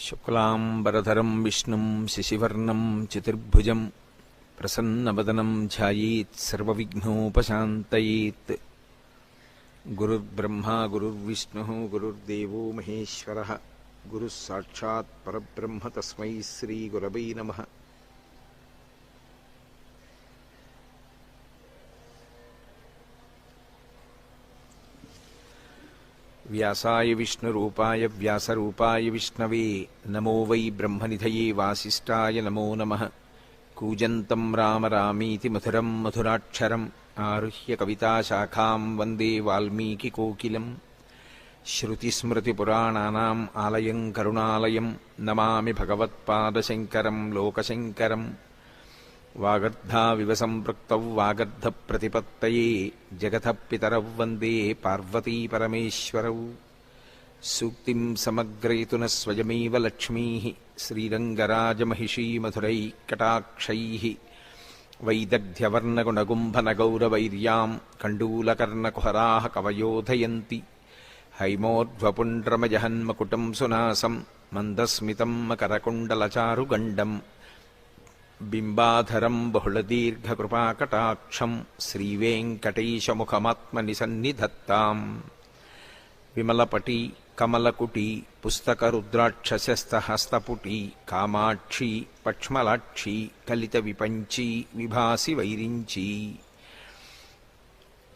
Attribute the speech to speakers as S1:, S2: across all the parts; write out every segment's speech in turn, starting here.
S1: శుక్లాంబరధరం విష్ణుం శశివర్ణం చతుర్భుజం ప్రసన్నవదనం ధ్యాయేత్ సర్వవిఘ్నోపశాంతయేత్. గురుర్బ్రహ్మా గురుర్విష్ణుః గురుర్దేవో మహేశ్వరః గురుః సాక్షాత్ పరబ్రహ్మ తస్మై శ్రీగురవై నమః. వ్యాసాయ విష్ణురూపాయ వ్యాసరూపాయ విష్ణవే నమో వై బ్రహ్మనిధయే వాసిష్ఠాయ నమో నమః. కూజంతం రామ రామీతి మధురం మధురాక్షరం ఆరుహ్య కవితాశాఖాం వందే వాల్మీకికోకిలం. శ్రుతిస్మృతిపురాణానాం ఆలయం కరుణాలయం నమామి భగవత్పాదశంకరం లోకశంకరం. వాగర్ధావివ సంపృక్తౌ వాగర్ధప్రతిపత్తయే జగతః పితరౌ వందే పార్వతీపరమేశ్వరౌ. సూక్తిం సమగ్రయతున స్వయమేవ లక్ష్మీః శ్రీరంగరాజమహిషీమధురైః వైదగ్ధ్యవర్ణగుణగుంభనగౌరవైర్యాం కండూలకర్ణకుహరాः కవయోధయంతి. హైమోర్ధ్వపుండ్రమజహన్మకుటం సునాసం మందస్మితం మకరకుండలచారుగండం బింబాధరం బహుళదీర్ఘకృపాకటాక్షం శ్రీవేంకటేశముఖమాత్మని సన్నిధత్తాం. విమలపటి కమలకుటి పుస్తకరుద్రాక్షసస్తహస్తపుటి కామాక్షి పక్ష్మలాక్షి కలిత విపంచి విభాసి వైరించి.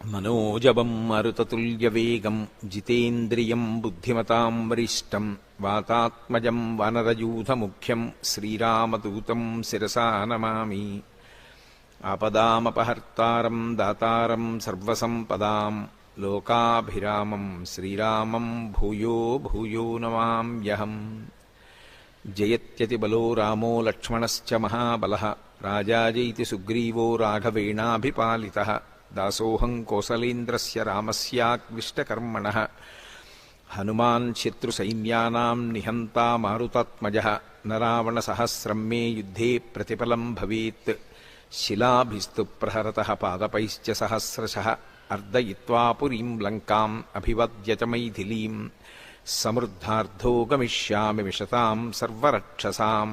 S1: మనోజవం మరుతతుల్యవేగం జితేంద్రియం బుద్ధిమతాం వరిష్టం వాతాత్మజం వానరయూథముఖ్యం శ్రీరామదూతం శిరసా నమామి. ఆపదామపహర్తారం దాతారం సర్వసంపదాం లోకాభిరామం శ్రీరామం భూయో భూయో నమామ్యహం. జయత్యతిబలో రామో లక్ష్మణశ్చ మహాబలః రాజాజైతి సుగ్రీవో రాఘవేణాభిపాలితః. దాసోహం కోసలేంద్రస్య రామస్యాక్లిష్టకర్మణః హనుమాన్ శత్రుసైన్యానాం నిహంతా మారుతాత్మజః. నరావణసహస్రం మే యుద్ధే ప్రతిఫలం భవేత్ శిలాభిస్తు ప్రహరతః పాదపైశ్చ సహస్రశః. అర్దయిత్వా పురీం లంకాం అభివద్య చ మైథిలీం సమృద్ధార్థో గమిష్యామి విశతాం సర్వరక్షసాం.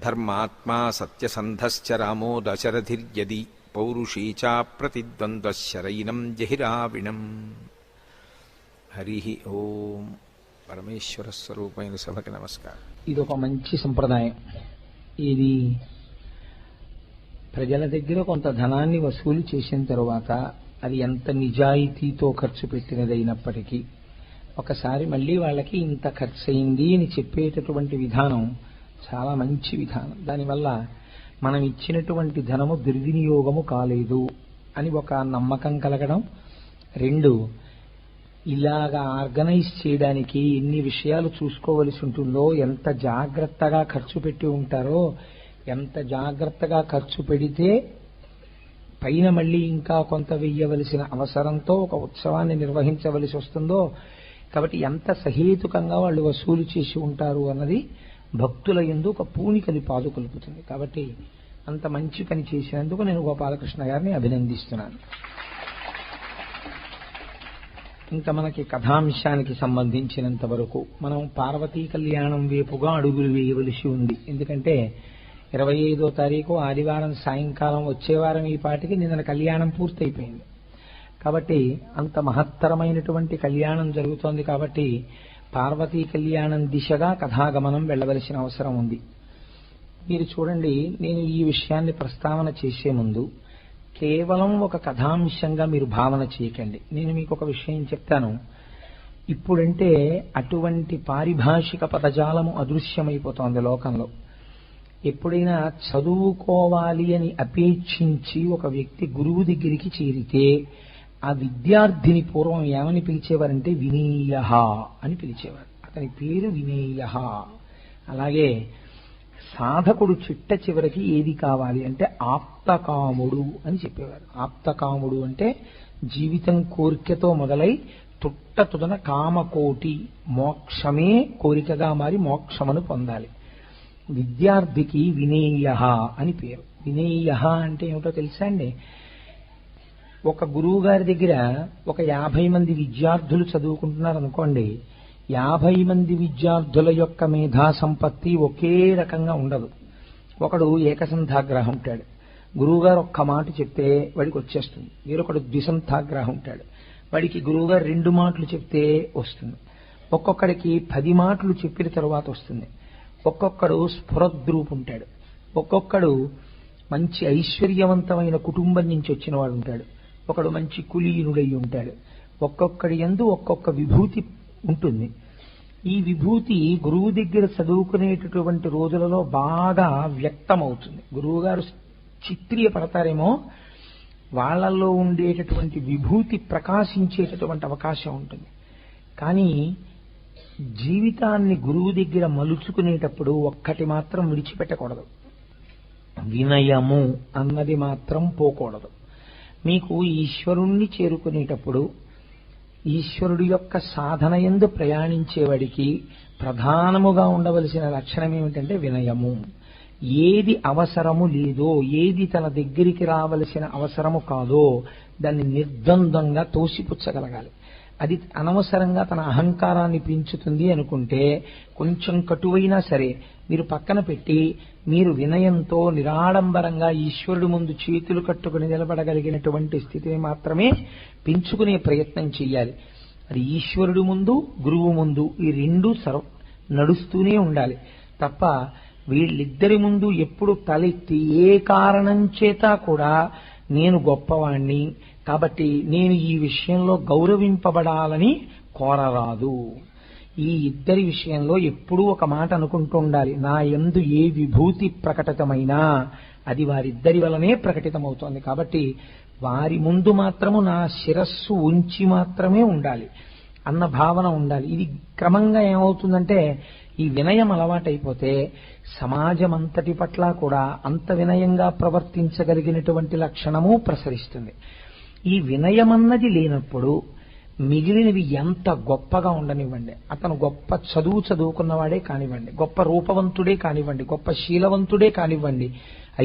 S1: ధర్మాత్మా సత్యసంధశ్చ రామో దశరథిర్యది పౌరుషీ చ ప్రతిద్వంద్వశరైనం జహిరావిణం. హరి ఓం. పరమేశ్వర స్వరూపమైన సభకి నమస్కారం.
S2: ఇదొక మంచి సంప్రదాయం. ఇది ప్రజల దగ్గర కొంత ధనాన్ని వసూలు చేసిన తరువాత అది ఎంత నిజాయితీతో ఖర్చు పెట్టినదైనప్పటికీ ఒకసారి మళ్ళీ వాళ్ళకి ఇంత ఖర్చు అయింది అని చెప్పేటటువంటి విధానం చాలా మంచి విధానం. దానివల్ల మనం ఇచ్చినటువంటి ధనము దుర్వినియోగము కాలేదు అని ఒక నమ్మకం కలగడం. రెండు, ఇలాగా ఆర్గనైజ్ చేయడానికి ఎన్ని విషయాలు చూసుకోవలసి ఉంటుందో, ఎంత జాగ్రత్తగా ఖర్చు పెట్టి ఉంటారో, ఎంత జాగ్రత్తగా ఖర్చు పెడితే పైన మళ్ళీ ఇంకా కొంత వెయ్యవలసిన అవసరంతో ఒక ఉత్సవాన్ని నిర్వహించవలసి వస్తుందో, కాబట్టి ఎంత సహేతుకంగా వాళ్ళు వసూలు చేసి ఉంటారు అన్నది భక్తుల యందు ఒక పూనికని పాదుకొలుపుతుంది. కాబట్టి అంత మంచి పని చేసినందుకు నేను గోపాలకృష్ణ గారిని అభినందిస్తున్నాను. ఇంకా మనకి కథాంశానికి సంబంధించినంత వరకు మనం పార్వతీ కళ్యాణం వైపుగా అడుగులు వేయవలసి ఉంది. ఎందుకంటే 25వ తారీఖు ఆదివారం సాయంకాలం, వచ్చే వారం ఈ పాటికి నిన్న కళ్యాణం పూర్తయిపోయింది. కాబట్టి అంత మహత్తరమైనటువంటి కళ్యాణం జరుగుతోంది. కాబట్టి పార్వతీ కళ్యాణం దిశగా కథాగమనం వెళ్ళవలసిన అవసరం ఉంది. మీరు చూడండి, నేను ఈ విషయాన్ని ప్రస్తావన చేసే ముందు కేవలం ఒక కథాంశంగా మీరు భావన చేయకండి. నేను మీకు ఒక విషయం చెప్తాను. ఇప్పుడంటే అటువంటి పారిభాషిక పదజాలము అదృశ్యమైపోతోంది లోకంలో. ఎప్పుడైనా చదువుకోవాలి అని అపేక్షించి ఒక వ్యక్తి గురువు దగ్గరికి చేరితే ఆ విద్యార్థిని పూర్వం ఏమని పిలిచేవారంటే వినేయ అని పిలిచేవారు. అతని పేరు వినేయ. అలాగే సాధకుడు చిట్ట చివరికి ఏది కావాలి అంటే ఆప్తకాముడు అని చెప్పేవారు. ఆప్తకాముడు అంటే జీవితం కోరికతో మొదలై తుట్టతుదన కామకోటి మోక్షమే కోరికగా మారి మోక్షమును పొందాలి. విద్యార్థికి వినేయ అని పేరు. వినేయ అంటే ఏమిటో తెలుసా అండి? ఒక గురువు గారి దగ్గర ఒక 50 మంది విద్యార్థులు చదువుకుంటున్నారు అనుకోండి. 50 మంది విద్యార్థుల యొక్క మేధా సంపత్తి ఒకే రకంగా ఉండదు. ఒకడు ఏకసంధాగ్రహం ఉంటాడు, గురువుగారు ఒక్క మాట చెప్తే వాడికి వచ్చేస్తుంది. వేరొకడు ద్విసంధాగ్రహం ఉంటాడు, వాడికి గురువుగారు 2 మాటలు చెప్తే వస్తుంది. ఒక్కొక్కడికి 10 మాటలు చెప్పిన తరువాత వస్తుంది. ఒక్కొక్కడు స్ఫురద్రూపు ఉంటాడు, ఒక్కొక్కడు మంచి ఐశ్వర్యవంతమైన కుటుంబం నుంచి వచ్చిన వాడు ఉంటాడు, ఒకడు మంచి కులీనుడై ఉంటాడు. ఒక్కొక్కడి యందు ఒక్కొక్క విభూతి ఉంటుంది. ఈ విభూతి గురువు దగ్గర చదువుకునేటటువంటి రోజులలో బాగా వ్యక్తమవుతుంది. గురువుగారు చిత్రీయపడతారేమో, వాళ్ళల్లో ఉండేటటువంటి విభూతి ప్రకాశించేటటువంటి అవకాశం ఉంటుంది. కానీ జీవితాన్ని గురువు దగ్గర మలుచుకునేటప్పుడు ఒక్కటి మాత్రం విడిచిపెట్టకూడదు, వినయము అన్నది మాత్రం పోకూడదు. మీకు ఈశ్వరుణ్ణి చేరుకునేటప్పుడు ఈశ్వరుడి యొక్క సాధన యందు ప్రయాణించేవాడికి ప్రధానముగా ఉండవలసిన లక్షణం ఏమిటంటే వినయము. ఏది అవసరము లేదో, ఏది తన దగ్గరికి రావలసిన అవసరము కాదో దాన్ని నిర్ద్వంద్వంగా తోసిపుచ్చగలగాలి. అది అనవసరంగా తన అహంకారాన్ని పెంచుతుంది అనుకుంటే కొంచెం కటువైనా సరే మీరు పక్కన పెట్టి మీరు వినయంతో నిరాడంబరంగా ఈశ్వరుడి ముందు చేతులు కట్టుకుని నిలబడగలిగినటువంటి స్థితిని మాత్రమే పెంచుకునే ప్రయత్నం చేయాలి. అది ఈశ్వరుడి ముందు, గురువు ముందు ఈ రెండూ నడుస్తూనే ఉండాలి తప్ప వీళ్ళిద్దరి ముందు ఎప్పుడు తలెత్తి ఏ కారణం చేత కూడా నేను గొప్పవాణ్ణి కాబట్టి నేను ఈ విషయంలో గౌరవింపబడాలని కోరరాదు. ఈ ఇద్దరి విషయంలో ఎప్పుడూ ఒక మాట అనుకుంటూ ఉండాలి, నా యందు ఏ విభూతి ప్రకటితమైనా అది వారిద్దరి వలనే ప్రకటితమవుతోంది కాబట్టి వారి ముందు మాత్రము నా శిరస్సు ఉంచి మాత్రమే ఉండాలి అన్న భావన ఉండాలి. ఇది క్రమంగా ఏమవుతుందంటే ఈ వినయం అలవాటైపోతే సమాజం అంతటి పట్ల కూడా అంత వినయంగా ప్రవర్తించగలిగినటువంటి లక్షణము ప్రసరిస్తుంది. ఈ వినయమన్నది లేనప్పుడు మిగిలినవి ఎంత గొప్పగా ఉండనివ్వండి, అతను గొప్ప చదువుకున్నవాడే కానివ్వండి, గొప్ప రూపవంతుడే కానివ్వండి, గొప్ప శీలవంతుడే కానివ్వండి,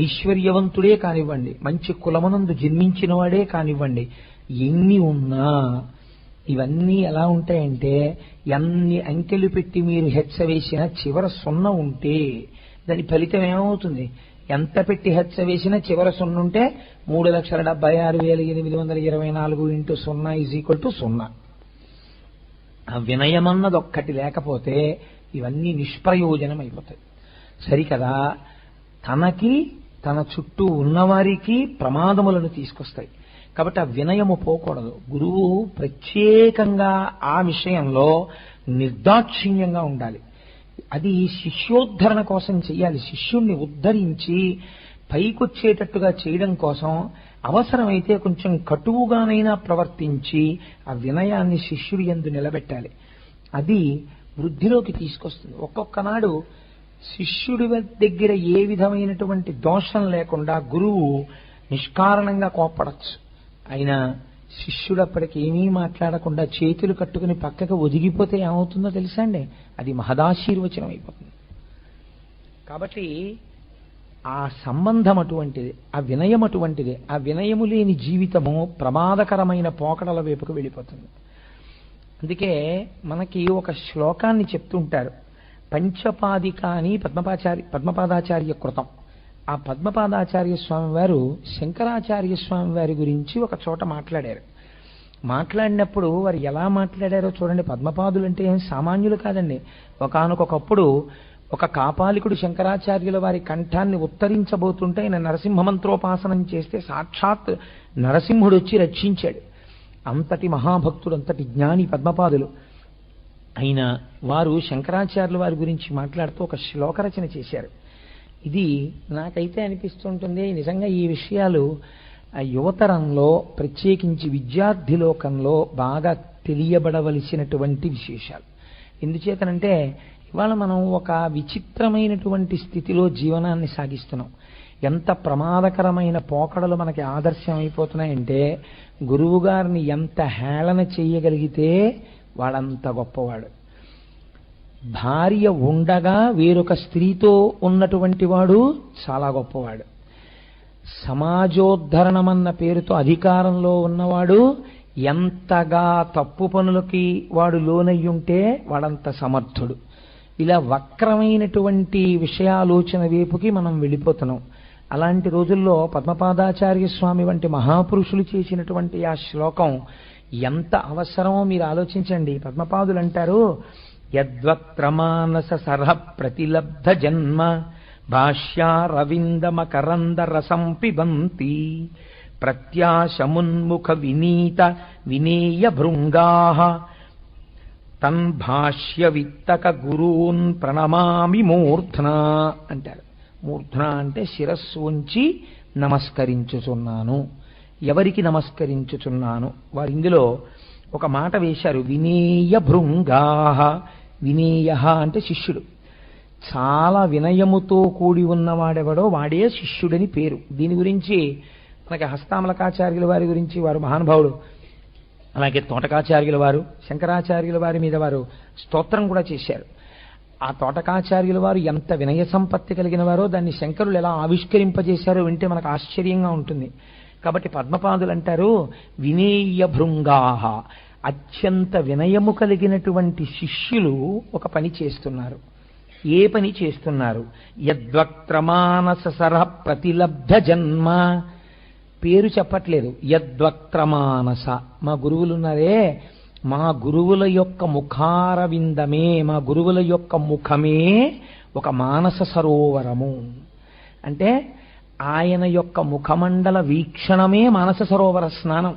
S2: ఐశ్వర్యవంతుడే కానివ్వండి, మంచి కులమునందు జన్మించిన వాడే కానివ్వండి, ఎన్ని ఉన్నా ఇవన్నీ ఎలా ఉంటాయంటే ఎన్ని అంకెలు పెట్టి మీరు హెచ్చ వేసినా చివర 0 ఉంటే దాని ఫలితం ఏమవుతుంది? ఎంత పెట్టి హెచ్చ వేసినా చివర 0 ఉంటే 3,76,824 ఇంటూ 0 = 0. ఆ వినయమన్నది ఒక్కటి లేకపోతే ఇవన్నీ నిష్ప్రయోజనం అయిపోతాయి. సరికదా, తనకి తన చుట్టూ ఉన్నవారికి ప్రమాదములను తీసుకొస్తాయి. కాబట్టి ఆ వినయము పోకూడదు. గురువు ప్రత్యేకంగా ఆ విషయంలో నిర్దాక్షిణ్యంగా ఉండాలి. అది శిష్యోద్ధరణ కోసం చెయ్యాలి. శిష్యుణ్ణి ఉద్ధరించి పైకొచ్చేటట్టుగా చేయడం కోసం అవసరమైతే కొంచెం కటువుగానైనా ప్రవర్తించి ఆ వినయాన్ని శిష్యుడి యందు నిలబెట్టాలి. అది వృద్ధిలోకి తీసుకొస్తుంది. ఒక్కొక్కనాడు శిష్యుడి దగ్గర ఏ విధమైనటువంటి దోషం లేకుండా గురువు నిష్కారణంగా కోప్పడచ్చు. అయినా శిష్యుడు అప్పటికి ఏమీ మాట్లాడకుండా చేతులు కట్టుకుని పక్కకు ఒదిగిపోతే ఏమవుతుందో తెలుసా అండి? అది మహదాశీర్వచనం అయిపోతుంది. కాబట్టి ఆ సంబంధం అటువంటిది, ఆ వినయం అటువంటిది. ఆ వినయము లేని జీవితము ప్రమాదకరమైన పోకడల వైపుకు వెళ్ళిపోతుంది. అందుకే మనకి ఒక శ్లోకాన్ని చెప్తుంటారు, పంచపాదికాని పద్మపాదాచార్య కృతం. ఆ పద్మపాదాచార్య స్వామి వారు శంకరాచార్య స్వామి వారి గురించి ఒక చోట మాట్లాడారు. మాట్లాడినప్పుడు వారు ఎలా మాట్లాడారో చూడండి. పద్మపాదులు అంటే ఏం సామాన్యులు కాదండి. ఒకానొకప్పుడు ఒక కాపాలికుడు శంకరాచార్యుల వారి కంఠాన్ని ఉత్తరించబోతుంటే ఆయన నరసింహమంత్రోపాసనం చేస్తే సాక్షాత్ నరసింహుడు వచ్చి రక్షించాడు. అంతటి మహాభక్తుడు, అంతటి జ్ఞాని పద్మపాదులు. అయినా వారు శంకరాచార్యుల వారి గురించి మాట్లాడుతూ ఒక శ్లోకరచన చేశారు. ఇది నాకైతే అనిపిస్తుంటుంది, నిజంగా ఈ విషయాలు యువతరంలో ప్రత్యేకించి విద్యార్థి లోకంలో బాగా తెలియబడవలసినటువంటి విశేషాలు. ఎందుచేతనంటే ఇవాళ మనం ఒక విచిత్రమైనటువంటి స్థితిలో జీవనాన్ని సాగిస్తున్నాం. ఎంత ప్రమాదకరమైన పోకడలు మనకి ఆదర్శం అయిపోతున్నాయంటే గురువు గారిని ఎంత హేళన చేయగలిగితే వాడంత గొప్పవాడు. భార్య ఉండగా వేరొక స్త్రీతో ఉన్నటువంటి వాడు చాలా గొప్పవాడు. సమాజోద్ధరణమన్న పేరుతో అధికారంలో ఉన్నవాడు ఎంతగా తప్పు పనులకి వాడు లోనయ్యుంటే వాడంత సమర్థుడు. ఇలా వక్రమైనటువంటి విషయాలోచన వైపుకి మనం వెళ్ళిపోతున్నాం. అలాంటి రోజుల్లో పద్మపాదాచార్య స్వామి వంటి మహాపురుషులు చేసినటువంటి ఆ శ్లోకం ఎంత అవసరమో మీరు ఆలోచించండి. పద్మపాదులు అంటారు, యద్వక్త్ర మానస సరః ప్రతిలబ్ధ జన్మ భాష్యారవిందమకరంద రసం పిబంతి ప్రత్యాశమున్ముఖ వినీత వినేయ భృంగాః తన్ భాష్య విత్తక గురూన్ ప్రణమామి మూర్ధ్నా అంటారు. మూర్ధ్నా అంటే శిరస్సు ఉంచి నమస్కరించుచున్నాను. ఎవరికి నమస్కరించుచున్నాను? వారు ఇందులో ఒక మాట వేశారు, వినేయ భృంగాః. వినేయ అంటే శిష్యుడు. చాలా వినయముతో కూడి ఉన్నవాడెవడో వాడే శిష్యుడని పేరు. దీని గురించి మనకి హస్తామలకాచార్యుల వారి గురించి వారు మహానుభావుడు, అలాగే తోటకాచార్యుల వారు, శంకరాచార్యుల వారి మీద వారు స్తోత్రం కూడా చేశారు. ఆ తోటకాచార్యుల వారు ఎంత వినయ సంపత్తి కలిగిన వారో దాన్ని శంకరులు ఎలా ఆవిష్కరింపజేశారో వింటే మనకు ఆశ్చర్యంగా ఉంటుంది. కాబట్టి పద్మపాదులు అంటారు, వినేయ భృంగాః. అత్యంత వినయము కలిగినటువంటి శిష్యులు ఒక పని చేస్తున్నారు. ఏ పని చేస్తున్నారు? యద్వక్త్ర మానస సరః ప్రతిలబ్ధ జన్మ. పేరు చెప్పట్లేదు. యద్వక్త్ర మానస. మా గురువులున్నారే, మా గురువుల యొక్క ముఖారవిందమే, మా గురువుల యొక్క ముఖమే ఒక మానస సరోవరము. అంటే ఆయన యొక్క ముఖమండల వీక్షణమే మానస సరోవర స్నానం.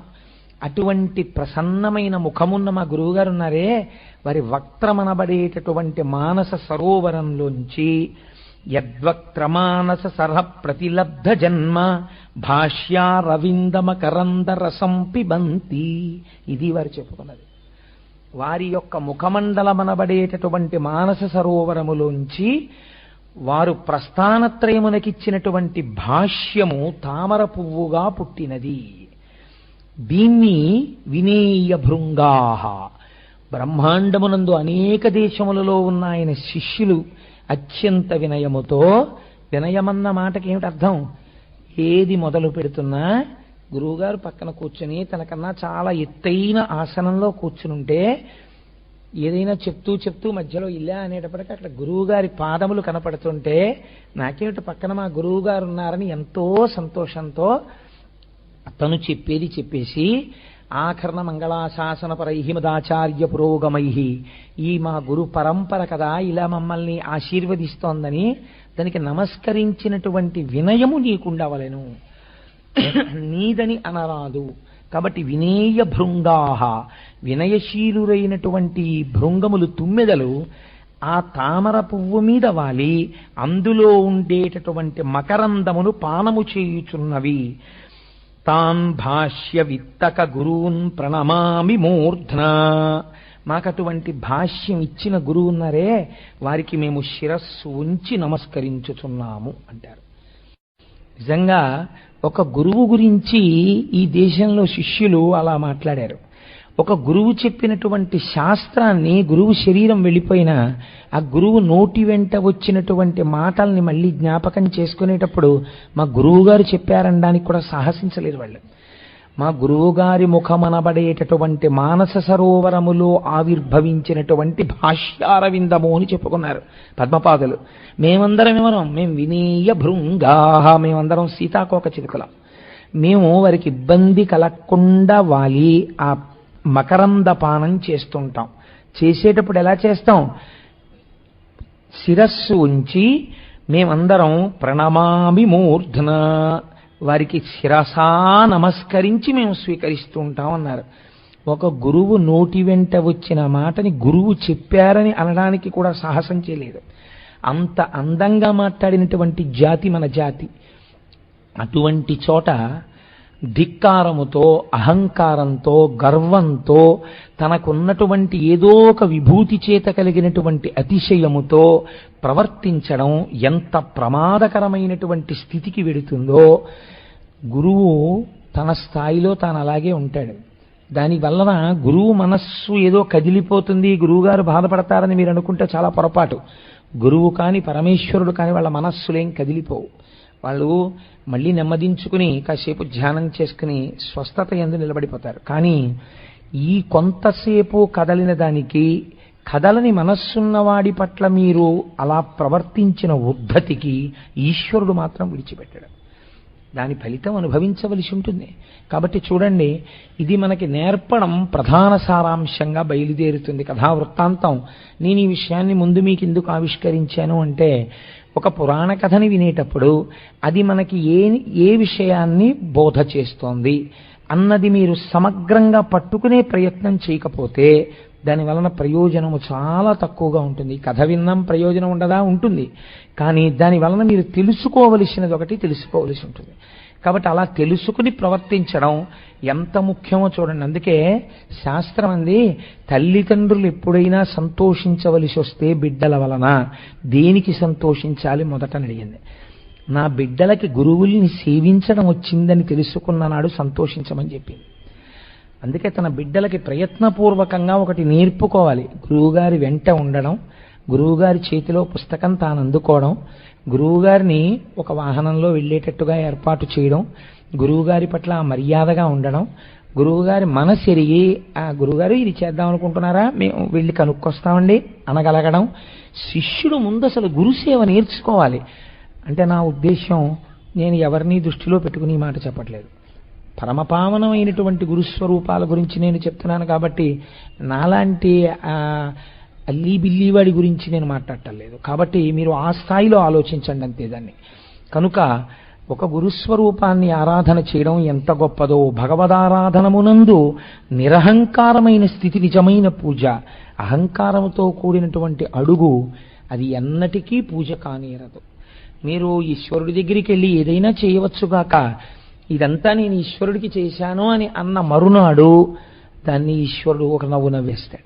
S2: అటువంటి ప్రసన్నమైన ముఖమున్న మా గురువుగారు ఉన్నారే, వారి వక్త్రమనబడేటటువంటి మానస సరోవరంలోంచి యద్వక్త్రమానస సరః ప్రతిలబ్ధ జన్మ భాష్యారవిందమకరంద రసం పిబంతి. ఇది వారు చెప్పుకున్నది. వారి యొక్క ముఖమండలమనబడేటటువంటి మానస సరోవరములోంచి వారు ప్రస్థానత్రయమునకిచ్చినటువంటి భాష్యము తామర పువ్వుగా పుట్టినది. దీన్ని వినేయ భృంగాః. బ్రహ్మాండమునందు అనేక దేశములలో ఉన్న ఆయన శిష్యులు అత్యంత వినయముతో, వినయమన్న మాటకి ఏమిటి అర్థం? ఏది మొదలు పెడుతున్నా గురువుగారు పక్కన కూర్చుని తనకన్నా చాలా ఎత్తైన ఆసనంలో కూర్చునుంటే ఏదైనా చెప్తూ చెప్తూ మధ్యలో ఇలా అనేటప్పటికీ అక్కడ గురువుగారి పాదములు కనపడుతుంటే నాకేమిటి పక్కన మా గురువుగారు ఉన్నారని ఎంతో సంతోషంతో తను చెప్పేది చెప్పేసి ఆఖరణ మంగళాశాసన పరైహిమదాచార్య పురోగమై, ఈ మా గురు పరంపర కదా ఇలా మమ్మల్ని ఆశీర్వదిస్తోందని దానికి నమస్కరించినటువంటి వినయము నీకుండవలెను, నీదని అనరాదు. కాబట్టి వినేయ భృంగాః. వినయశీలురైనటువంటి భృంగములు, తుమ్మెదలు ఆ తామర పువ్వు మీద వాలి అందులో ఉండేటటువంటి మకరందమును పానము చేయుచున్నవి. తాన్ భాష్య విత్తక గురూన్ ప్రణమామి మూర్ధ్నా. మాకటువంటి భాష్యం ఇచ్చిన గురువు ఉన్నారే, వారికి మేము శిరస్సు ఉంచి నమస్కరించుచున్నాము అంటారు. నిజంగా ఒక గురువు గురించి ఈ దేశంలో శిష్యులు అలా మాట్లాడారు. ఒక గురువు చెప్పినటువంటి శాస్త్రాన్ని, గురువు శరీరం వెళ్ళిపోయినా ఆ గురువు నోటి వెంట వచ్చినటువంటి మాటల్ని మళ్ళీ జ్ఞాపకం చేసుకునేటప్పుడు మా గురువు గారు చెప్పారనడానికి కూడా సాహసించలేరు వాళ్ళు. మా గురువుగారి ముఖమనబడేటటువంటి మానస సరోవరములో ఆవిర్భవించినటువంటి భాష్యారవిందము అని చెప్పుకున్నారు పద్మపాదులు. మేమందరం మేము వినేయ భృంగాః. మేమందరం సీతాకోక చిలుకలం. మేము వారికి ఇబ్బంది కలగకుండా వాలి ఆ మకరంద పానం చేస్తుంటాం. చేసేటప్పుడు ఎలా చేస్తాం? శిరస్సు ఉంచి మేమందరం ప్రణమామి మూర్ధ్న, వారికి శిరసా నమస్కరించి మేము స్వీకరిస్తూ ఉంటాం అన్నారు. ఒక గురువు నోటి వెంట వచ్చిన మాటని గురువు చెప్పారని అనడానికి కూడా సాహసం చేయలేదు. అంత అందంగా మాట్లాడినటువంటి జాతి మన జాతి. అటువంటి చోట ధిక్కారముతో, అహంకారంతో, గర్వంతో, తనకున్నటువంటి ఏదో ఒక విభూతి చేత కలిగినటువంటి అతిశయముతో ప్రవర్తించడం ఎంత ప్రమాదకరమైనటువంటి స్థితికి వెడుతుందో. గురువు తన స్థాయిలో తాను అలాగే ఉంటాడు. దానివలన గురువు మనస్సు ఏదో కదిలిపోతుంది, గురువుగారు బాధపడతారని మీరు అనుకుంటే చాలా పొరపాటు. గురువు కాని, పరమేశ్వరుడు కాని వాళ్ళ మనస్సులేం కదిలిపోవు. వాళ్ళు మళ్ళీ నెమ్మదించుకుని కాసేపు ధ్యానం చేసుకుని స్వస్థత యందు నిలబడిపోతారు. కానీ ఈ కొంతసేపు కదలిన దానికి, కదలని మనస్సున్నవాడి పట్ల మీరు అలా ప్రవర్తించిన ఉద్ధతికి ఈశ్వరుడు మాత్రం విడిచిపెట్టడం, దాని ఫలితం అనుభవించవలసి ఉంటుంది. కాబట్టి చూడండి, ఇది మనకి నేర్పడం ప్రధాన సారాంశంగా బయలుదేరుతుంది కథా వృత్తాంతం. నేను ఈ విషయాన్ని ముందు మీకు ఎందుకు ఆవిష్కరించాను అంటే, ఒక పురాణ కథని వినేటప్పుడు అది మనకి ఏ విషయాన్ని బోధ చేస్తోంది అన్నది మీరు సమగ్రంగా పట్టుకునే ప్రయత్నం చేయకపోతే దాని వలన ప్రయోజనము చాలా తక్కువగా ఉంటుంది. కథ విన్నాం ప్రయోజనం ఉండదా? ఉంటుంది. కానీ దాని వలన మీరు తెలుసుకోవలసినది ఒకటి తెలుసుకోవలసి ఉంటుంది. కాబట్టి అలా తెలుసుకుని ప్రవర్తించడం ఎంత ముఖ్యమో చూడండి. అందుకే శాస్త్రం అంది, తల్లిదండ్రులు ఎప్పుడైనా సంతోషించవలసి వస్తే బిడ్డల వలన దేనికి సంతోషించాలి మొదట అడిగింది. నా బిడ్డలకి గురువుల్ని సేవించడం వచ్చిందని తెలుసుకున్న నాడు సంతోషించమని చెప్పింది. అందుకే తన బిడ్డలకి ప్రయత్నపూర్వకంగా ఒకటి నేర్పుకోవాలి. గురువుగారి వెంట ఉండడం, గురువుగారి చేతిలో పుస్తకం తాను అందుకోవడం, గురువుగారిని ఒక వాహనంలో వెళ్ళేటట్టుగా ఏర్పాటు చేయడం, గురువుగారి పట్ల మర్యాదగా ఉండడం, గురువుగారి మనసెరిగి ఆ గురువుగారు ఇది చేద్దాం అనుకుంటున్నారా, మేము వెళ్ళి కనుక్కొస్తామండి అనగలగడం. శిష్యుడు ముందు అసలు గురుసేవ నేర్చుకోవాలి. అంటే నా ఉద్దేశం, నేను ఎవరిని దృష్టిలో పెట్టుకుని ఈ మాట చెప్పట్లేదు. పరమపావనమైనటువంటి గురుస్వరూపాల గురించి నేను చెప్తున్నాను. కాబట్టి నాలాంటి అల్లీ బిల్లీవాడి గురించి నేను మాట్లాడటం లేదు. కాబట్టి మీరు ఆ స్థాయిలో ఆలోచించండి అంతే దాన్ని. కనుక ఒక గురుస్వరూపాన్ని ఆరాధన చేయడం ఎంత గొప్పదో, భగవదారాధనమునందు నిరహంకారమైన స్థితి నిజమైన పూజ. అహంకారముతో కూడినటువంటి అడుగు అది ఎన్నటికీ పూజ కానేరదు. మీరు ఈశ్వరుడి దగ్గరికి వెళ్ళి ఏదైనా చేయవచ్చుగాక, ఇదంతా నేను ఈశ్వరుడికి చేశాను అని అన్న మరునాడు దాన్ని ఈశ్వరుడు ఒక నవ్వు నవ్వేస్తాడు.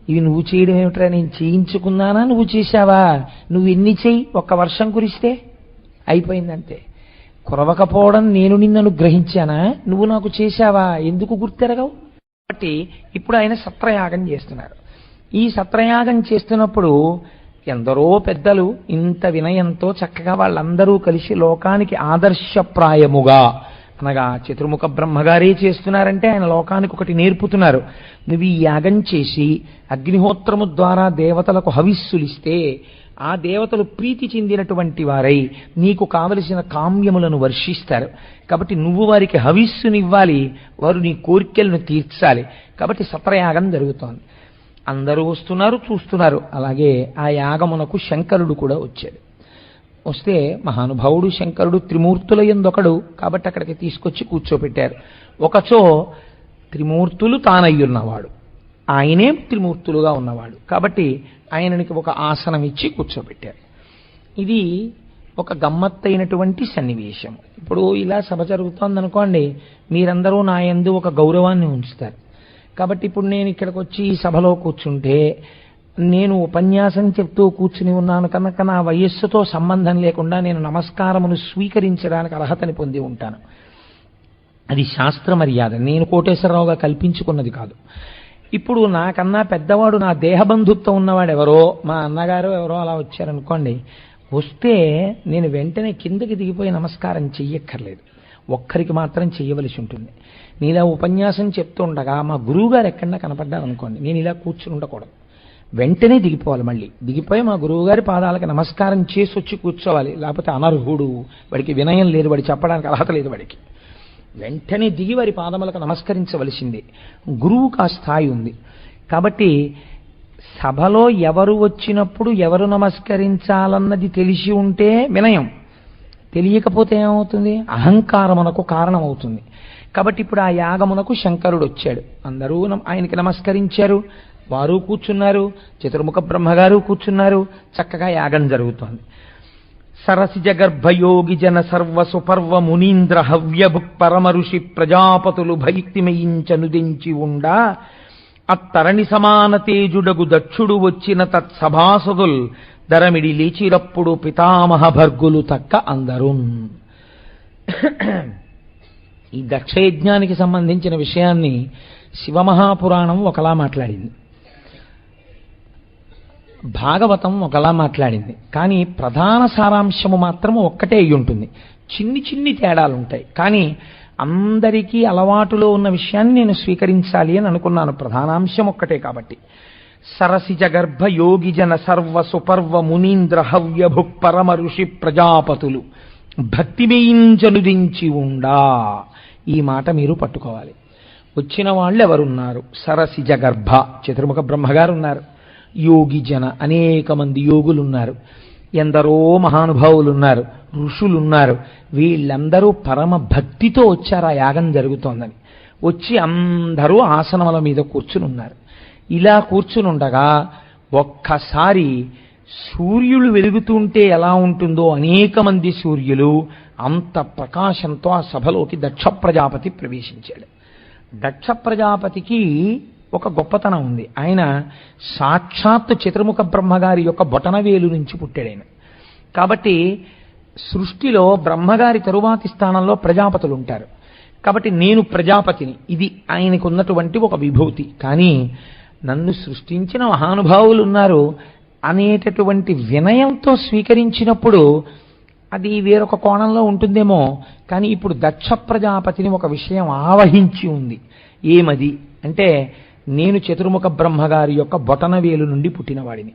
S2: ఇవి నువ్వు చేయడం ఏమిట్రా, నేను చేయించుకున్నానా, నువ్వు చేశావా, నువ్వు ఎన్ని చెయ్యి, ఒక్క వర్షం కురిస్తే అయిపోయిందంతే. కురవకపోవడం నేను నిన్ను అనుగ్రహించానా, నువ్వు నాకు చేశావా, ఎందుకు గుర్తెరగవు? కాబట్టి ఇప్పుడు ఆయన సత్రయాగం చేస్తున్నారు. ఈ సత్రయాగం చేస్తున్నప్పుడు ఎందరో పెద్దలు ఇంత వినయంతో చక్కగా వాళ్ళందరూ కలిసి లోకానికి ఆదర్శప్రాయముగా, అనగా చతుర్ముఖ బ్రహ్మగారే చేస్తున్నారంటే ఆయన లోకానికి ఒకటి నేర్పుతున్నారు. నువ్వు ఈ యాగం చేసి అగ్నిహోత్రము ద్వారా దేవతలకు హవిస్సులిస్తే ఆ దేవతలు ప్రీతి చెందినటువంటి వారై నీకు కావలసిన కామ్యములను వర్షిస్తారు. కాబట్టి నువ్వు వారికి హవిస్సునివ్వాలి, వారు నీ కోరికలను తీర్చాలి. కాబట్టి సత్రయాగం జరుగుతోంది. అందరూ వస్తున్నారు, చూస్తున్నారు. అలాగే ఆ యాగమునకు శంకరుడు కూడా వచ్చాడు. వస్తే మహానుభావుడు శంకరుడు త్రిమూర్తుల యందొకడు కాబట్టి అక్కడికి తీసుకొచ్చి కూర్చోపెట్టారు. ఒకచో త్రిమూర్తులు తానయ్యున్నవాడు, ఆయనే త్రిమూర్తులుగా ఉన్నవాడు కాబట్టి ఆయననికి ఒక ఆసనం ఇచ్చి కూర్చోబెట్టారు. ఇది ఒక గమ్మత్తైనటువంటి సన్నివేశం. ఇప్పుడు ఇలా సభ జరుగుతోందనుకోండి, మీరందరూ నా యందు ఒక గౌరవాన్ని ఉంచుతారు. కాబట్టి ఇప్పుడు నేను ఇక్కడికి వచ్చి ఈ సభలో కూర్చుంటే, నేను ఉపన్యాసం చెప్తూ కూర్చుని ఉన్నాను కనుక నా వయస్సుతో సంబంధం లేకుండా నేను నమస్కారమును స్వీకరించడానికి అర్హతని పొంది ఉంటాను. అది శాస్త్ర మర్యాద, నేను కోటేశ్వరరావుగా కల్పించుకున్నది కాదు. ఇప్పుడు నాకన్నా పెద్దవాడు, నా దేహబంధుత్వం ఉన్నవాడు ఎవరో, మా అన్నగారు ఎవరో అలా వచ్చారనుకోండి, వస్తే నేను వెంటనే కిందకి దిగిపోయి నమస్కారం చెయ్యక్కర్లేదు, ఒక్కరికి మాత్రం చెయ్యవలసి ఉంటుంది. నేను ఇలా ఉపన్యాసం చెప్తుండగా మా గురువుగారు ఎక్కడన్నా కనపడ్డారనుకోండి, నేను ఇలా కూర్చుని ఉండకూడదు, వెంటనే దిగిపోవాలి. మళ్ళీ దిగిపోయి మా గురువుగారి పాదాలకి నమస్కారం చేసి వచ్చి కూర్చోవాలి. లేకపోతే అనర్హుడు, వాడికి వినయం లేదు, వాడి చెప్పడానికి అర్హత లేదు వాడికి. వెంటనే దిగి వారి పాదములకు నమస్కరించవలసిందే. గురువుకు ఆ స్థాయి ఉంది. కాబట్టి సభలో ఎవరు వచ్చినప్పుడు ఎవరు నమస్కరించాలన్నది తెలిసి ఉంటే వినయం, తెలియకపోతే ఏమవుతుంది, అహంకారమునకు కారణమవుతుంది. కాబట్టి ఇప్పుడు ఆ యాగమునకు శంకరుడు వచ్చాడు. అందరూ ఆయనకి నమస్కరించారు, వారు కూర్చున్నారు, చతుర్ముఖ బ్రహ్మగారు కూర్చున్నారు. చక్కగా యాగం జరుగుతోంది. సరసిజ గర్భయోగి జన సర్వసుపర్వ మునీంద్ర హవ్యభుక్ పరమ ఋషి ప్రజాపతులు భైక్తిమయించనుదించి ఉండా అత్తరణి సమాన తేజుడగు దక్షుడు వచ్చిన తత్సభాసదుల్ ధరమిడి లేచిరప్పుడు పితామహ భర్గులు తక్క అందరూ. ఈ దక్షయజ్ఞానికి సంబంధించిన విషయాన్ని శివమహాపురాణం ఒకలా మాట్లాడింది. భాగవతం ఒకలా మాట్లాడింది, కానీ ప్రధాన సారాంశము మాత్రం ఒక్కటే అయి ఉంటుంది. చిన్ని చిన్ని తేడాలు ఉంటాయి, కానీ అందరికీ అలవాటులో ఉన్న విషయాన్ని నేను స్వీకరించాలి అని అనుకున్నాను. ప్రధానాంశం ఒక్కటే కాబట్టి. సరసిజ గర్భ యోగి జన సర్వ సుపర్వ మునీంద్ర హవ్యభు పరమ ఋషి ప్రజాపతులు భక్తిమేయించనుదించి ఉండా. ఈ మాట మీరు పట్టుకోవాలి. వచ్చిన వాళ్ళు ఎవరున్నారు? సరసిజ గర్భ చతుర్ముఖ బ్రహ్మగారు ఉన్నారు. యోగి జన అనేక మంది యోగులున్నారు. ఎందరో మహానుభావులు ఉన్నారు. ఋషులున్నారు. వీళ్ళందరూ పరమ భక్తితో వచ్చారు ఆ యాగం జరుగుతోందని. వచ్చి అందరూ ఆసనముల మీద కూర్చుని ఉన్నారు. ఇలా కూర్చునుండగా ఒక్కసారి సూర్యులు వెలుగుతుంటే ఎలా ఉంటుందో అనేక మంది సూర్యులు అంత ప్రకాశంతో ఆ సభలోకి దక్ష ప్రజాపతి ప్రవేశించాడు. దక్ష ప్రజాపతికి ఒక గొప్పతనం ఉంది. ఆయన సాక్షాత్ చతుర్ముఖ బ్రహ్మగారి యొక్క బొటనవేలు నుంచి పుట్టాడు ఆయన. కాబట్టి సృష్టిలో బ్రహ్మగారి తరువాతి స్థానంలో ప్రజాపతులు ఉంటారు. కాబట్టి నేను ప్రజాపతిని, ఇది ఆయనకు ఉన్నటువంటి ఒక విభూతి. కానీ నన్ను సృష్టించిన మహానుభావులు ఉన్నారు అనేటటువంటి వినయంతో స్వీకరించినప్పుడు అది వేరొక కోణంలో ఉంటుందేమో. కానీ ఇప్పుడు దక్ష ప్రజాపతిని ఒక విషయం ఆవహించి ఉంది. ఏమది అంటే, నేను చతుర్ముఖ బ్రహ్మగారి యొక్క బొటనవేలు నుండి పుట్టినవాడిని,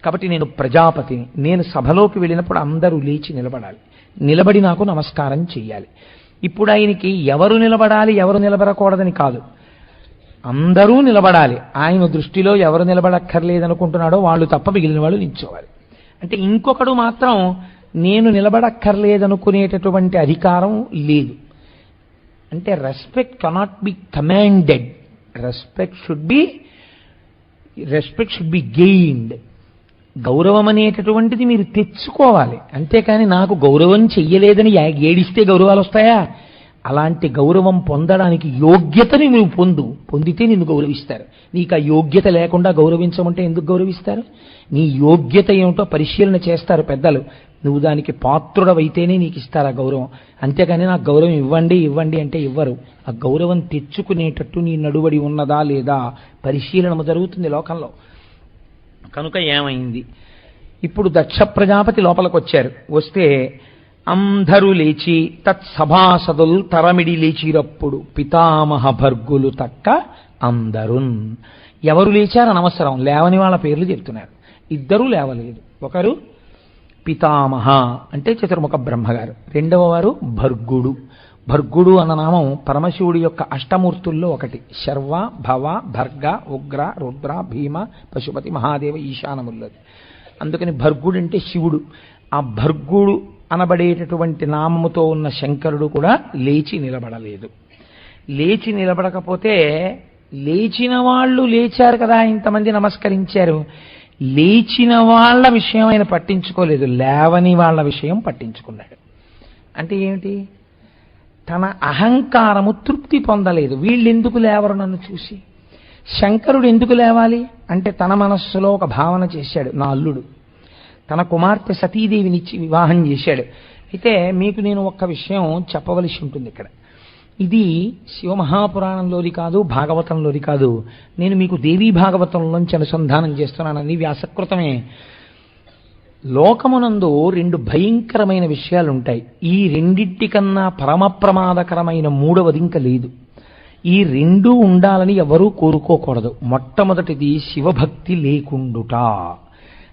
S2: కాబట్టి నేను ప్రజాపతిని. నేను సభలోకి వెళ్ళినప్పుడు అందరూ లేచి నిలబడాలి, నిలబడి నాకు నమస్కారం చెయ్యాలి. ఇప్పుడు ఆయనకి ఎవరు నిలబడాలి ఎవరు నిలబడకూడదని కాదు, అందరూ నిలబడాలి. ఆయన దృష్టిలో ఎవరు నిలబడక్కర్లేదనుకుంటున్నాడో వాళ్ళు తప్ప మిగిలిన వాళ్ళు నిల్చోవాలి. అంటే ఇంకొకడు మాత్రం నేను నిలబడక్కర్లేదనుకునేటటువంటి అధికారం లేదు. అంటే respect cannot be commanded, respect should be gained. గౌరవం అనేటటువంటిది మీరు తెచ్చుకోవాలి, అంతేకాని నాకు గౌరవం చెయ్యలేదని ఏడిస్తే గౌరవాలు వస్తాయా? అలాంటి గౌరవం పొందడానికి యోగ్యతని నువ్వు పొందితే నిన్ను గౌరవిస్తారు. నీకు ఆ యోగ్యత లేకుండా గౌరవించమంటే ఎందుకు గౌరవిస్తారు? నీ యోగ్యత ఏమిటో పరిశీలన చేస్తారు పెద్దలు. నువ్వు దానికి పాత్రుడవైతేనే నీకు ఇస్తారు ఆ గౌరవం. అంతేకాని నాకు గౌరవం ఇవ్వండి అంటే ఇవ్వరు. ఆ గౌరవం తెచ్చుకునేటట్టు నీ నడువడి ఉన్నదా లేదా పరిశీలన జరుగుతుంది లోకంలో. కనుక ఏమైంది? ఇప్పుడు దక్ష ప్రజాపతి లోపలికి వచ్చారు. వస్తే అందరూ లేచి తత్సభాసదులు తరమిడి లేచిరప్పుడు పితామహ భర్గులు తక్క అందరున్. ఎవరు లేచారు అనవసరం, లేవని వాళ్ళ పేర్లు చెప్తున్నారు. ఇద్దరూ లేవలేదు. ఒకరు పితామహ అంటే చతుర్ముఖ బ్రహ్మగారు, రెండవ వారు భర్గుడు. భర్గుడు అన్న నామం పరమశివుడి యొక్క అష్టమూర్తుల్లో ఒకటి. శర్వ, భవ, భర్గ, ఉగ్ర, రుద్ర, భీమ, పశుపతి, మహాదేవ ఈశానముల్లది. అందుకని భర్గుడు అంటే శివుడు. ఆ భర్గుడు అనబడేటటువంటి నామముతో ఉన్న శంకరుడు కూడా లేచి నిలబడలేదు. లేచి నిలబడకపోతే లేచిన వాళ్ళు లేచారు కదా, ఇంతమంది నమస్కరించారు, లేచిన వాళ్ళ విషయం ఆయన పట్టించుకోలేదు, లేవని వాళ్ళ విషయం పట్టించుకున్నాడు. అంటే ఏమిటి? తన అహంకారము తృప్తి పొందలేదు. వీళ్ళెందుకు లేవరు నన్ను చూసి? శంకరుడు ఎందుకు లేవాలి అంటే తన మనస్సులో ఒక భావన చేశాడు. నా అల్లుడు తన కుమార్తె సతీదేవినిచ్చి వివాహం చేశాడు. అయితే మీకు నేను ఒక్క విషయం చెప్పవలసి ఉంటుంది ఇక్కడ. ఇది శివమహాపురాణంలోది కాదు, భాగవతంలోది కాదు. నేను మీకు దేవీ భాగవతంలోంచి అనుసంధానం చేస్తున్నానని వ్యాసకృతమే. లోకమునందు రెండు భయంకరమైన విషయాలుంటాయి. ఈ రెండింటికన్నా పరమ ప్రమాదకరమైన మూడవది ఇంకా లేదు. ఈ రెండూ ఉండాలని ఎవరూ కోరుకోకూడదు. మొట్టమొదటిది శివభక్తి లేకుండుట.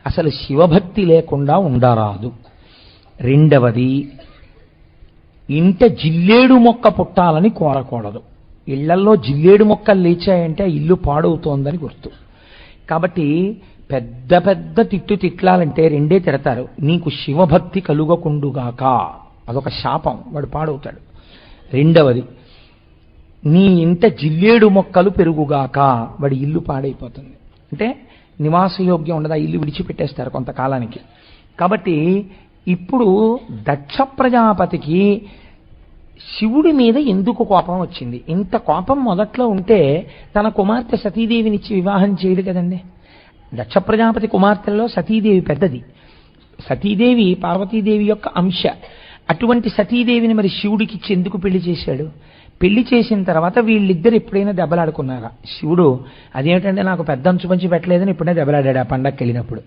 S2: అసలు శివభక్తి లేకుండా ఉండరాదు. రెండవది ఇంట జిల్లేడు మొక్క పుట్టాలని కోరకూడదు. ఇళ్లల్లో జిల్లేడు మొక్కలు లేచాయంటే ఆ ఇల్లు పాడవుతోందని గుర్తు. కాబట్టి పెద్ద పెద్ద తిట్లాలంటే రెండే తిడతారు. నీకు శివభక్తి కలుగకుండుగాక, అదొక శాపం, వాడు పాడవుతాడు. రెండవది నీ ఇంట జిల్లేడు మొక్కలు పెరుగుగాక, వాడి ఇల్లు పాడైపోతుంది. అంటే నివాసయోగ్యం ఉండదు, ఆ ఇల్లు విడిచిపెట్టేస్తారు కొంతకాలానికి. కాబట్టి ఇప్పుడు దక్ష ప్రజాపతికి శివుడి మీద ఎందుకు కోపం వచ్చింది? ఇంత కోపం మొదట్లో ఉంటే తన కుమార్తె సతీదేవినిచ్చి వివాహం చేయడు కదండి. దక్ష ప్రజాపతి కుమార్తెల్లో సతీదేవి పెద్దది. సతీదేవి పార్వతీదేవి యొక్క అంశ. అటువంటి సతీదేవిని మరి శివుడికి ఎందుకు పెళ్లి చేశాడు? పెళ్లి చేసిన తర్వాత వీళ్ళిద్దరు ఎప్పుడైనా దెబ్బలాడుకున్నారా? శివుడు అదేమిటంటే నాకు పెద్ద అంచు పంచి పెట్టలేదని ఇప్పుడే దెబ్బలాడాడు ఆ పండగకి వెళ్ళినప్పుడు.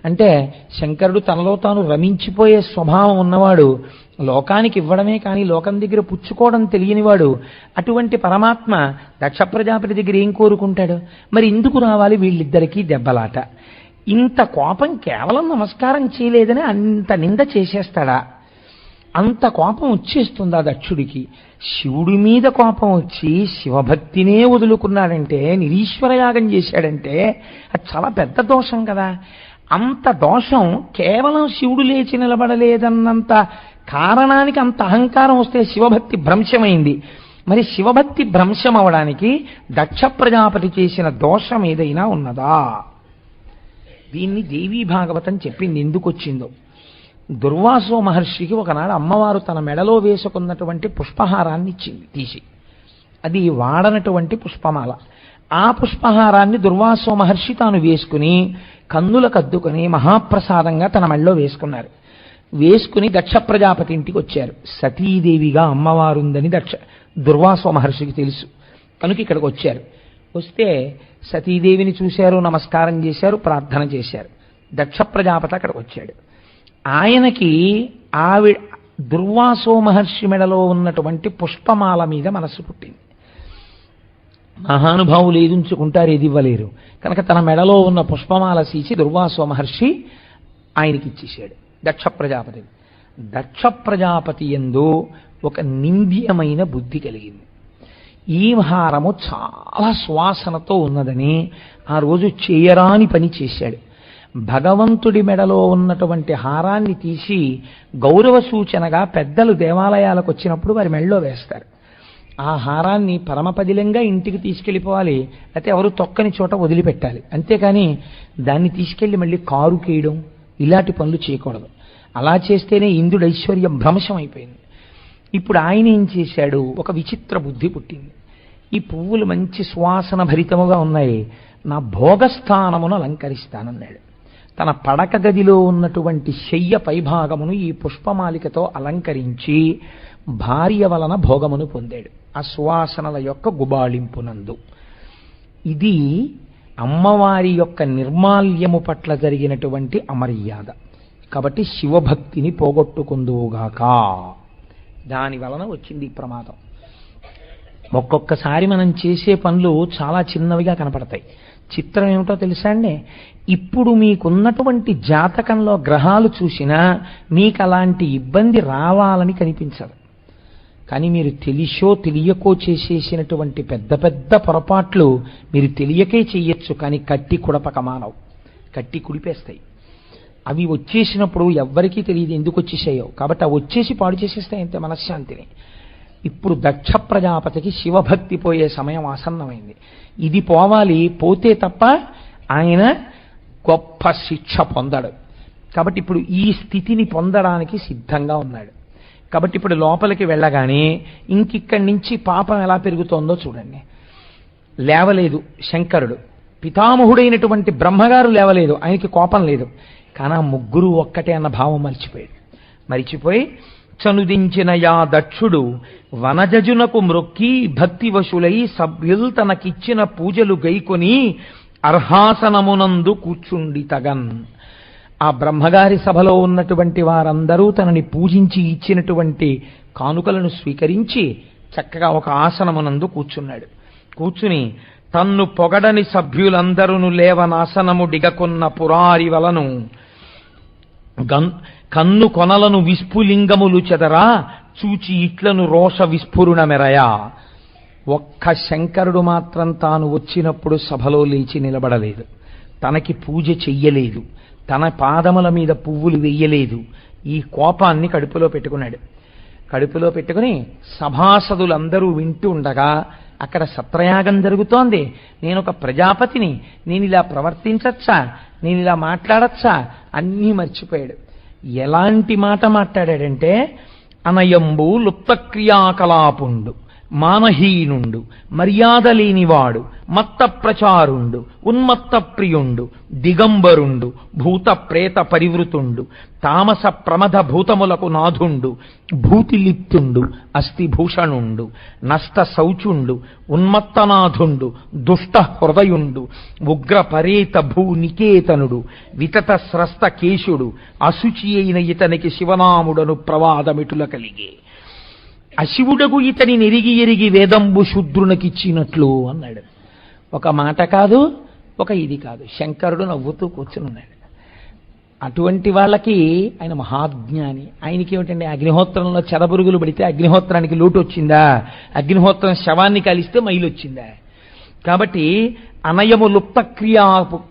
S2: అంటే శంకరుడు తనలో తాను రమించిపోయే స్వభావం ఉన్నవాడు, లోకానికి ఇవ్వడమే కానీ లోకం దగ్గర పుచ్చుకోవడం తెలియనివాడు. అటువంటి పరమాత్మ దక్ష ప్రజాపతి దగ్గర ఏం కోరుకుంటాడు? మరి ఎందుకు రావాలి వీళ్ళిద్దరికీ దెబ్బలాట? ఇంత కోపం కేవలం నమస్కారం చేయలేదని అంత నింద చేసేస్తాడా? అంత కోపం వచ్చేస్తుందా దక్షుడికి? శివుడి మీద కోపం వచ్చి శివభక్తినే వదులుకున్నాడంటే, నిరీశ్వర యాగం చేశాడంటే అది చాలా పెద్ద దోషం కదా. అంత దోషం కేవలం శివుడు లేచి నిలబడలేదన్నంత కారణానికి అంత అహంకారం వస్తే శివభక్తి భ్రంశమైంది. మరి శివభక్తి భ్రంశం అవడానికి దక్ష ప్రజాపతి చేసిన దోషం ఏదైనా ఉన్నదా? దీన్ని దేవీ భాగవతం చెప్పింది ఎందుకు వచ్చిందో. దుర్వాసో మహర్షికి ఒకనాడు అమ్మవారు తన మెడలో వేసుకున్నటువంటి పుష్పహారాన్ని ఇచ్చింది తీసి. అది వాడనటువంటి పుష్పమాల. ఆ పుష్పహారాన్ని దుర్వాసో మహర్షి తాను వేసుకుని కన్నులకు అద్దుకుని మహాప్రసాదంగా తన మెడలో వేసుకున్నారు. వేసుకుని దక్ష ప్రజాపతి ఇంటికి వచ్చారు. సతీదేవిగా అమ్మవారుందని దుర్వాసో మహర్షికి తెలుసు కనుక ఇక్కడికి వచ్చారు. వస్తే సతీదేవిని చూశారు, నమస్కారం చేశారు, ప్రార్థన చేశారు. దక్ష ప్రజాపతి అక్కడికి వచ్చాడు. ఆయనకి దుర్వాసో మహర్షి మెడలో ఉన్నటువంటి పుష్పమాల మీద మనస్సు పుట్టింది. మహానుభావులు ఏది ఉంచుకుంటారు, ఏది ఇవ్వలేరు కనుక తన మెడలో ఉన్న పుష్పమాల తీసి దుర్వాసో మహర్షి ఆయనకి ఇచ్చేశాడు దక్ష ప్రజాపతి. దక్ష ప్రజాపతి యందు ఒక నింద్యమైన బుద్ధి కలిగింది. ఈ హారము చాలా సువాసనతో ఉన్నదని ఆ రోజు చేయరాని పని చేశాడు. భగవంతుడి మెడలో ఉన్నటువంటి హారాన్ని తీసి గౌరవ సూచనగా పెద్దలు దేవాలయాలకు వచ్చినప్పుడు వారి మెడలో వేస్తారు. ఆ హారాన్ని పరమపదిలంగా ఇంటికి తీసుకెళ్ళిపోవాలి, అయితే ఎవరు తొక్కని చోట వదిలిపెట్టాలి. అంతేకాని దాన్ని తీసుకెళ్లి మళ్ళీ కారు కేయడం ఇలాంటి పనులు చేయకూడదు. అలా చేస్తేనే ఇంద్రుడి ఐశ్వర్యం భ్రంశం అయిపోయింది. ఇప్పుడు ఆయన ఏం చేశాడు? ఒక విచిత్ర బుద్ధి పుట్టింది. ఈ పువ్వులు మంచి సువాసన భరితముగా ఉన్నాయి, నా భోగస్థానమును అలంకరిస్తానన్నాడు. తన పడక గదిలో ఉన్నటువంటి శయ్య పైభాగమును ఈ పుష్పమాలికతో అలంకరించి భార్య వలన భోగమును పొందాడు ఆ సువాసనల యొక్క గుబాళింపునందు. ఇది అమ్మవారి యొక్క నిర్మాల్యము పట్ల జరిగినటువంటి అమర్యాద. కాబట్టి శివభక్తిని పోగొట్టుకుందువుగాక. దాని వలన వచ్చింది ఈ ప్రమాదం. ఒక్కొక్కసారి మనం చేసే పనులు చాలా చిన్నవిగా కనపడతాయి. చిత్రం ఏమిటో తెలుసా అండి? ఇప్పుడు మీకున్నటువంటి జాతకంలో గ్రహాలు చూసినా మీకు అలాంటి ఇబ్బంది రావాలని కనిపించదు. కానీ మీరు తెలిసో తెలియకో చేసేసినటువంటి పెద్ద పెద్ద పొరపాట్లు మీరు తెలియకే చెయ్యొచ్చు, కానీ కట్టి కుడపక మానవు, కట్టి కుడిపేస్తాయి. అవి వచ్చేసినప్పుడు ఎవ్వరికీ తెలియదు ఎందుకు వచ్చేసాయో, కాబట్టి అవి వచ్చేసి పాడు చేసేస్తాయి అంతే మనశ్శాంతిని. ఇప్పుడు దక్ష ప్రజాపతికి శివభక్తి పోయే సమయం ఆసన్నమైంది. ఇది పోవాలి, పోతే తప్ప ఆయన గొప్ప శిక్ష పొందడు. కాబట్టి ఇప్పుడు ఈ స్థితిని పొందడానికి సిద్ధంగా ఉన్నాడు. కాబట్టి ఇప్పుడు లోపలికి వెళ్ళగానే ఇంకిక్కడి నుంచి పాపం ఎలా పెరుగుతోందో చూడండి. లేవలేదు శంకరుడు, పితామహుడైనటువంటి బ్రహ్మగారు లేవలేదు, ఆయనకి కోపం లేదు. కానీ ఆ ముగ్గురు ఒక్కటే అన్న భావం మరిచిపోయి చనుదించిన యా దక్షుడు వనజజునకు మ్రొక్కి భక్తివశులై సభ్యుల్ తనకిచ్చిన పూజలు గైకొని అర్హాసనమునందు కూర్చుండి తగన్. ఆ బ్రహ్మగారి సభలో ఉన్నటువంటి వారందరూ తనని పూజించి ఇచ్చినటువంటి కానుకలను స్వీకరించి చక్కగా ఒక ఆసనమునందు కూర్చున్నాడు. కూర్చుని తన్ను పొగడని సభ్యులందరూ లేవనాసనము డిగకొన్న పురారి వలను కన్ను కొనలను విస్ఫులింగములు చెదరా చూచి ఇట్లను రోష విస్ఫురుణ మెరయా. ఒక్క శంకరుడు మాత్రం తాను వచ్చినప్పుడు సభలో లేచి నిలబడలేదు, తనకి పూజ చెయ్యలేదు, తన పాదముల మీద పువ్వులు వెయ్యలేదు. ఈ కోపాన్ని కడుపులో పెట్టుకున్నాడు. కడుపులో పెట్టుకుని సభాసదులందరూ వింటూ ఉండగా అక్కడ సత్రయాగం జరుగుతోంది, నేను ఒక ప్రజాపతిని, నేను ఇలా ప్రవర్తించచ్చా, నేను ఇలా మాట్లాడచ్చా, అన్నీ మర్చిపోయాడు. ఎలాంటి మాట మాట్లాడాడంటే అనయంబు లుప్తక్రియాకలాపుండు మానహీనుండు, మర్యాద లేనివాడు, మత్త ప్రచారుండు, ఉన్మత్త ప్రియుండు, దిగంబరుండు, భూత ప్రేత పరివృతుండు, తామస ప్రమథ భూతములకు నాథుండు, భూతిలిప్తుండు, అస్థిభూషణుండు, నష్ట శౌచుండు, ఉన్మత్తనాథుండు, దుష్ట హృదయుండు, ఉగ్ర పరేత భూనికేతనుడు, వితత స్రస్త కేశుడు, అశుచి అయిన ఇతనికి శివనాముడను ప్రవాదమిటుల కలిగే. అశివుడగు ఇతని నెరిగి ఎరిగి వేదంబు శూద్రునకిచ్చినట్లు అన్నాడు. ఒక మాట కాదు, ఒక ఇది కాదు. శంకరుడు నవ్వుతూ కూర్చున్నాడు. అటువంటి వాళ్ళకి ఆయన మహాజ్ఞాని. ఆయనకి ఏమిటండి, అగ్నిహోత్రంలో చెదపురుగులు పడితే అగ్నిహోత్రానికి లోటు వచ్చిందా? అగ్నిహోత్రం శవాన్ని కలిస్తే మైలు వచ్చిందా? కాబట్టి అనయము లుప్త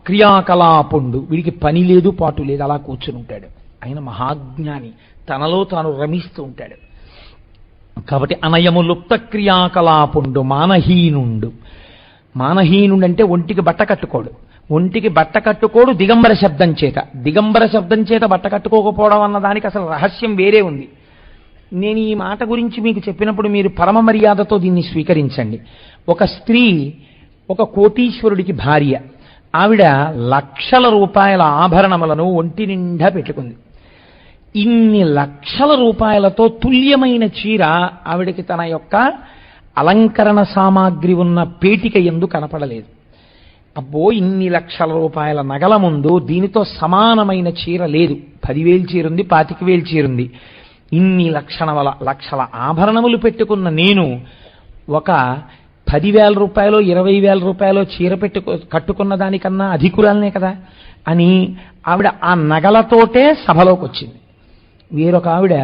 S2: క్రియాకలాపుండు, వీడికి పని లేదు పాటు లేదు, అలా కూర్చుని ఉంటాడు. ఆయన మహాజ్ఞాని, తనలో తాను రమిస్తూ ఉంటాడు. కాబట్టి అనయము లుప్త క్రియాకలాపుండు, మానహీనుండు. మానహీనుడు అంటే ఒంటికి బట్ట కట్టుకోడు. ఒంటికి బట్ట కట్టుకోడు దిగంబర శబ్దం చేత. దిగంబర శబ్దం చేత బట్ట కట్టుకోకపోవడం అన్న దానికి అసలు రహస్యం వేరే ఉంది. నేను ఈ మాట గురించి మీకు చెప్పినప్పుడు మీరు పరమ మర్యాదతో దీన్ని స్వీకరించండి. ఒక స్త్రీ ఒక కోటీశ్వరుడికి భార్య. ఆవిడ లక్షల రూపాయల ఆభరణములను ఒంటి నిండా పెట్టుకుంది. ఇన్ని లక్షల రూపాయలతో తుల్యమైన చీర ఆవిడకి తన యొక్క అలంకరణ సామాగ్రి ఉన్న పేటిక యందు కనపడలేదు. అబ్బో, ఇన్ని లక్షల రూపాయల నగల ముందు దీనితో సమానమైన చీర లేదు. 10,000 చీర ఉంది, 25,000 చీర ఉంది. ఇన్ని లక్షల ఆభరణములు పెట్టుకున్న నేను ఒక 10,000 రూపాయలు 20,000 రూపాయలు చీర కట్టుకున్న దానికన్నా అధికురాలనే కదా అని ఆవిడ ఆ నగలతోటే సభలోకి వచ్చింది. వేరొక ఆవిడ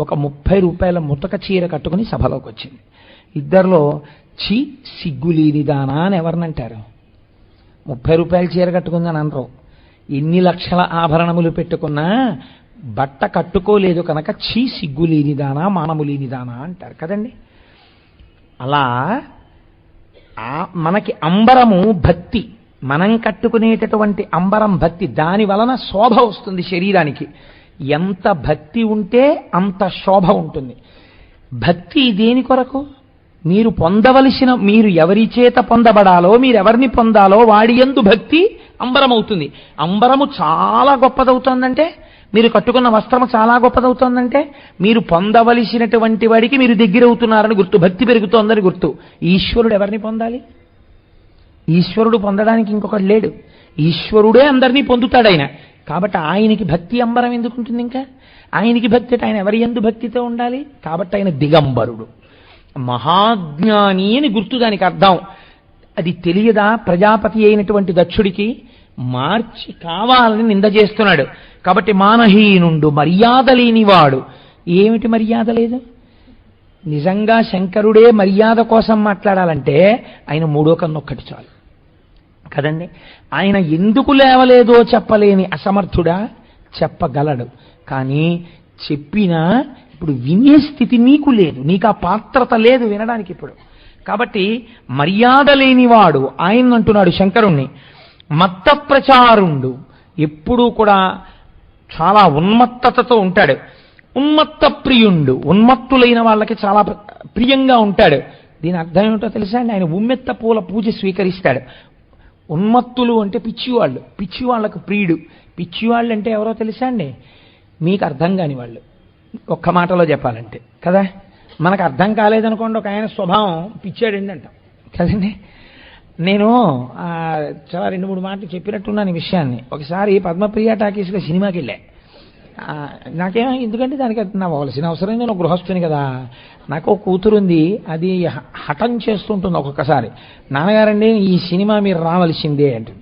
S2: ఒక 30 రూపాయల ముతక చీర కట్టుకుని సభలోకి వచ్చింది. ఇద్దరిలో చి సిగ్గులేనిదానా అని ఎవరినంటారు? 30 రూపాయల చీర కట్టుకుందని అనరు. ఎన్ని లక్షల ఆభరణములు పెట్టుకున్నా బట్ట కట్టుకోలేదు కనుక చి సిగ్గులేనిదానా మానములేనిదానా అంటారు కదండి. అలా మనకి అంబరము భక్తి, మనం కట్టుకునేటటువంటి అంబరం భక్తి, దాని వలన శోభ వస్తుంది శరీరానికి. ఎంత భక్తి ఉంటే అంత శోభ ఉంటుంది. భక్తి దేని కొరకు? మీరు పొందవలసిన, మీరు ఎవరి చేత పొందబడాలో, మీరు ఎవరిని పొందాలో వాడి యందు భక్తి అంబరం అవుతుంది. అంబరము చాలా గొప్పదవుతోందంటే, మీరు కట్టుకున్న వస్త్రము చాలా గొప్పదవుతోందంటే, మీరు పొందవలసినటువంటి వాడికి మీరు దగ్గరవుతున్నారని గుర్తు, భక్తి పెరుగుతోందని గుర్తు. ఈశ్వరుడు ఎవరిని పొందాలి? ఈశ్వరుడు పొందడానికి ఇంకొకటి లేడు. ఈశ్వరుడే అందరినీ పొందుతాడు ఆయన. కాబట్టి ఆయనకి భక్తి అంబరం ఎందుకుంటుంది? ఇంకా ఆయనకి భక్తి అంటే ఆయన ఎవరి యందు భక్తితో ఉండాలి? కాబట్టి ఆయన దిగంబరుడు, మహాజ్ఞాని అని గుర్తు దానికి అర్థం. అది తెలియదా ప్రజాపతి అయినటువంటి దక్షుడికి? మార్చి కావాలని నింద చేస్తున్నాడు. కాబట్టి మానహీనుండు, మర్యాద లేనివాడు. ఏమిటి మర్యాద లేదు? నిజంగా శంకరుడే మర్యాద కోసం మాట్లాడాలంటే ఆయన మూడో కన్నొక్కటి చాలు కదండి. ఆయన ఎందుకు లేవలేదో చెప్పలేని అసమర్థుడా? చెప్పగలడు. కానీ చెప్పినా ఇప్పుడు వినే స్థితి నీకు లేదు, నీకు ఆ పాత్రత లేదు వినడానికి ఇప్పుడు. కాబట్టి మర్యాద లేనివాడు ఆయన అంటున్నాడు శంకరుణ్ణి. మత్త ప్రచారుండు, ఎప్పుడూ కూడా చాలా ఉన్మత్తతతో ఉంటాడు. ఉన్మత్త ప్రియుండు, ఉన్మత్తులైన వాళ్ళకి చాలా ప్రియంగా ఉంటాడు. దీని అర్థం ఏమిటో తెలుసా అండి? ఆయన ఉమ్మెత్త పూల పూజ స్వీకరిస్తాడు. ఉన్మత్తులు అంటే పిచ్చివాళ్ళు, పిచ్చివాళ్లకు ప్రియుడు. పిచ్చివాళ్ళు అంటే ఎవరో తెలుసా అండి? మీకు అర్థం కాని వాళ్ళు, ఒక్క మాటలో చెప్పాలంటే కదా. మనకు అర్థం కాలేదనుకోండి, ఒక ఆయన స్వభావం పిచ్చాడండి అంటాం కదండి. నేను చాలా 2-3 మాటలు చెప్పినట్టున్నాను ఈ విషయాన్ని. ఒకసారి పద్మప్రియ టాకీస్లో సినిమాకి వెళ్ళా. నాకేమో ఎందుకంటే దానికి నవ్వవలసిన అవసరం, నేను గృహస్థుని కదా. నాకు ఒక కూతురుంది, అది హఠం చేస్తుంటుంది ఒక్కొక్కసారి. నాన్నగారండి ఈ సినిమా మీరు రావలసిందే అంటుంది.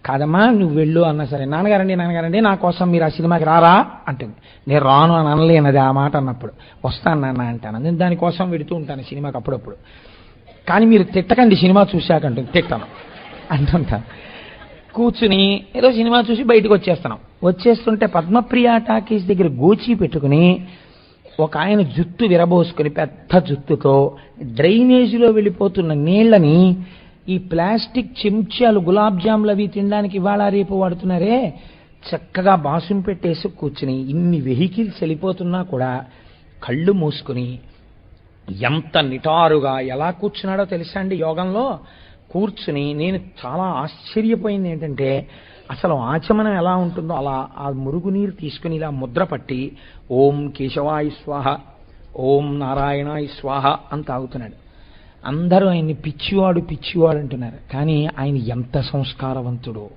S2: కాదమ్మా నువ్వు వెళ్ళు అన్నా సరే, నాన్నగారండి నా కోసం మీరు ఆ సినిమాకి రారా అంటుంది. నేను రాను అని అనలేనది ఆ మాట అన్నప్పుడు. వస్తాను నాన్న అంటాను. నేను దానికోసం వెడుతూ ఉంటాను సినిమాకి అప్పుడప్పుడు. కానీ మీరు తిట్టకండి సినిమా చూశాకంటుంది. తిట్టను అంటుంటాను. కూర్చుని ఏదో సినిమా చూసి బయటకు వచ్చేస్తుంటే పద్మప్రియ టాకీస్ దగ్గర గోచి పెట్టుకుని ఒక ఆయన జుట్టు విరబోసుకుని పెద్ద జుట్టుతో డ్రైనేజీలో వెళ్ళిపోతున్న నీళ్లని ఈ ప్లాస్టిక్ చెంచాలు గులాబ్ జాములు అవి తినడానికి ఇవాళ రేపు వాడుతున్నారే, చక్కగా బాసుం పెట్టేసి కూర్చుని ఇన్ని వెహికల్స్ వెళ్ళిపోతున్నా కూడా కళ్ళు మూసుకుని ఎంత నిటారుగా ఎలా కూర్చున్నాడో తెలుసా అండి యోగంలో. కూర్చుని నేను చాలా ఆశ్చర్యపోయింది ఏంటంటే, అసలు ఆచమనం ఎలా ఉంటుందో అలా ఆ మురుగునీరు తీసుకుని ఇలా ముద్ర పట్టి ఓం కేశవాయ స్వాహ, ఓం నారాయణాయ స్వాహ అని తాగుతున్నాడు. అందరూ ఆయన్ని పిచ్చివాడు పిచ్చివాడు అంటున్నారు, కానీ ఆయన ఎంత సంస్కారవంతుడో.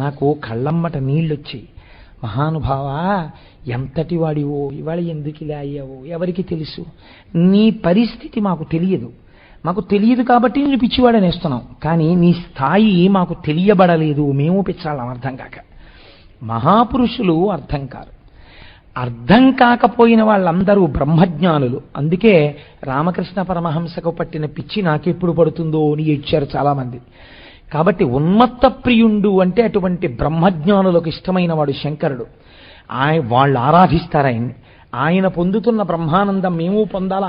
S2: నాకు కళ్ళమ్మట నీళ్ళొచ్చి, మహానుభావా ఎంతటి వాడివో, ఇవాళ ఎందుకు ఇలా అయ్యావో ఎవరికి తెలుసు, నీ పరిస్థితి మాకు తెలియదు కాబట్టి నేను పిచ్చివాడని వేస్తున్నాం, కానీ నీ స్థాయి మాకు తెలియబడలేదు, మేము పిచ్చాళ్ళం అర్థం కాక. మహాపురుషులు అర్థం కారు, అర్థం కాకపోయిన వాళ్ళందరూ బ్రహ్మజ్ఞానులు. అందుకే రామకృష్ణ పరమహంసకు పట్టిన పిచ్చి నాకెప్పుడు పడుతుందో అని ఏడ్చారు చాలామంది. కాబట్టి ఉన్మత్త ప్రియుండు అంటే అటువంటి బ్రహ్మజ్ఞానులకు ఇష్టమైన వాడు శంకరుడు. వాళ్ళు ఆరాధిస్తారు ఆయన్ని. ఆయన పొందుతున్న బ్రహ్మానందం మేము పొందాలా,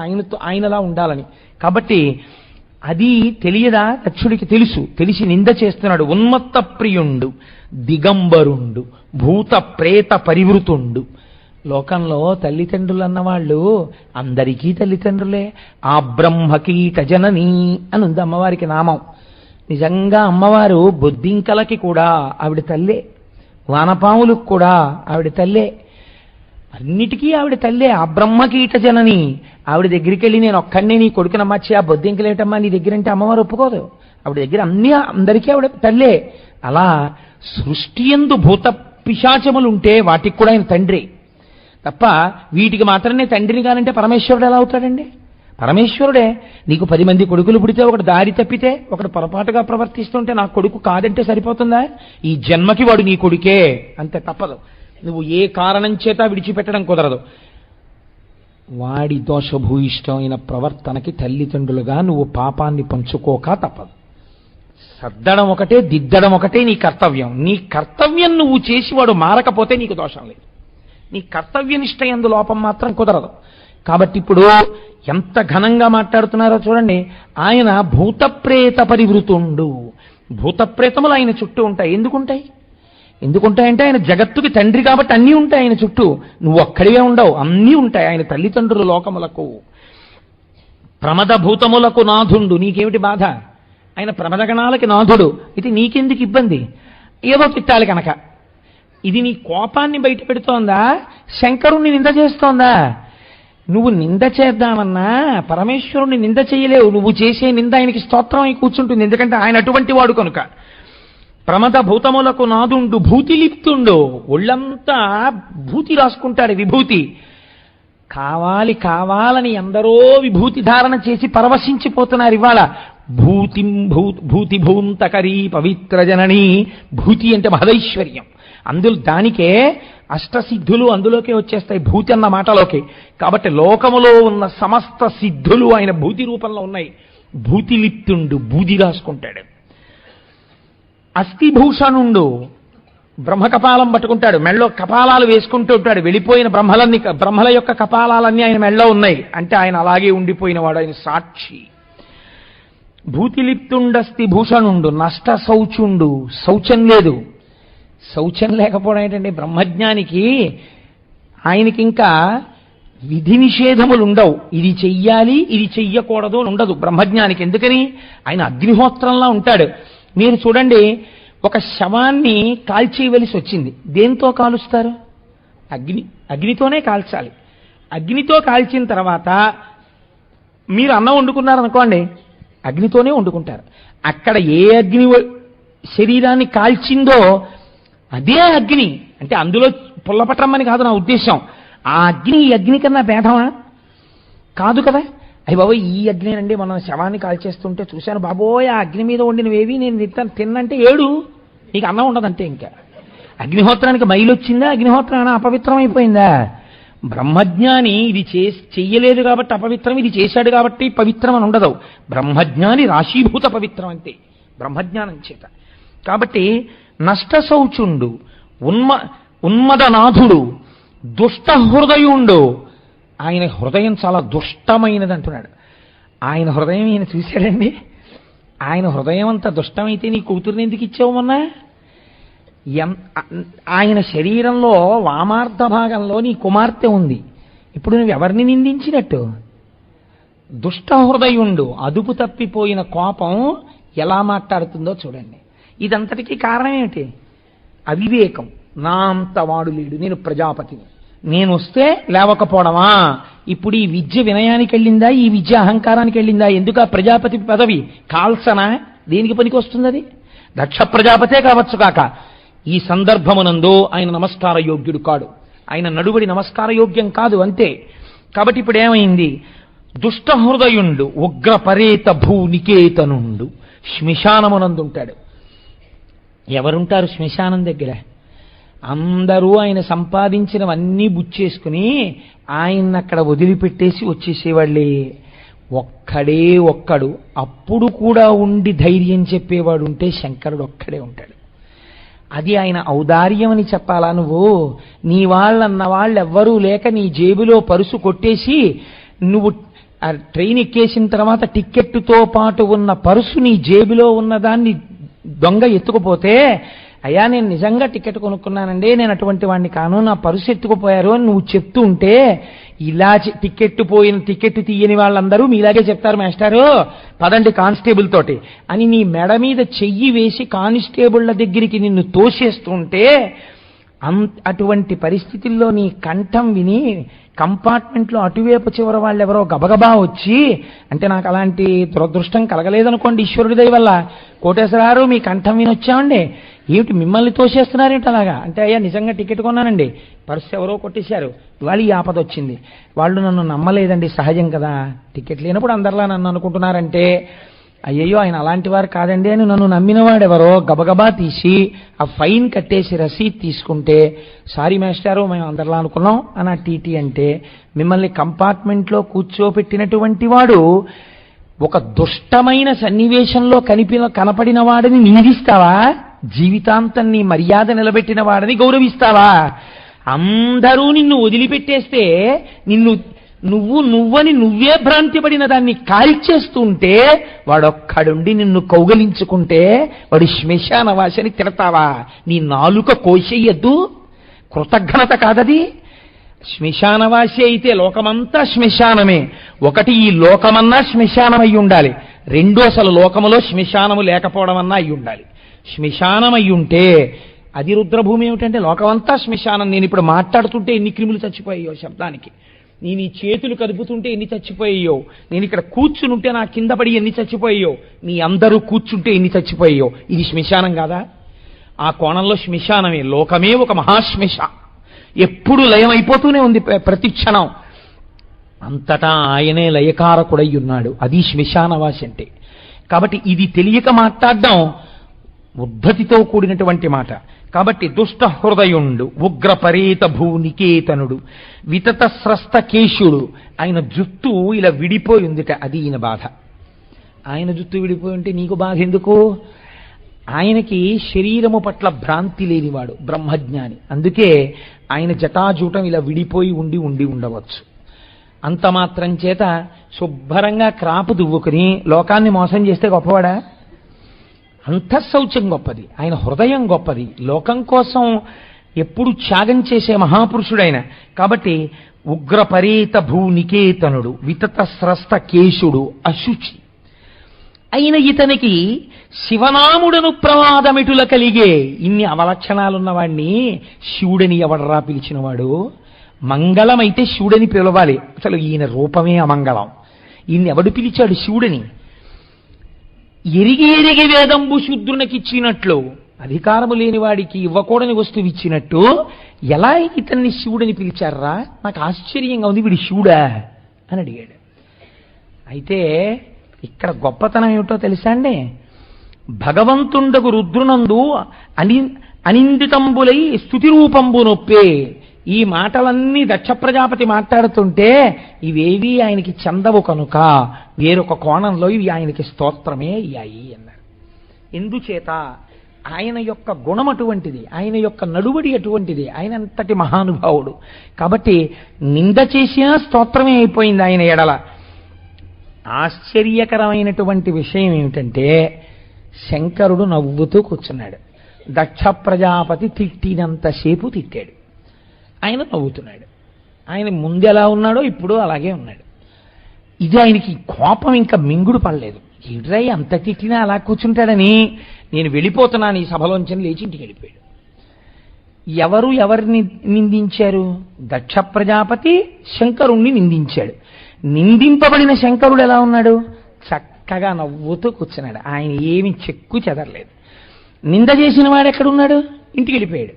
S2: ఆయనలా ఉండాలని. కాబట్టి అది తెలియదా దక్షుడికి తెలిసి నింద చేస్తున్నాడు. ఉన్మత్త ప్రియుండు, దిగంబరుండు, భూత ప్రేత పరివృతుండు. లోకంలో తల్లిదండ్రులు అన్నవాళ్ళు అందరికీ తల్లిదండ్రులే. ఆ బ్రహ్మకీట జనని అని ఉంది అమ్మవారికి నామం. నిజంగా అమ్మవారు బొద్దింకలకి కూడా ఆవిడ తల్లే, వానపాములకు కూడా ఆవిడ తల్లే, అన్నిటికీ ఆవిడ తల్లే. ఆ బ్రహ్మకీట జనని. ఆవిడ దగ్గరికి వెళ్ళి నేను ఒక్కడినే నీ కొడుకునమ్మచ్చి ఆ బొద్దింకలేటమ్మా నీ దగ్గర అంటే అమ్మవారు ఒప్పుకోదు. ఆవిడ దగ్గర అందరికీ ఆవిడ తల్లే. అలా సృష్టి యందు భూత పిశాచములుంటే వాటికి కూడా ఆయన తండ్రి తప్ప వీటికి మాత్రమే తండ్రిని కానంటే పరమేశ్వరుడు ఎలా అవుతాడండి? పరమేశ్వరుడే. నీకు 10 మంది కొడుకులు పుడితే ఒకటి దారి తప్పితే ఒకటి పొరపాటుగా ప్రవర్తిస్తుంటే నా కొడుకు కాదంటే సరిపోతుందా? ఈ జన్మకి వాడు నీ కొడుకే అంతే, తప్పదు. నువ్వు ఏ కారణం చేత విడిచిపెట్టడం కుదరదు. వాడి దోషభూయిష్టమైన ప్రవర్తనకి తల్లిదండ్రులుగా నువ్వు పాపాన్ని పంచుకోక తప్పదు. సర్దడం ఒకటే, దిద్దడం ఒకటే నీ కర్తవ్యం. నీ కర్తవ్యం నువ్వు చేసి వాడు మారకపోతే నీకు దోషం లేదు. నీ కర్తవ్యనిష్ట యందు లోపం మాత్రం కుదరదు. కాబట్టి ఇప్పుడు ఎంత ఘనంగా మాట్లాడుతున్నారో చూడండి. ఆయన భూతప్రేత పరివృతుండు. భూతప్రేతములు ఆయన చుట్టూ ఉంటాయి. ఎందుకుంటాయంటే ఆయన జగత్తుకి తండ్రి కాబట్టి అన్నీ ఉంటాయి ఆయన చుట్టూ. నువ్వు ఒక్కడివే ఉండవు, అన్నీ ఉంటాయి. ఆయన తల్లిదండ్రులు లోకములకు. ప్రమద భూతములకు నాథుండు. నీకేమిటి బాధ? ఆయన ప్రమదగణాలకి నాథుడు. ఇది నీకెందుకు ఇబ్బంది? ఏదో తిట్టాలి కనుక. ఇది నీ కోపాన్ని బయట పెడుతోందా? శంకరుణ్ణి నింద చేస్తోందా? నువ్వు నింద చేద్దామన్నా పరమేశ్వరుణ్ణి నింద చేయలేవు. నువ్వు చేసే నింద ఆయనకి స్తోత్రం అయి కూర్చుంటుంది. ఎందుకంటే ఆయన అటువంటి వాడు కనుక. ప్రమద భూతములకు నాదుండు, భూతిలిప్తుండు. ఒళ్ళంతా భూతి రాసుకుంటాడు, విభూతి. కావాలని ఎందరో విభూతి ధారణ చేసి పరవశించిపోతున్నారు ఇవాళ. భూతి భూంతకరీ పవిత్ర జనని. భూతి అంటే మహదైశ్వర్యం. దానికే అష్టసిద్ధులు అందులోకే వచ్చేస్తాయి, భూతి అన్న మాటలోకి. కాబట్టి లోకములో ఉన్న సమస్త సిద్ధులు ఆయన భూతి రూపంలో ఉన్నాయి. భూతిలిప్తుండు, బూది రాసుకుంటాడు. అస్థిభూషణుండు, బ్రహ్మకపాలం పట్టుకుంటాడు, మెళ్ళో కపాలాలు వేసుకుంటూ ఉంటాడు. వెళ్ళిపోయిన బ్రహ్మల యొక్క కపాలాలన్నీ ఆయన మెళ్ళో ఉన్నాయి. అంటే ఆయన అలాగే ఉండిపోయిన వాడు, ఆయన సాక్షి. భూతిలిప్తుండస్తి భూషణుండు, నష్ట శౌచుండు. శౌచం లేదు. శౌచం లేకపోవడం ఏంటంటే బ్రహ్మజ్ఞానికి ఆయనకి ఇంకా విధి నిషేధములు ఉండవు. ఇది చెయ్యాలి, ఇది చెయ్యకూడదు అని ఉండదు బ్రహ్మజ్ఞానికి. ఎందుకని? ఆయన అగ్నిహోత్రంలా ఉంటాడు. మీరు చూడండి, ఒక శవాన్ని కాల్చేయవలసి వచ్చింది. దేంతో కాలుస్తారు? అగ్నితోనే కాల్చాలి. అగ్నితో కాల్చిన తర్వాత మీరు అన్నం వండుకున్నారనుకోండి, అగ్నితోనే వండుకుంటారు. అక్కడ ఏ అగ్ని శరీరాన్ని కాల్చిందో అదే అగ్ని. అంటే అందులో పుల్లపట్రమ్మని కాదు నా ఉద్దేశం. ఆ అగ్ని ఈ అగ్ని కన్నా భేదమా? కాదు కదా. అయ్యి బాబోయ్, ఈ అగ్నేనండి మనం శవాన్ని కాల్చేస్తుంటే చూశాను బాబోయ్, ఆ అగ్ని మీద వండినవేవి నేను తిన్నంటే ఏడు, నీకు అన్నం ఉండదంటే. ఇంకా అగ్నిహోత్రానికి మైలొచ్చిందా? అగ్నిహోత్రం అపవిత్రం అయిపోయిందా? బ్రహ్మజ్ఞాని ఇది చెయ్యలేదు కాబట్టి అపవిత్రం, ఇది చేశాడు కాబట్టి పవిత్రం అని ఉండదు. బ్రహ్మజ్ఞాని రాశీభూత పవిత్రం అంతే బ్రహ్మజ్ఞానం చేత. కాబట్టి నష్టశౌచుండు, ఉన్మదనాథుడు, దుష్ట హృదయుండు. ఆయన హృదయం చాలా దుష్టమైనది అంటున్నాడు. ఆయన హృదయం ఈయన చూశాడండి. ఆయన హృదయం అంతా దుష్టమైతే నీ కూతురుని ఎందుకు ఇచ్చావు మొన్న? ఆయన శరీరంలో వామార్థ భాగంలో నీ కుమార్తె ఉంది. ఇప్పుడు నువ్వు ఎవరిని నిందించినట్టు? దుష్ట హృదయుండు అదుపు తప్పిపోయిన కోపం ఎలా మాట్లాడుతుందో చూడండి. ఇదంతటికీ కారణం ఏమిటి? అవివేకం. నా అంత వాడు లేడు, నేను ప్రజాపతిని, నేను వస్తే లేవకపోవడమా? ఇప్పుడు ఈ విద్య వినయానికి వెళ్ళిందా? ఈ విద్య అహంకారానికి వెళ్ళిందా? ఎందుకు ఆ ప్రజాపతి పదవి కాల్సనా? దేనికి పనికి వస్తుంది అది? దక్ష ప్రజాపతే కావచ్చు కాక ఈ సందర్భమునందు ఆయన నమస్కార యోగ్యుడు కాడు, ఆయన నడువడి నమస్కార యోగ్యం కాదు, అంతే. కాబట్టి ఇప్పుడు ఏమైంది? దుష్ట హృదయుండు ఉగ్రపరేత భూనికేతనుండు శ్మశానమునందుంటాడు. ఎవరుంటారు శ్మశానం దగ్గర? అందరూ ఆయన సంపాదించినవన్నీ బుచ్చేసుకుని ఆయన్ని అక్కడ వదిలిపెట్టేసి వచ్చేసేవాళ్ళే. ఒక్కడే ఒక్కడు అప్పుడు కూడా ఉండి ధైర్యం చెప్పేవాడు ఉంటే శంకరుడు ఒక్కడే ఉంటాడు. అది ఆయన ఔదార్యం అని చెప్పాలా? నువ్వు నీ వాళ్ళన్న వాళ్ళు ఎవ్వరూ లేక నీ జేబులో పరుసు కొట్టేసి నువ్వు ట్రైన్ ఎక్కేసిన తర్వాత టిక్కెట్టుతో పాటు ఉన్న పరుసు నీ జేబులో ఉన్నదాన్ని దొంగ ఎత్తుకుపోతే, అయ్యా నేను నిజంగా టికెట్ కొనుక్కున్నానండి, నేను అటువంటి వాడిని కాను, నా పరుసు ఎత్తుకుపోయారు అని నువ్వు చెప్తూ ఉంటే, ఇలా టికెట్ తీయని వాళ్ళందరూ మీలాగే చెప్తారు, మాస్టారు పదండి కానిస్టేబుల్ తోటి అని నీ మెడ మీద చెయ్యి వేసి కానిస్టేబుళ్ల దగ్గరికి నిన్ను తోసేస్తుంటే, అటువంటి పరిస్థితుల్లో నీ కంఠం విని కంపార్ట్మెంట్లో అటువైపు చివరి వాళ్ళు ఎవరో గబగబా వచ్చి, అంటే నాకు అలాంటి దురదృష్టం కలగలేదనుకోండి ఈశ్వరుడి దయ వల్ల, కోటేశ్వరారు మీ కంఠం విని వచ్చామండి, ఏమిటి మిమ్మల్ని తోసేస్తున్నారేంటి అలాగా అంటే, అయ్యా నిజంగా టికెట్ కొన్నానండి, పర్సు ఎవరో కొట్టేశారు, ఇవాళ ఈ ఆపద వచ్చింది, వాళ్ళు నన్ను నమ్మలేదండి, సహజం కదా, టికెట్ లేనప్పుడు అందరిలా నన్ను అనుకుంటున్నారంటే, అయ్యయ్యో ఆయన అలాంటి వారు కాదండి అని నన్ను నమ్మినవాడెవరో గబగబా తీసి ఆ ఫైన్ కట్టేసి రసీద్ తీసుకుంటే, సారీ మాస్టారు మేము అందరిలా అనుకున్నాం అని ఆ టీటీ అంటే, మిమ్మల్ని కంపార్ట్మెంట్లో కూర్చోపెట్టినటువంటి వాడు ఒక దుష్టమైన సన్నివేశంలో కనపడిన వాడిని నిందిస్తావా? జీవితాంతం నీ మర్యాద నిలబెట్టిన వాడిని గౌరవిస్తావా? అందరూ నిన్ను వదిలిపెట్టేస్తే నువ్వని నువ్వే భ్రాంతి పడిన దాన్ని కాల్చేస్తుంటే వాడొక్కడుండి నిన్ను కౌగలించుకుంటే వాడు శ్మశానవాసిని తిడతావా? నీ నాలుక కోసేయద్దు? కృతజ్ఞత కాదది? శ్మశానవాసి అయితే లోకమంతా శ్మశానమే. ఒకటి ఈ లోకమన్నా శ్మశానం అయి ఉండాలి, రెండు అసలు లోకములో శ్మశానము లేకపోవడం అన్నా అయి ఉండాలి. శ్మశానం అయి ఉంటే అది రుద్రభూమి ఏమిటంటే లోకమంతా శ్మశానం. నేను ఇప్పుడు మాట్లాడుతుంటే ఎన్ని క్రిములు చచ్చిపోయాయో శబ్దానికి, నేను ఈ చేతులు కదుపుతుంటే ఎన్ని చచ్చిపోయాయో, నేను ఇక్కడ కూర్చునుంటే నా కింద పడి ఎన్ని చచ్చిపోయాయో, మీ అందరూ కూర్చుంటే ఎన్ని చచ్చిపోయాయో. ఇది శ్మశానం కాదా? ఆ కోణంలో శ్మశానమే, లోకమే ఒక మహాశ్మశ, ఎప్పుడు లయం అయిపోతూనే ఉంది ప్రతి క్షణం. అంతటా ఆయనే లయకారకుడై ఉన్నాడు, అది శ్మశానవాసి అంటే. కాబట్టి ఇది తెలియక మాట్లాడడం ఉద్ధతితో కూడినటువంటి మాట. కాబట్టి దుష్ట హృదయుండు ఉగ్రపరేత భూనికేతనుడు వితత స్రస్త కేశుడు, ఆయన జుత్తు ఇలా విడిపోయి ఉందిట, అది ఈయన బాధ. ఆయన జుత్తు విడిపోయి ఉంటే నీకు బాధ ఎందుకు? ఆయనకి శరీరము పట్ల భ్రాంతి లేనివాడు, బ్రహ్మజ్ఞాని, అందుకే ఆయన జటాజూటం ఇలా విడిపోయి ఉండి ఉండవచ్చు. అంత మాత్రం చేత శుభ్రంగా క్రాపు దువ్వుకుని లోకాన్ని మోసం చేస్తే గొప్పవాడా? అంతఃశౌచం గొప్పది, ఆయన హృదయం గొప్పది, లోకం కోసం ఎప్పుడు త్యాగం చేసే మహాపురుషుడైన. కాబట్టి ఉగ్రపరేత భూనికేతనుడు వితత స్రస్త కేశుడు అశుచి అయిన ఇతనికి శివనాముడను ప్రమాదమిటుల కలిగే. ఇన్ని అవలక్షణాలున్నవాడిని శివుడని ఎవడరా పిలిచినవాడు? మంగళమైతే శివుడని పిలవాలి, అసలు ఈయన రూపమే అమంగళం. ఈయన్ని ఎవడు పిలిచాడు శివుడని? ఎరిగి వేదంబు శూద్రునికిచ్చినట్లు, అధికారము లేని వాడికి ఇవ్వకూడని వస్తువు ఇచ్చినట్టు ఎలా ఇతన్ని శివుడని పిలిచారా? నాకు ఆశ్చర్యంగా ఉంది, వీడి శివుడా అని అడిగాడు. అయితే ఇక్కడ గొప్పతనం ఏమిటో తెలుసా అండి? భగవంతుండకు రుద్రునందు అనిందితంబులై స్తుతి రూపంబు నొప్పే. ఈ మాటలన్నీ దక్ష ప్రజాపతి మాట్లాడుతుంటే ఇవేవి ఆయనకి చెందవు కనుక వేరొక కోణంలో ఇవి ఆయనకి స్తోత్రమే అయ్యాయి అన్నారు. ఎందుచేత ఆయన యొక్క గుణం అటువంటిది, ఆయన యొక్క నడువడి అటువంటిది, ఆయన అంతటి మహానుభావుడు. కాబట్టి నింద చేసినా స్తోత్రమే అయిపోయింది ఆయన ఎడల. ఆశ్చర్యకరమైనటువంటి విషయం ఏమిటంటే శంకరుడు నవ్వుతూ కూర్చున్నాడు. దక్ష ప్రజాపతి తిట్టినంతసేపు తిట్టాడు, ఆయన నవ్వుతున్నాడు. ఆయన ముందెలా ఉన్నాడో ఇప్పుడు అలాగే ఉన్నాడు. ఇది ఆయనకి కోపం ఇంకా మింగుడు పడలేదు. ఇడ్రై అంత తిట్టినా అలా కూర్చుంటాడని నేను వెళ్ళిపోతున్నాను ఈ సభలోంచి లేచి ఇంటికి వెళ్ళిపోయాడు. ఎవరిని నిందించారు? దక్ష ప్రజాపతి శంకరుణ్ణి నిందించాడు. నిందింపబడిన శంకరుడు ఎలా ఉన్నాడు? చక్కగా నవ్వుతూ కూర్చున్నాడు. ఆయన ఏమి చెక్కు చెదరలేదు. నింద చేసిన వాడు ఎక్కడున్నాడు? ఇంటికి వెళ్ళిపోయాడు.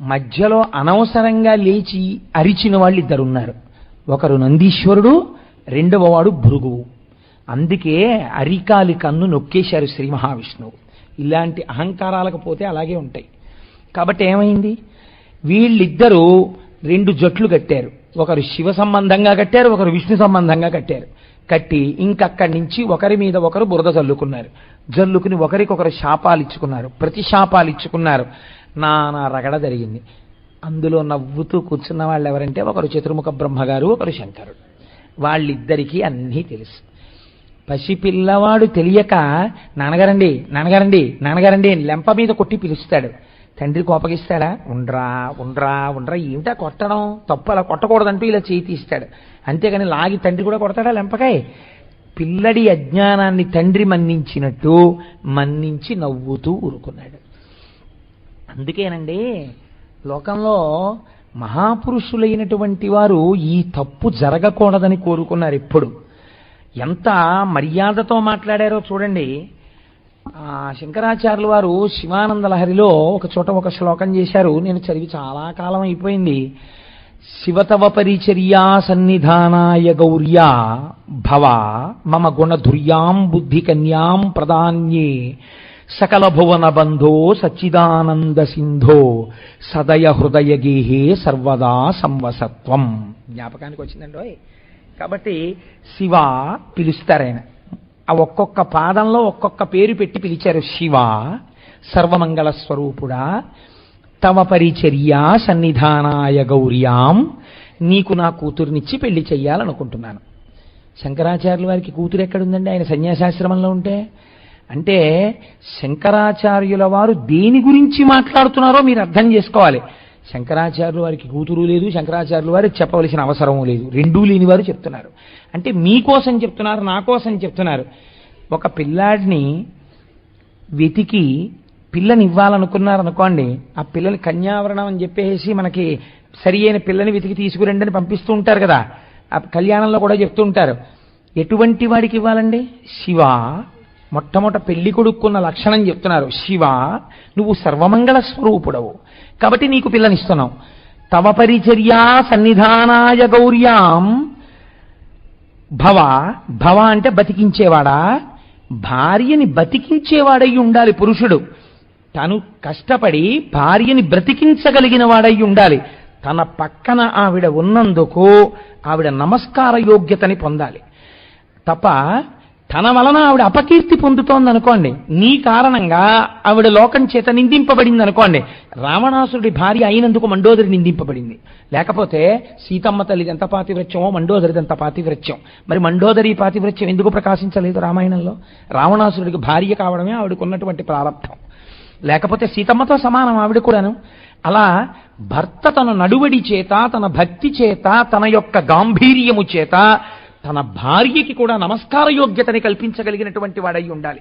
S2: మధ్యలో అనవసరంగా లేచి అరిచిన వాళ్ళు ఇద్దరున్నారు. ఒకరు నందీశ్వరుడు, రెండవ వాడు భృగువు. అందుకే అరికాలి కన్ను నొక్కేశారు శ్రీ మహావిష్ణువు. ఇలాంటి అహంకారాలకు పోతే అలాగే ఉంటాయి. కాబట్టి ఏమైంది? వీళ్ళిద్దరూ 2 జట్లు కట్టారు. ఒకరు శివ సంబంధంగా కట్టారు, ఒకరు విష్ణు సంబంధంగా కట్టారు. కట్టి ఇంకక్కడి నుంచి ఒకరి మీద ఒకరు బురద జల్లుకున్నారు. జల్లుకుని ఒకరికొకరు శాపాలు ఇచ్చుకున్నారు, ప్రతిశాపాలు ఇచ్చుకున్నారు. నానా రగడ జరిగింది. అందులో నవ్వుతూ కూర్చున్న వాళ్ళు ఎవరంటే ఒకరు చతుర్ముఖ బ్రహ్మగారు, ఒకరు శంకరుడు. వాళ్ళిద్దరికీ అన్నీ తెలుసు. పసిపిల్లవాడు తెలియక నాన్నగారండి నాన్నగారండి నాన్నగారండి లెంప మీద కొట్టి పిలుస్తాడు. తండ్రి కోపగిస్తాడా? ఉండ్రా ఉండ్రా ఉండ్రా, ఏమిటా కొట్టడం, తప్పు, అలా కొట్టకూడదంటూ ఇలా చేయి తీస్తాడు. అంతేగాని లాగి తండ్రి కూడా కొడతాడా లెంపకాయ? పిల్లడి అజ్ఞానాన్ని తండ్రి మన్నించినట్టు మన్నించి నవ్వుతూ ఊరుకున్నాడు. అందుకేనండి లోకంలో మహాపురుషులైనటువంటి వారు ఈ తప్పు జరగకూడదని కోరుకున్నారు. ఎప్పుడు ఎంత మర్యాదతో మాట్లాడారో చూడండి. శంకరాచార్యుల వారు శివానంద లహరిలో ఒక చోట ఒక శ్లోకం చేశారు. నేను చదివి చాలా కాలం అయిపోయింది. శివతవ పరిచర్యా సన్నిధానాయ గౌర్యా భవ మమ గుణధుర్యాం బుద్ధి కన్యాం ప్రదాన్యే సకల భువన బంధో సచ్చిదానంద సింధో సదయ హృదయ గేహే సర్వదా సంవసత్వం. జ్ఞాపకానికి వచ్చిందండి. కాబట్టి శివ పిలుస్తారాయన. ఆ ఒక్కొక్క పాదంలో ఒక్కొక్క పేరు పెట్టి పిలిచారు. శివ సర్వమంగళ స్వరూపుడా, తవ పరిచర్యా సన్నిధానాయ గౌర్యాం, నీకు నా కూతురునిచ్చి పెళ్లి చెయ్యాలనుకుంటున్నాను. శంకరాచార్యుల వారికి కూతురు ఎక్కడుందండి ఆయన సన్యాసాశ్రమంలో ఉంటే? అంటే శంకరాచార్యుల వారు దేని గురించి మాట్లాడుతున్నారో మీరు అర్థం చేసుకోవాలి. శంకరాచార్యుల వారికి కూతురు లేదు, శంకరాచార్యుల వారికి చెప్పవలసిన అవసరం లేదు. రెండూ లేని వారు చెప్తున్నారు. అంటే మీకోసం చెప్తున్నారు, నా కోసం చెప్తున్నారు. ఒక పిల్లాడిని వెతికి పిల్లని ఇవ్వాలనుకున్నారనుకోండి, ఆ పిల్లని కన్యావరణం అని చెప్పేసి మనకి సరి అయిన పిల్లని వెతికి తీసుకురండి అని పంపిస్తూ ఉంటారు కదా. ఆ కళ్యాణంలో కూడా చెప్తూ ఉంటారు. ఎటువంటి వాడికి ఇవ్వాలండి? శివ. మొట్టమొదట పెళ్లి కొడుకున్న లక్షణం చెప్తున్నారు. శివ, నువ్వు సర్వమంగళ స్వరూపుడవు కాబట్టి నీకు పిల్లనిస్తున్నావు. తవ పరిచర్యా సన్నిధానాయ గౌర్యాం భవ. భవ అంటే బతికించేవాడా? భార్యని బతికించేవాడై ఉండాలి పురుషుడు. తను కష్టపడి భార్యని బ్రతికించగలిగిన వాడై ఉండాలి. తన పక్కన ఆవిడ ఉన్నందుకు ఆవిడ నమస్కార యోగ్యతని పొందాలి తప్ప తన వలన ఆవిడ అపకీర్తి పొందుతోందనుకోండి, నీ కారణంగా ఆవిడ లోకం చేత నిందింపబడింది అనుకోండి. రావణాసురుడి భార్య అయినందుకు మండోదరి నిందింపబడింది. లేకపోతే సీతమ్మ తల్లిది ఎంత పాతివ్రత్యమో మండోదరిది ఎంత పాతివ్రత్యం. మరి మండోదరి పాతివ్రత్యం ఎందుకు ప్రకాశించలేదు రామాయణంలో? రావణాసురుడికి భార్య కావడమే ఆవిడకున్నటువంటి ప్రారంభం. లేకపోతే సీతమ్మతో సమానం ఆవిడ కూడాను. అలా భర్త తన నడువడి చేత, తన భక్తి చేత, తన యొక్క గాంభీర్యము చేత తన భార్యకి కూడా నమస్కార యోగ్యతని కల్పించగలిగినటువంటి వాడై ఉండాలి.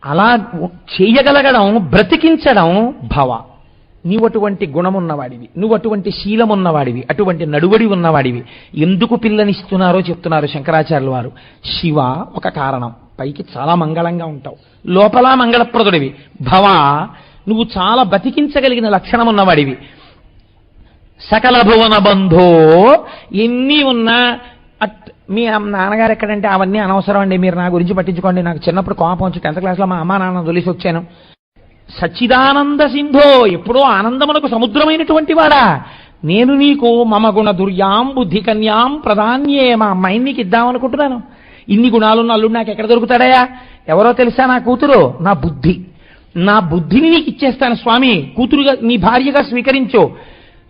S2: అలా చేయగలగడం, బ్రతికించడం భవ. నువ్వు అటువంటి గుణమున్నవాడివి, నువ్వు అటువంటి శీలమున్నవాడివి, అటువంటి నడువడి ఉన్నవాడివి. ఎందుకు పిల్లనిస్తున్నారో చెప్తున్నారు శంకరాచార్యుల వారు. శివ ఒక కారణం, పైకి చాలా మంగళంగా ఉంటావు, లోపల మంగళప్రదుడివి. భవ, నువ్వు చాలా బతికించగలిగిన లక్షణం ఉన్నవాడివి. సకల భువన బంధో, ఎన్ని ఉన్నా మీ నాన్నగారు ఎక్కడంటే అవన్నీ అనవసరం అండి, మీరు నా గురించి పట్టించుకోండి, నాకు చిన్నప్పుడు కోపం వచ్చి 10th క్లాస్లో మా అమ్మా నాన్న వదిలేసి వచ్చాను. సచ్చిదానంద సింధో, ఎప్పుడో ఆనందమునకు సముద్రమైనటువంటి వాడా, నేను నీకు మమ గుణ దుర్యాం బుద్ధి కన్యాం ప్రధాన్యే, మా అమ్మాయిని నీకు ఇద్దామనుకుంటున్నాను. ఇన్ని గుణాలున్న అల్లుడు నాకు ఎక్కడ దొరుకుతాడయా? ఎవరో తెలుసా? నా కూతురు, నా బుద్ధి. నా బుద్ధిని నీకు ఇచ్చేస్తాను స్వామి, కూతురుగా నీ భార్యగా స్వీకరించు.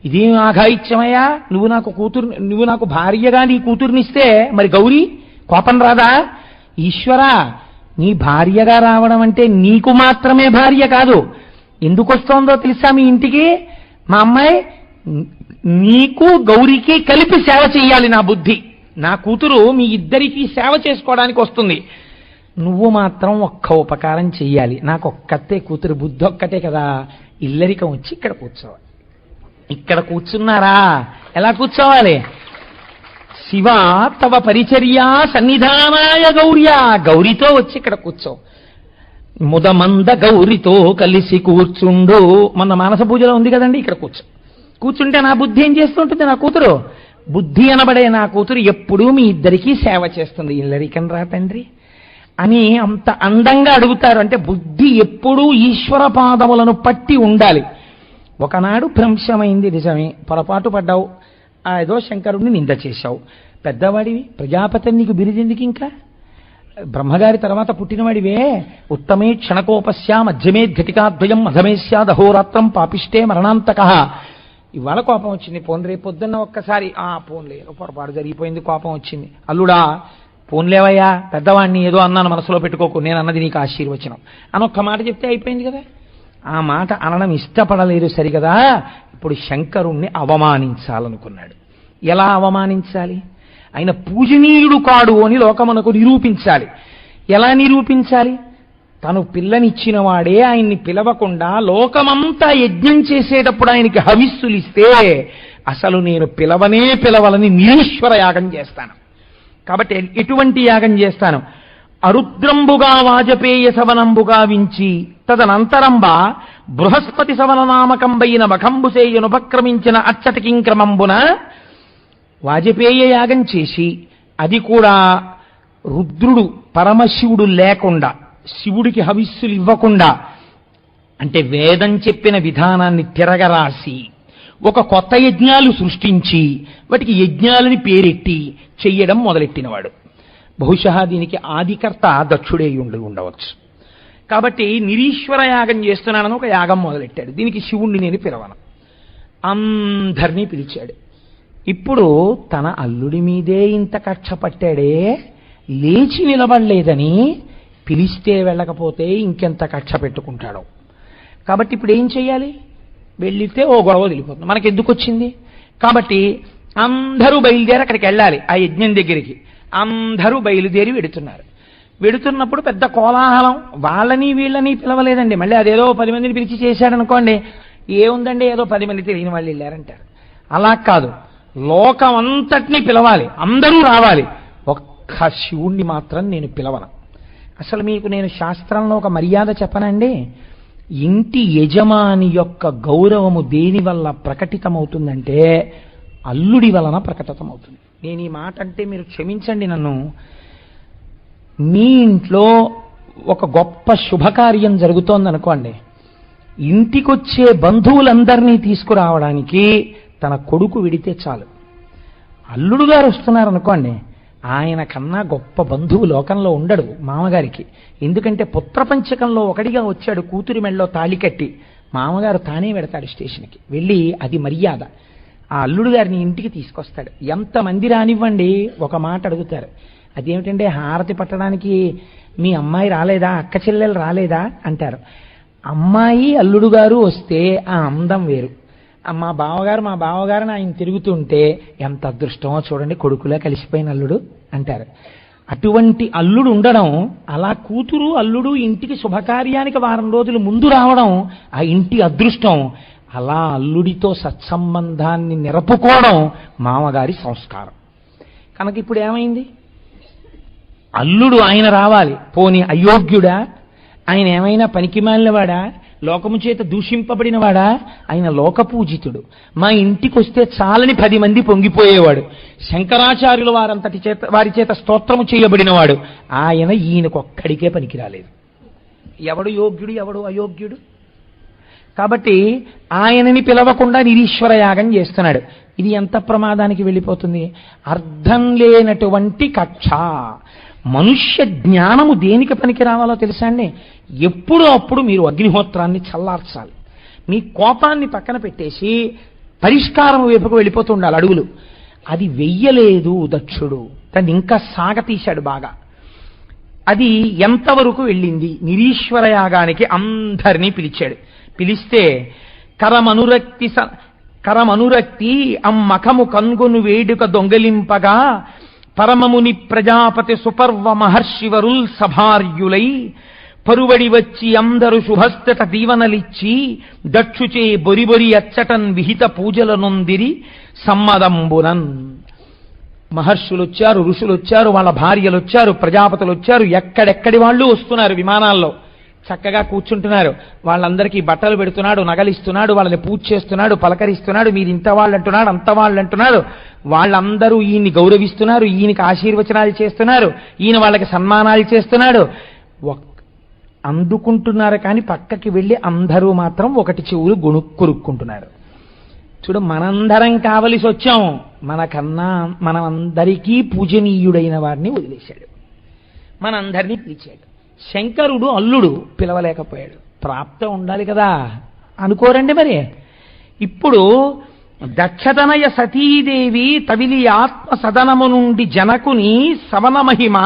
S2: ఇదేం ఆఘాయిత్యమయ్యా? నువ్వు నాకు భార్యగా నీ కూతురునిస్తే మరి గౌరీ కోపం రాదా? ఈశ్వరా, నీ భార్యగా రావడం అంటే నీకు మాత్రమే భార్య కాదు. ఎందుకు వస్తోందో తెలుసా మీ ఇంటికి? మా అమ్మాయి నీకు గౌరీకి కలిపి సేవ చెయ్యాలి. నా బుద్ధి, నా కూతురు మీ ఇద్దరికీ సేవ చేసుకోవడానికి వస్తుంది, నువ్వు మాత్రం ఒక్క ఉపకారం చెయ్యాలి, నాకు ఒక్కతే కూతురు, బుద్ధి ఒక్కటే కదా, ఇల్లరికం వచ్చి ఇక్కడ కూర్చోవాలి. ఇక్కడ కూర్చున్నారా? ఎలా కూర్చోవాలి? శివ తవ పరిచర్యా సన్నిధానాయ గౌర్యా, గౌరితో వచ్చి ఇక్కడ కూర్చో. ముదమంద గౌరితో కలిసి కూర్చుండు, మన మానస పూజలో ఉంది కదండి, ఇక్కడ కూర్చుంటే నా బుద్ధి ఏం చేస్తుంటుంది? నా కూతురు బుద్ధి అనబడే నా కూతురు ఎప్పుడూ మీ ఇద్దరికీ సేవ చేస్తుంది, ఇల్లరికం రా తండ్రి అని అంత అందంగా అడుగుతారు. అంటే బుద్ధి ఎప్పుడూ ఈశ్వర పాదములను పట్టి ఉండాలి. ఒకనాడు భ్రంశమైంది, నిజమే, పొరపాటు పడ్డావు, ఏదో శంకరుడిని నింద చేశావు, పెద్దవాడివి, ప్రజాపతి నీకు బిరుదెందుకు, ఇంకా బ్రహ్మగారి తర్వాత పుట్టినవాడివే, ఉత్తమే క్షణకోపస్యా మధ్యమే ఘటికాద్వయం మధమే స్యాదహోరాత్రం పాపిష్టే మరణాంతక. ఇవాళ కోపం వచ్చింది, పోన్ రేపు పొద్దున్న ఒక్కసారి పోన్లే పొరపాటు జరిగిపోయింది, కోపం వచ్చింది, అల్లుడా పోన్లేవయ్యా, పెద్దవాడిని ఏదో అన్నాను మనసులో పెట్టుకోకు, నేను అన్నది నీకు ఆశీర్వచనం అని ఒక్క మాట చెప్తే అయిపోయింది కదా. ఆ మాట అనడం ఇష్టపడలేదు సరికదా. ఇప్పుడు శంకరుణ్ణి అవమానించాలనుకున్నాడు. ఎలా అవమానించాలి? ఆయన పూజనీయుడు కాడు అని లోకమునకు నిరూపించాలి. ఎలా నిరూపించాలి? తను పిల్లనిచ్చిన వాడే ఆయన్ని పిలవకుండా లోకమంతా యజ్ఞం చేసేటప్పుడు ఆయనకి హవిస్సులిస్తే అసలు నేను పిలవలని నిరీశ్వర యాగం చేస్తాను. కాబట్టి ఎటువంటి యాగం చేస్తాను? అరుద్రంబుగా వాజపేయ సవనంబుగా వించి తదనంతరంబ బృహస్పతి సవననామకంబైన మఖంబుసేయునుపక్రమించిన అచ్చటికింక్రమంబున వాజపేయ యాగం చేసి, అది కూడా రుద్రుడు పరమశివుడు లేకుండా, శివుడికి హవిస్సులు ఇవ్వకుండా, అంటే వేదం చెప్పిన విధానాన్ని తిరగరాసి ఒక కొత్త యజ్ఞాలు సృష్టించి వాటికి యజ్ఞాలని పేరెట్టి చెయ్యడం మొదలెట్టినవాడు. బహుశా దీనికి ఆదికర్త దక్షుడే ఉండవచ్చు. కాబట్టి నిరీశ్వర యాగం చేస్తున్నానని ఒక యాగం మొదలెట్టాడు. దీనికి శివుణ్ణి నేను పిలవను, అందరినీ పిలిచాడు. ఇప్పుడు తన అల్లుడి మీదే ఇంత కక్ష పట్టాడే, లేచి నిలబడలేదని పిలిస్తే వెళ్ళకపోతే ఇంకెంత కక్ష పెట్టుకుంటాడో. కాబట్టి ఇప్పుడు ఏం చెయ్యాలి? వెళ్ళితే ఓ గొడవ వదిలిపోతుంది, మనకి ఎందుకు వచ్చింది? కాబట్టి అందరూ బయలుదేరి అక్కడికి వెళ్ళాలి, ఆ యజ్ఞం దగ్గరికి. అందరూ బయలుదేరి వెడుతున్నప్పుడు పెద్ద కోలాహలం, వాళ్ళని వీళ్ళని పిలవలేదండి. మళ్ళీ అదేదో 10 మందిని పిలిచి చేశాడనుకోండి, ఏముందండి ఏదో 10 మంది తెలియని వాళ్ళు వెళ్ళారంటారు. అలా కాదు, లోకం అంతటినీ పిలవాలి, అందరూ రావాలి. ఒక్క శివుణ్ణి మాత్రం నేను పిలవను. అసలు మీకు నేను శాస్త్రంలో ఒక మర్యాద చెప్పనండి. ఇంటి యజమాని యొక్క గౌరవము దేని వల్ల ప్రకటితమవుతుందంటే అల్లుడి వలన ప్రకటితమవుతుంది. నేను ఈ మాట అంటే మీరు క్షమించండి నన్ను. మీ ఇంట్లో ఒక గొప్ప శుభకార్యం జరుగుతోందనుకోండి, ఇంటికొచ్చే బంధువులందరినీ తీసుకురావడానికి తన కొడుకు విడితే చాలు. అల్లుడు గారు వస్తున్నారనుకోండి, ఆయన కన్నా గొప్ప బంధువు లోకంలో ఉండడు మామగారికి. ఎందుకంటే పుత్రపంచకంలో ఒకటిగా వచ్చాడు, కూతురి మెళ్ళలో తాళి కట్టి. మామగారు తానే వెడతాడు స్టేషన్కి వెళ్ళి, అది మర్యాద. ఆ అల్లుడు గారిని ఇంటికి తీసుకొస్తాడు. ఎంతమంది రానివ్వండి, ఒక మాట అడుగుతారు, అదేమిటంటే హారతి పట్టడానికి మీ అమ్మాయి రాలేదా, అక్క చెల్లెలు రాలేదా అంటారు. అమ్మాయి అల్లుడు గారు వస్తే ఆ అందం వేరు. మా బావగారు ఆయన తిరుగుతుంటే ఎంత అదృష్టమో చూడండి, కొడుకులా కలిసిపోయిన అల్లుడు అంటారు. అటువంటి అల్లుడు ఉండడం, అలా కూతురు అల్లుడు ఇంటికి శుభకార్యానికి వారం రోజులు ముందు రావడం ఆ ఇంటి అదృష్టం. అలా అల్లుడితో సత్సంబంధాన్ని నిరపుకోవడం మామగారి సంస్కారం. కనుక ఇప్పుడు ఏమైంది? అల్లుడు ఆయన రావాలి. పోని అయోగ్యుడా, ఆయన ఏమైనా పనికిమాలినవాడా, లోకము చేత దూషింపబడినవాడా? ఆయన లోకపూజితుడు. మా ఇంటికి వస్తే చాలని 10 మంది పొంగిపోయేవాడు. శంకరాచార్యుల వారి చేత స్తోత్రము చేయబడినవాడు. ఆయన ఈయనకొక్కడికే పనికిరాలేదు. ఎవడు యోగ్యుడు, ఎవడు అయోగ్యుడు? కాబట్టి ఆయనని పిలవకుండా నిరీశ్వర యాగం చేస్తున్నాడు. ఇది ఎంత ప్రమాదానికి వెళ్ళిపోతుంది? అర్థం లేనటువంటి కక్ష. మనుష్య జ్ఞానము దేనికి పనికి రావాలో తెలుసా అండి? ఎప్పుడో అప్పుడు మీరు అగ్నిహోత్రాన్ని చల్లార్చాలి. మీ కోపాన్ని పక్కన పెట్టేసి పరిష్కారం వైపుకు వెళ్ళిపోతూ ఉండాలి అడుగులు. అది వెయ్యలేదు దక్షుడు, దాన్ని ఇంకా సాగతీశాడు బాగా. అది ఎంతవరకు వెళ్ళింది? నిరీశ్వర యాగానికి అందరినీ పిలిచాడు. పిలిస్తే కరమనురక్తి అమ్మఖము కన్గొను వేడుక దొంగలింపగా పరమముని ప్రజాపతి సుపర్వ మహర్షివరుల్ సభార్యులై పరువడి వచ్చి అందరు శుభస్తట దీవనలిచ్చి దక్షుచే బొరిబొరి అచ్చటన్ విహిత పూజల నొందిరి సమ్మదంబునన్. మహర్షులు వచ్చారు, ఋషులు వచ్చారు, వాళ్ళ భార్యలు వచ్చారు, ప్రజాపతులు వచ్చారు, ఎక్కడెక్కడి వాళ్ళు వస్తున్నారు. విమానాల్లో చక్కగా కూర్చుంటున్నారు. వాళ్ళందరికీ బట్టలు పెడుతున్నాడు, నగలిస్తున్నాడు, వాళ్ళని పూజ చేస్తున్నాడు, పలకరిస్తున్నాడు. మీరు ఇంత వాళ్ళు అంటున్నాడు, అంత వాళ్ళు అంటున్నారు. వాళ్ళందరూ ఈయన్ని గౌరవిస్తున్నారు, ఈయనకి ఆశీర్వచనాలు చేస్తున్నారు, ఈయన వాళ్ళకి సన్మానాలు చేస్తున్నాడు. అందుకుంటున్నారు కానీ పక్కకి వెళ్ళి అందరూ మాత్రం ఒకటి చెవులు కొరుక్కుంటున్నారు. చూడు, మనందరం కావలసి వచ్చాం, మనకన్నా మనమందరికీ పూజనీయుడైన వారిని వదిలేశాడు, మనందరినీ పిలిచాడు. శంకరుడు అల్లుడు పిలవలేకపోయాడు, ప్రాప్తం ఉండాలి కదా అనుకోరండి. మరి ఇప్పుడు దక్షతనయ సతీదేవి తవిలి ఆత్మ సదనము నుండి జనకుని సవన మహిమ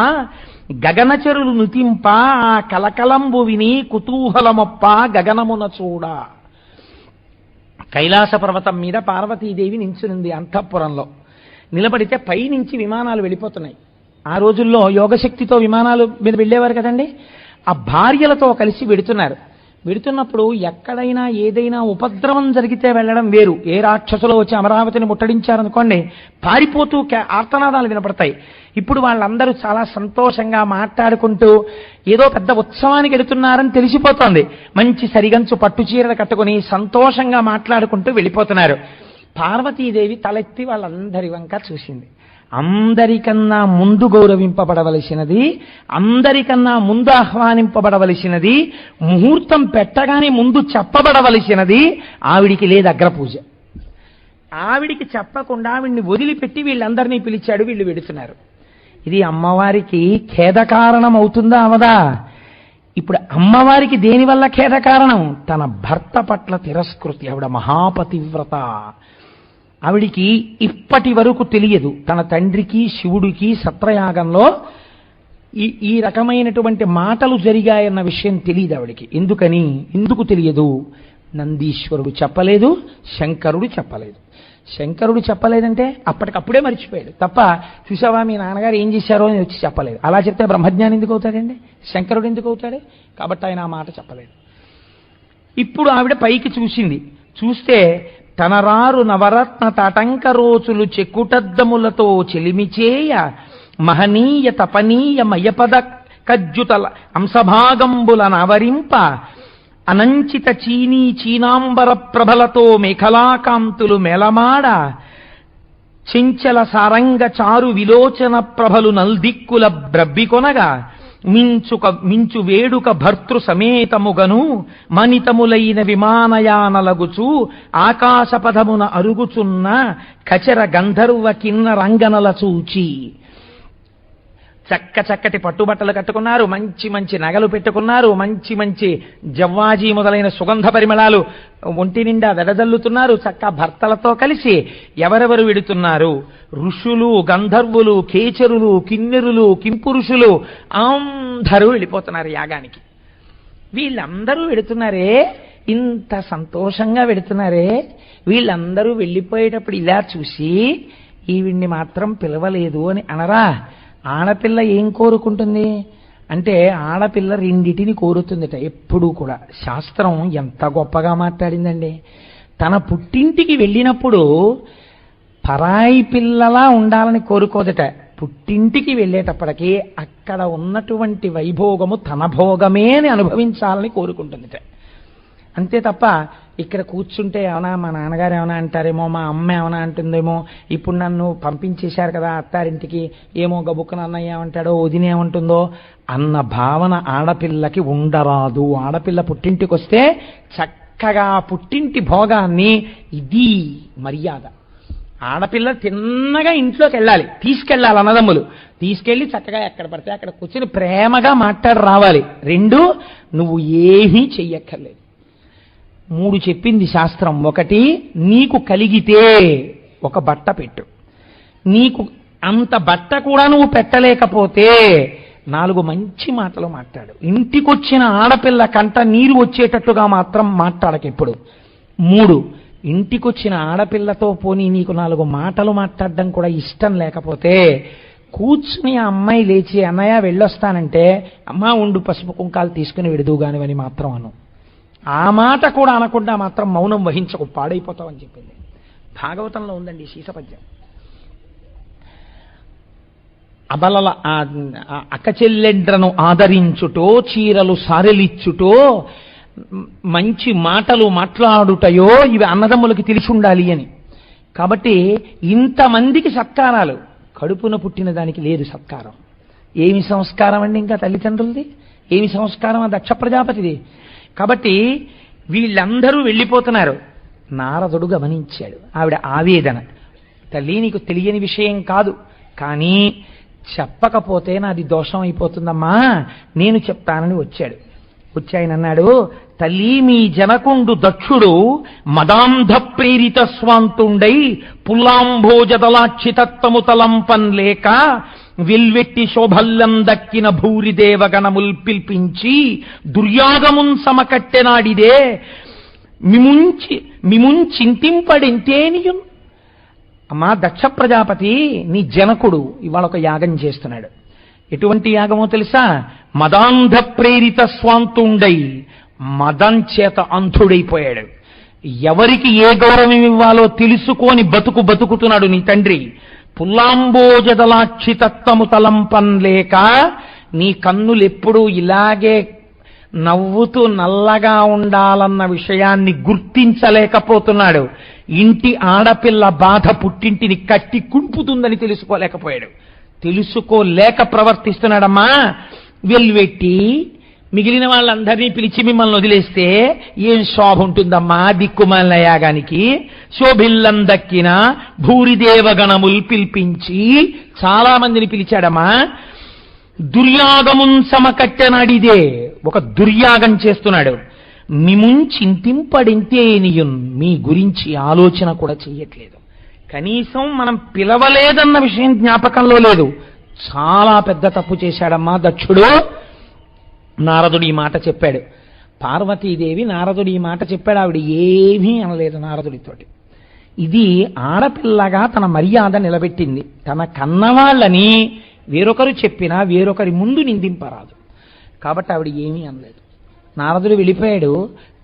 S2: గగనచరులు నుతింప ఆ కలకలంబు విని కుతూహలమొప్ప గగనమున చూడ. కైలాస పర్వతం మీద పార్వతీదేవి నించునింది అంతఃపురంలో. నిలబడితే పైనుంచి విమానాలు వెళ్ళిపోతున్నాయి. ఆ రోజుల్లో యోగశక్తితో విమానాలు మీద వెళ్ళేవారు కదండి. ఆ భార్యలతో కలిసి వెడుతున్నప్పుడు ఎక్కడైనా ఏదైనా ఉపద్రవం జరిగితే వెళ్ళడం వేరు. ఏ రాక్షసులో వచ్చి అమరావతిని ముట్టడించారనుకోండి, పారిపోతూ ఆర్తనాదాలు వినపడతాయి. ఇప్పుడు వాళ్ళందరూ చాలా సంతోషంగా మాట్లాడుకుంటూ ఏదో పెద్ద ఉత్సవానికి వెళుతున్నారని తెలిసిపోతోంది. మంచి సరిగంచు పట్టు చీరలు కట్టుకుని సంతోషంగా మాట్లాడుకుంటూ వెళ్ళిపోతున్నారు. పార్వతీదేవి తలెత్తి వాళ్ళందరి వంక చూసింది. అందరికన్నా ముందు గౌరవింపబడవలసినది, అందరికన్నా ముందు ఆహ్వానింపబడవలసినది, ముహూర్తం పెట్టగానే ముందు చెప్పబడవలసినది ఆవిడికి లేదు అగ్రపూజ. ఆవిడికి చెప్పకుండా ఆవిడ్ని వదిలిపెట్టి వీళ్ళందరినీ పిలిచాడు. వీళ్ళు వెడుతున్నారు. ఇది అమ్మవారికి ఖేదకారణం అవుతుందా అవదా? ఇప్పుడు అమ్మవారికి దేనివల్ల ఖేదకారణం? తన భర్త పట్ల తిరస్కృతి. ఆవిడ మహాపతివ్రత. ఆవిడికి ఇప్పటి వరకు తెలియదు తన తండ్రికి శివుడికి సత్రయాగంలో ఈ రకమైనటువంటి మాటలు జరిగాయన్న విషయం తెలియదు ఆవిడికి. ఎందుకు తెలియదు? నందీశ్వరుడు చెప్పలేదు, శంకరుడు చెప్పలేదు. శంకరుడు చెప్పలేదంటే అప్పటికప్పుడే మర్చిపోయాడు తప్ప, చూసావా మీ నాన్నగారు ఏం చేశారో అని వచ్చి చెప్పలేదు. అలా చెప్తే బ్రహ్మజ్ఞాని ఎందుకు అవుతాడండి? శంకరుడు ఎందుకు అవుతాడు? కాబట్టి ఆయన ఆ మాట చెప్పలేదు. ఇప్పుడు ఆవిడ పైకి చూసింది. చూస్తే తనరారు నవరత్న తటంకరోచులు చెక్కుటద్దములతో చెలిమిచేయ మహనీయ తపనీయ మయపద కజ్జుతల అంశభాగంబుల నవరింప అనంచిత చీనాంబర ప్రభలతో మేఖలాకాంతులు మెలమాడ చెంచల సారంగ చారు విలోచన ప్రభలు నల్దిక్కుల బ్రబ్బికొనగా మించు వేడుక భర్తృ సమేతముగను మనితములైన విమానయానలగుచు ఆకాశపథమున అరుగుచున్న కచర గంధర్వ కిన్న రంగనల చూచి. చక్కటి పట్టుబట్టలు కట్టుకున్నారు, మంచి మంచి నగలు పెట్టుకున్నారు, మంచి జవ్వాజీ మొదలైన సుగంధ పరిమళాలు ఒంటి నిండా వెదజల్లుతున్నారు. చక్క భర్తలతో కలిసి ఎవరెవరు వెడుతున్నారు? ఋషులు, గంధర్వులు, కేచరులు, కిన్నెరులు, కింపురుషులు అందరూ వెళ్ళిపోతున్నారు యాగానికి. వీళ్ళందరూ వెడుతున్నారే, ఇంత సంతోషంగా వెడుతున్నారే, వీళ్ళందరూ వెళ్ళిపోయేటప్పుడు ఇలా చూసి ఈవిడ్ని మాత్రం పిలవలేదు అని అనరా? ఆడపిల్ల ఏం కోరుకుంటుంది అంటే, ఆడపిల్ల రెండిటిని కోరుతుందట ఎప్పుడూ కూడా. శాస్త్రం ఎంత గొప్పగా మాట్లాడిందండి. తన పుట్టింటికి వెళ్ళినప్పుడు పరాయి పిల్లలా ఉండాలని కోరుకోదట. పుట్టింటికి వెళ్ళేటప్పటికీ అక్కడ ఉన్నటువంటి వైభోగము తన భోగమే అని అనుభవించాలని కోరుకుంటుందిట. అంతే తప్ప ఇక్కడ కూర్చుంటే ఏమన్నా మా నాన్నగారు ఏమైనా అంటారేమో, మా అమ్మ ఏమైనా అంటుందేమో, ఇప్పుడు నన్ను పంపించేశారు కదా అత్తారింటికి, ఏమో గబుక్కన అన్నయ్య ఏమంటాడో, వదిన ఏమంటుందో అన్న భావన ఆడపిల్లకి ఉండరాదు. ఆడపిల్ల పుట్టింటికి వస్తే చక్కగా పుట్టింటి భోగాన్ని, ఇది మర్యాద. ఆడపిల్ల తిన్నగా ఇంట్లోకి వెళ్ళాలి, తీసుకెళ్ళాలి అన్నదమ్ములు, తీసుకెళ్లి చక్కగా ఎక్కడ పడితే అక్కడ కూర్చొని ప్రేమగా మాట్లాడి రావాలి. రెండు, నువ్వు ఏమీ చెయ్యక్కర్లేదు. మూడు చెప్పింది శాస్త్రం. ఒకటి, నీకు కలిగితే ఒక బట్ట పెట్టు. నీకు అంత బట్ట కూడా నువ్వు పెట్టలేకపోతే 4 మంచి మాటలు మాట్లాడు. ఇంటికొచ్చిన ఆడపిల్ల కంట నీరు వచ్చేటట్టుగా మాత్రం మాట్లాడకెప్పుడు. 3, ఇంటికొచ్చిన ఆడపిల్లతో పోనీ నీకు 4 మాటలు మాట్లాడడం కూడా ఇష్టం లేకపోతే కూర్చుని ఆ అమ్మాయి లేచి అన్నయ్య వెళ్ళొస్తానంటే అమ్మా ఉండు పసుపు కుంకాలు తీసుకుని విడుదు కానివని మాత్రం అను. ఆ మాట కూడా అనకుండా మాత్రం మౌనం వహించకు, పాడైపోతావని చెప్పింది. భాగవతంలో ఉందండి శీసపద్యం. అబలల అక్క చెల్లెండ్రను ఆదరించుటో, చీరలు సారెలిచ్చుటో, మంచి మాటలు మాట్లాడుటయో ఇవి అన్నదమ్ములకి తెలిసి ఉండాలి అని. కాబట్టి ఇంతమందికి సత్కారాలు, కడుపున పుట్టిన దానికి లేదు సత్కారం. ఏమి సంస్కారం అండి ఇంకా తల్లిదండ్రులది? ఏమి సంస్కారం ఆ దక్ష ప్రజాపతిది? కాబట్టి వీళ్ళందరూ వెళ్ళిపోతున్నారు. నారదుడు గమనించాడు ఆవిడ ఆవేదన. తల్లి నీకు తెలియని విషయం కాదు, కానీ చెప్పకపోతే నాది దోషం అయిపోతుందమ్మా, నేను చెప్తానని వచ్చాడు. వచ్చి ఆయన అన్నాడు, తల్లి మీ జనకుండు దక్షుడు మదాంధ ప్రేరిత స్వాంతుండై పుల్లాంభోజదలాక్షితత్వము తలంపన్ లేక విల్వెట్టి శోభల్లం దక్కిన భూరిదేవగణముల్ పిల్పించి దుర్యాగమున్ సమకట్టెనాడిదే మిముంచింతింపడెంతేనియున్. అమ్మా దక్ష ప్రజాపతి నీ జనకుడు ఇవాళ ఒక యాగం చేస్తున్నాడు. ఎటువంటి యాగమో తెలుసా? మదాంధ ప్రేరిత స్వాంతుండై, మదం చేత అంధుడైపోయాడు. ఎవరికి ఏ గౌరవం ఇవ్వాలో తెలుసుకోని బతుకుతున్నాడు నీ తండ్రి. పుల్లాంబోజదలాక్షితత్వము తలంపన్ లేక నీ కన్నులెప్పుడూ ఇలాగే నవ్వుతూ నల్లగా ఉండాలన్న విషయాన్ని గుర్తించలేకపోతున్నాడు. ఇంటి ఆడపిల్ల బాధ పుట్టింటిని కట్టి కుంపుతుందని తెలుసుకోలేకపోయాడు. తెలుసుకోలేక ప్రవర్తిస్తున్నాడమ్మా. వెల్వెట్టి మిగిలిన వాళ్ళందరినీ పిలిచి మిమ్మల్ని వదిలేస్తే ఏం శోభ ఉంటుందమ్మా దిక్కుమాలిన యాగానికి? శోభిల్లం దక్కిన భూరిదేవగణముల్ పిలిపించి చాలా మందిని పిలిచాడమ్మా. దుర్యాగమున్ సమకట్టెనాడిదే, ఒక దుర్యాగం చేస్తున్నాడు. మిముంచింతింపడింతేనియున్, మీ గురించి ఆలోచన కూడా చెయ్యట్లేదు. కనీసం మనం పిలవలేదన్న విషయం జ్ఞాపకంలో లేదు. చాలా పెద్ద తప్పు చేశాడమ్మా దక్షుడు. నారదుడు ఈ మాట చెప్పాడు. పార్వతీదేవి నారదుడు ఈ మాట చెప్పాడు, ఆవిడ ఏమీ అనలేదు నారదుడితోటి. ఇది ఆడపిల్లగా తన మర్యాద నిలబెట్టింది. తన కన్నవాళ్ళని వేరొకరు చెప్పినా వేరొకరి ముందు నిందింపరాదు. కాబట్టి ఆవిడ ఏమీ అనలేదు. నారదుడు వెళ్ళిపోయాడు.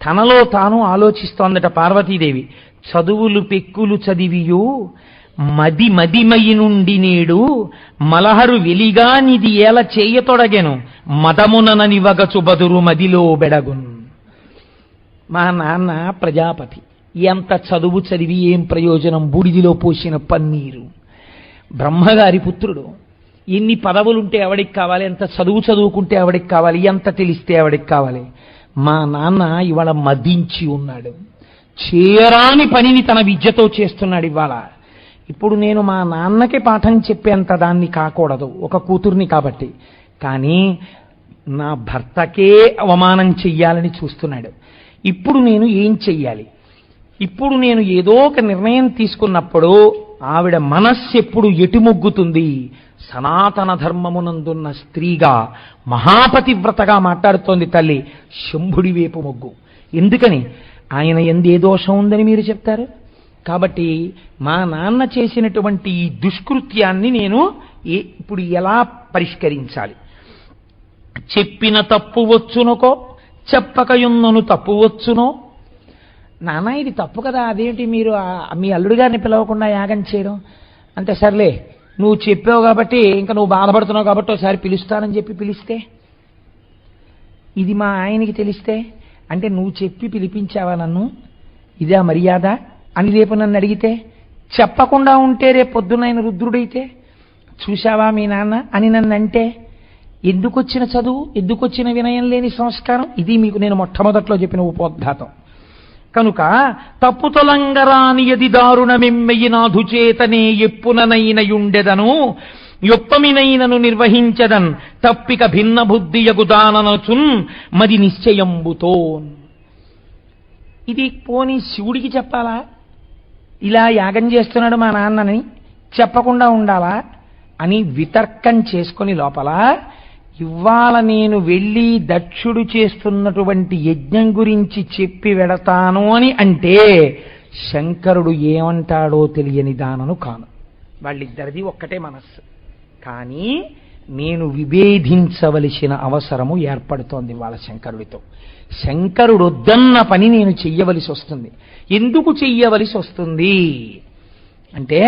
S2: తనలో తాను ఆలోచిస్తోందట పార్వతీదేవి. చదువులు పెక్కులు చదివియు మదిమయి నుండి నేడు మలహరు వెలిగా నిది ఏల చేయతొడగెను మదముననని వగచు బదురు మదిలో బెడగున్. మా నాన్న ప్రజాపతి, ఎంత చదువు చదివి ఏం ప్రయోజనం? బూడిదిలో పోసిన పన్నీరు. బ్రహ్మగారి పుత్రుడు, ఎన్ని పదవులుంటే ఎవడికి కావాలి? ఎంత చదువుకుంటే ఎవడికి కావాలి? ఎంత తెలిస్తే ఎవడికి కావాలి? మా నాన్న ఇవాళ మదించి ఉన్నాడు. చేయరాని పనిని తన విద్యతో చేస్తున్నాడు ఇవాళ. ఇప్పుడు నేను మా నాన్నకి పాఠం చెప్పేంత దాన్ని కాకూడదు, ఒక కూతుర్ని కాబట్టి. కానీ నా భర్తకే అవమానం చెయ్యాలని చూస్తున్నాడు. ఇప్పుడు నేను ఏం చెయ్యాలి? ఇప్పుడు నేను ఏదో ఒక నిర్ణయం తీసుకున్నప్పుడు ఆవిడ మనస్సు ఎప్పుడు ఎటుమొగ్గుతుంది? సనాతన ధర్మమునందున్న స్త్రీగా మహాపతివ్రతగా మాట్లాడుతోంది తల్లి. శంభుడి వైపు మొగ్గు. ఎందుకని? ఆయన ఎందు ఏ దోషం ఉందని మీరు చెప్తారు? కాబట్టి మా నాన్న చేసినటువంటి ఈ దుష్కృత్యాన్ని నేను ఇప్పుడు ఎలా పరిష్కరించాలి? చెప్పిన తప్పు వచ్చునకో, చెప్పకయున్నను తప్పు వచ్చునో. నాన్న ఇది తప్పు కదా, అదేంటి మీరు మీ అల్లుడు గారిని పిలవకుండా యాగం చేయడం? అంటే సర్లే నువ్వు చెప్పావు కాబట్టి, ఇంకా నువ్వు బాధపడుతున్నావు కాబట్టి ఒకసారి పిలుస్తానని చెప్పి పిలిస్తే, ఇది మా ఆయనకి తెలిస్తే, అంటే నువ్వు చెప్పి పిలిపించావా నన్ను, ఇదే మర్యాద అని రేపు నన్ను అడిగితే, చెప్పకుండా ఉంటే రేపు పొద్దున్న రుద్రుడైతే, చూశావా మీ నాన్న అని నన్ను అంటే, ఎందుకొచ్చిన చదువు, ఎందుకొచ్చిన వినయం లేని సంస్కారం? ఇది మీకు నేను మొట్టమొదట్లో చెప్పిన ఉపోద్ఘాతం. కనుక తప్పుతొలంగరాని యది దారుణమెమ్మెయినాధు చేతనే ఎప్పుననైనయుండెదను యొప్పమినైనను నిర్వహించదన్ తప్పిక భిన్న బుద్ధియగుదాననచున్ మది నిశ్చయంబుతో. ఇది పోనీ శివుడికి చెప్పాలా? ఇలా యాగం చేస్తున్నాడు మా నాన్నని చెప్పకుండా ఉండాలా అని వితర్కం చేసుకొని లోపల, ఇవాళ నేను వెళ్ళి దక్షుడు చేస్తున్నటువంటి యజ్ఞం గురించి చెప్పి వెడతాను అని అంటే శంకరుడు ఏమంటాడో తెలియని దానను కాను. వాళ్ళిద్దరిది ఒక్కటే మనస్సు. కానీ నేను విభేదించవలసిన అవసరము ఏర్పడుతోంది వాళ్ళ శంకరుడితో. శంకరుడు వద్దన్న పని నేను చెయ్యవలసి వస్తుంది. ఎందుకు చెయ్యవలసి వస్తుంది అంటే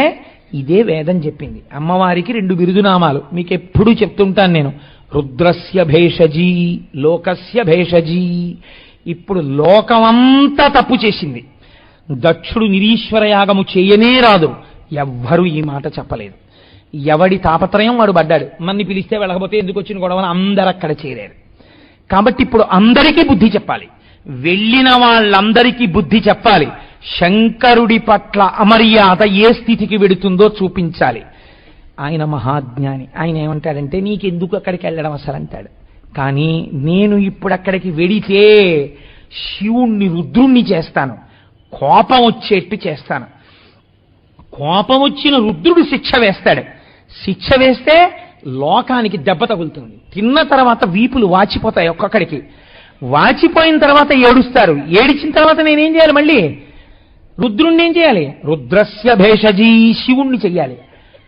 S2: ఇదే వేదం చెప్పింది. అమ్మవారికి 2 బిరుదునామాలు మీకు ఎప్పుడూ చెప్తుంటాను నేను. రుద్రస్య భేషజీ, లోకస్య భేషజీ. ఇప్పుడు లోకమంతా తప్పు చేసింది. దక్షుడు నిరీశ్వర యాగము చేయనే రాదు. ఎవ్వరూ ఈ మాట చెప్పలేదు. ఎవడి తాపత్రయం వాడు పడ్డాడు. మన్ని పిలిస్తే వెళ్ళకపోతే ఎందుకు వచ్చిన గొడవని అందరూ అక్కడ చేరారు. కాబట్టి ఇప్పుడు అందరికీ బుద్ధి చెప్పాలి. వెళ్ళిన వాళ్ళందరికీ బుద్ధి చెప్పాలి. శంకరుడి పట్ల అమర్యాద ఏ స్థితికి వెడుతుందో చూపించాలి. ఆయన మహాజ్ఞాని. ఆయన ఏమంటాడంటే నీకెందుకు అక్కడికి వెళ్ళడం అసలు అంటాడు. కానీ నేను ఇప్పుడు అక్కడికి వెడితే శివుణ్ణి రుద్రుణ్ణి చేస్తాను, కోపం వచ్చేట్టు చేస్తాను. కోపం వచ్చిన రుద్రుడు శిక్ష వేస్తాడు. శిక్ష వేస్తే లోకానికి దెబ్బ తగులుతుంది. తిన్న తర్వాత వీపులు వాచిపోతాయి ఒక్కొక్కడికి. వాచిపోయిన తర్వాత ఏడుస్తారు. ఏడిచిన తర్వాత నేనేం చేయాలి? మళ్ళీ రుద్రుణ్ణి ఏం చేయాలి? రుద్రస్య భేషజీ, శివుణ్ణి చెయ్యాలి.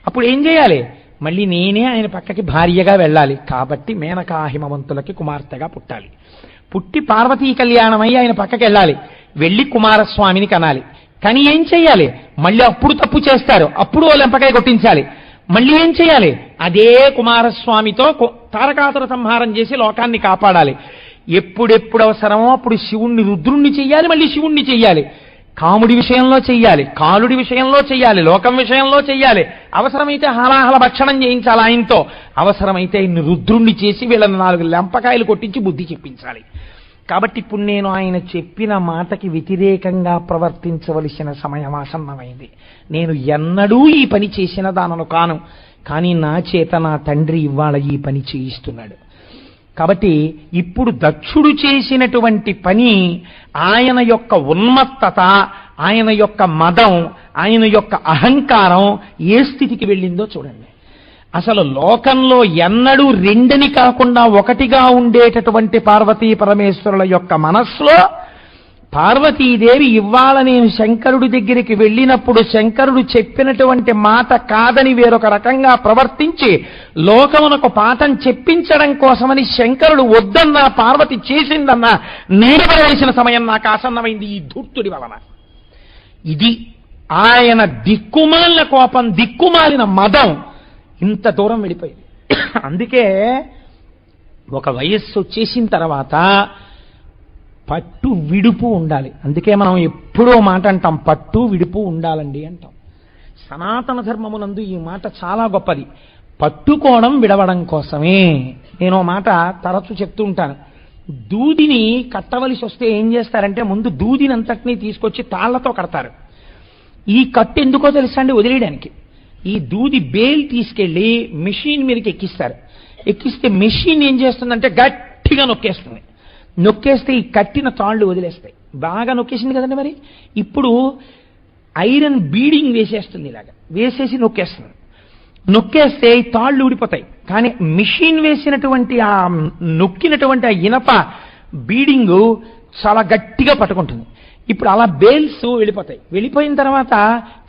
S2: అప్పుడు ఏం చేయాలి? మళ్ళీ నేనే ఆయన పక్కకి భార్యగా వెళ్ళాలి. కాబట్టి మేనకా హిమవంతులకి కుమార్తెగా పుట్టాలి. పుట్టి పార్వతీ కళ్యాణమై ఆయన పక్కకి వెళ్ళాలి. వెళ్ళి కుమారస్వామిని కనాలి. కానీ ఏం చెయ్యాలి? మళ్ళీ అప్పుడు తప్పు చేస్తారు. అప్పుడు ఓ లెంపకాయ కొట్టించాలి. మళ్ళీ ఏం చేయాలి? అదే కుమారస్వామితో తారకాసుర సంహారం చేసి లోకాన్ని కాపాడాలి. ఎప్పుడెప్పుడు అవసరమో అప్పుడు శివుణ్ణి రుద్రుణ్ణి చెయ్యాలి. మళ్ళీ శివుణ్ణి చెయ్యాలి. కాముడి విషయంలో చెయ్యాలి, కాలుడి విషయంలో చెయ్యాలి, లోకం విషయంలో చెయ్యాలి. అవసరమైతే హాలాహల భక్షణం చేయించాలి ఆయనతో. అవసరమైతే ఇన్ని రుద్రుణ్ణి చేసి వీళ్ళని 4 లెంపకాయలు కొట్టించి బుద్ధి చెప్పించాలి. కాబట్టి ఇప్పుడు నేను ఆయన చెప్పిన మాటకి వ్యతిరేకంగా ప్రవర్తించవలసిన సమయం ఆసన్నమైంది. నేను ఎన్నడూ ఈ పని చేసిన దానను కాను. కానీ నా చేత నా తండ్రి ఇవాళ ఈ పని చేయిస్తున్నాడు. కాబట్టి ఇప్పుడు దక్షుడు చేసినటువంటి పని ఆయన యొక్క ఉన్మత్తత, ఆయన యొక్క మదం, ఆయన యొక్క అహంకారం ఏ స్థితికి వెళ్ళిందో చూడండి. అసలు లోకంలో ఎన్నడూ 2 కాకుండా 1గా ఉండేటటువంటి పార్వతీ పరమేశ్వరుల యొక్క మనస్సులో పార్వతీదేవి ఇవాళ నేను శంకరుడి దగ్గరికి వెళ్ళినప్పుడు శంకరుడు చెప్పినటువంటి మాట కాదని వేరొక రకంగా ప్రవర్తించి లోకమునకు పాఠం చెప్పించడం కోసమని శంకరుడు వద్దన్నా పార్వతి చేసిందన్నా నేర్పవలసిన సమయం నాకు ఆసన్నమైంది ఈ ధూర్తుడి వలన. ఇది ఆయన దిక్కుమాలిన కోపం, దిక్కుమాలిన మదం ఇంత దూరం వెళ్ళిపోయింది. అందుకే ఒక వయస్సు వచ్చేసిన తర్వాత పట్టు విడుపు ఉండాలి. అందుకే మనం ఎప్పుడో మాట అంటాం, పట్టు విడుపు ఉండాలండి అంటాం. సనాతన ధర్మమునందు ఈ మాట చాలా గొప్పది. పట్టుకోవడం విడవడం కోసమే. నేను మాట తరచు చెప్తూ ఉంటాను. దూదిని కట్టవలసి వస్తే ఏం చేస్తారంటే ముందు దూదిని అంతటినీ తీసుకొచ్చి తాళ్లతో కడతారు. ఈ కట్టు ఎందుకో తెలుసా అండి? వదిలేయడానికి. ఈ దూది బేల్ తీసుకెళ్లి మెషిన్ మీదకి ఎక్కిస్తారు. ఎక్కిస్తే మెషిన్ ఏం చేస్తుందంటే గట్టిగా నొక్కేస్తుంది. నొక్కేస్తే ఈ కట్టిన తాళ్లు వదిలేస్తాయి. బాగా నొక్కేసింది కదండి. మరి ఇప్పుడు ఐరన్ బీడింగ్ వేసేస్తుంది. ఇలాగా వేసేసి నొక్కేస్తుంది. నొక్కేస్తే ఈ తాళ్లు ఊడిపోతాయి. కానీ మిషన్ వేసినటువంటి ఆ నొక్కినటువంటి ఆ ఇనప బీడింగ్ చాలా గట్టిగా పట్టుకుంటుంది. ఇప్పుడు అలా బేల్స్ వెళ్ళిపోతాయి. వెళ్ళిపోయిన తర్వాత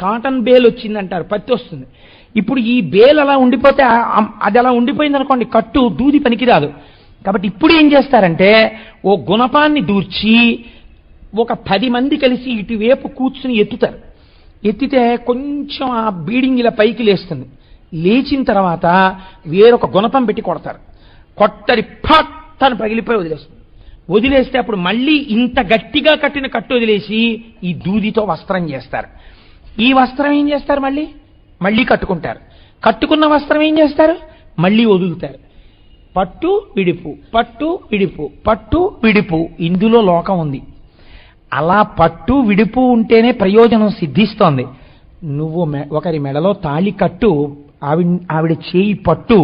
S2: కాటన్ బేల్ వచ్చిందంటారు, పత్తి వస్తుంది. ఇప్పుడు ఈ బేల్ అలా ఉండిపోతే అది అలా ఉండిపోయింది అనుకోండి, కట్టు దూది పనికిరాదు. కాబట్టి ఇప్పుడు ఏం చేస్తారంటే ఓ గుణపాన్ని దూర్చి ఒక 10 మంది కలిసి ఇటువైపు కూర్చుని ఎత్తుతారు. ఎత్తితే కొంచెం ఆ బీడింగ్ ఇలా పైకి లేస్తుంది. లేచిన తర్వాత వేరొక గుణపం పెట్టి కొడతారు. కొట్టడి పట్టని పగిలిపోయి వదిలేస్తుంది. వదిలేస్తే అప్పుడు మళ్ళీ ఇంత గట్టిగా కట్టిన కట్టు వదిలేసి ఈ దూదితో వస్త్రం చేస్తారు. ఈ వస్త్రం ఏం చేస్తారు? మళ్ళీ కట్టుకుంటారు. కట్టుకున్న వస్త్రం ఏం చేస్తారు? మళ్ళీ వదులుతారు. పట్టు విడుపు, పట్టు విడుపు, పట్టు విడుపు. ఇందులో లోకం ఉంది. అలా పట్టు విడుపు ఉంటేనే ప్రయోజనం సిద్ధిస్తోంది. నువ్వు ఒకరి మెడలో తాళి కట్టు, ఆవిడ చేయి పట్టు,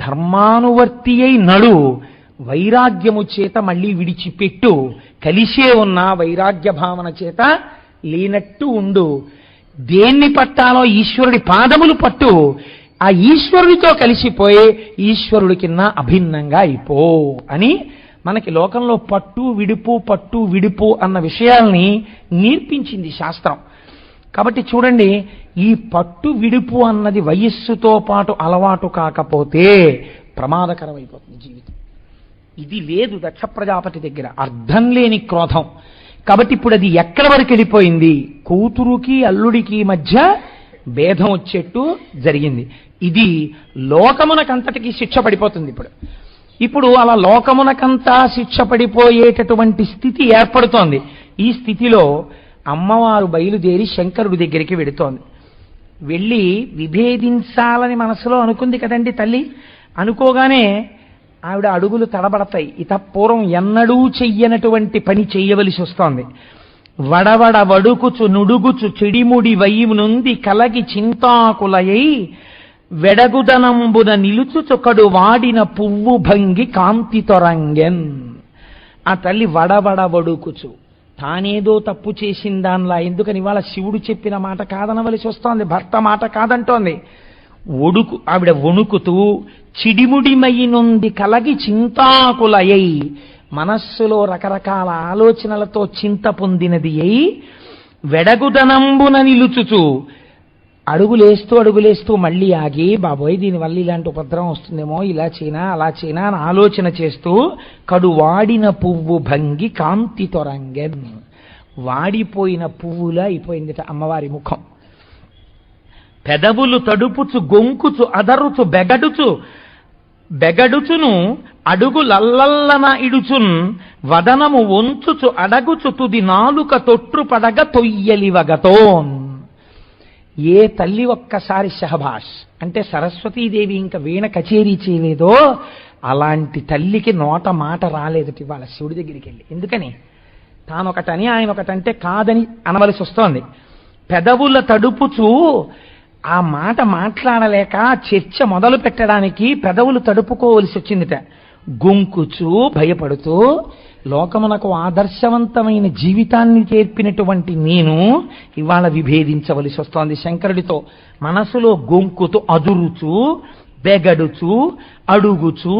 S2: ధర్మానువర్తి అయి నడు, వైరాగ్యము చేత మళ్ళీ విడిచిపెట్టు, కలిసే ఉన్న వైరాగ్య భావన చేత లేనట్టు ఉండు. దేన్ని పట్టాలో ఈశ్వరుడి పాదములు పట్టు. ఆ ఈశ్వరుడితో కలిసిపోయి ఈశ్వరుడి కింద అభిన్నంగా అయిపో అని మనకి లోకంలో పట్టు విడుపు అన్న విషయాల్ని నేర్పించింది శాస్త్రం. కాబట్టి చూడండి, ఈ పట్టు విడుపు అన్నది వయస్సుతో పాటు అలవాటు కాకపోతే ప్రమాదకరమైపోతుంది జీవితం. ఇది లేదు దక్ష ప్రజాపతి దగ్గర, అర్థం లేని క్రోధం. కాబట్టి ఇప్పుడు అది ఎక్కడి వరకు వెళ్ళిపోయింది? కూతురుకి అల్లుడికి మధ్య భేదం వచ్చేట్టు జరిగింది. ఇది లోకమునకంతటికి శిక్ష పడిపోతుంది. ఇప్పుడు అలా లోకమునకంతా శిక్ష పడిపోయేటటువంటి స్థితి ఏర్పడుతోంది. ఈ స్థితిలో అమ్మవారు బయలుదేరి శంకరుడి దగ్గరికి వెడుతోంది. వెళ్ళి విభేదించాలని మనసులో అనుకుంది కదండి తల్లి. అనుకోగానే ఆవిడ అడుగులు తడబడతాయి. పూర్వం ఎన్నడూ చెయ్యనటువంటి పని చెయ్యవలసి వస్తోంది. వడవడ వడుకుచు నుడుగుచు చెడిముడి వయ్యి నుండి కలగి చింతాకులయై వెడగుదనంబున నిలుచుచుకడు వాడిన పువ్వు భంగి కాంతి తొరంగెన్. ఆ తల్లి వడవడ వడుకుచు తానేదో తప్పు చేసిందాన్లా. ఎందుకని ఇవాళ శివుడు చెప్పిన మాట కాదనవలసి వస్తోంది, భర్త మాట కాదంటోంది. ఆవిడ వణుకుతూ చిడిముడిమయి నుండి కలగి చింతాకులయ్యి, మనస్సులో రకరకాల ఆలోచనలతో చింత పొందినది అయి వెడగుదనంబున నిలుచుచు అడుగులేస్తూ మళ్ళీ ఆగి, బాబోయ్ దీనివల్ల ఇలాంటి ఉపద్రవం వస్తుందేమో, ఇలా చేయనా అలా చేయనా అని ఆలోచన చేస్తూ కడువాడిన పువ్వు భంగి కాంతి తొరంగెన్. వాడిపోయిన పువ్వులా అయిపోయిందిట అమ్మవారి ముఖం. పెదవులు తడుపుచు గొంకుచు అదరుచు బెగడుచును అడుగులల్లన ఇడుచున్ వదనము వంచుచు అడగుచు తుది నాలుక తొట్టు పడగ తొయ్యలివగతోన్. ఏ తల్లి ఒక్కసారి షహబాష్ అంటే సరస్వతీదేవి ఇంకా వీణ కచేరీ చేయలేదో అలాంటి తల్లికి నోట మాట రాలేదట ఇవాళ శివుడి దగ్గరికి వెళ్ళి. ఎందుకని? తానొకటని ఆయన ఒకటంటే కాదని అనవలసి వస్తోంది. పెదవుల తడుపుచూ ఆ మాట మాట్లాడలేక చర్చ మొదలు పెట్టడానికి పెదవులు తడుపుకోవలసి వచ్చిందిట. గొంకుచూ భయపడుతూ లోకమునకు ఆదర్శవంతమైన జీవితాన్ని చేర్పినటువంటి నేను ఇవాళ విభేదించవలసి వస్తోంది శంకరుడితో. మనసులో గొంకుతూ అదురుచూ బెగడుచూ అడుగుచూ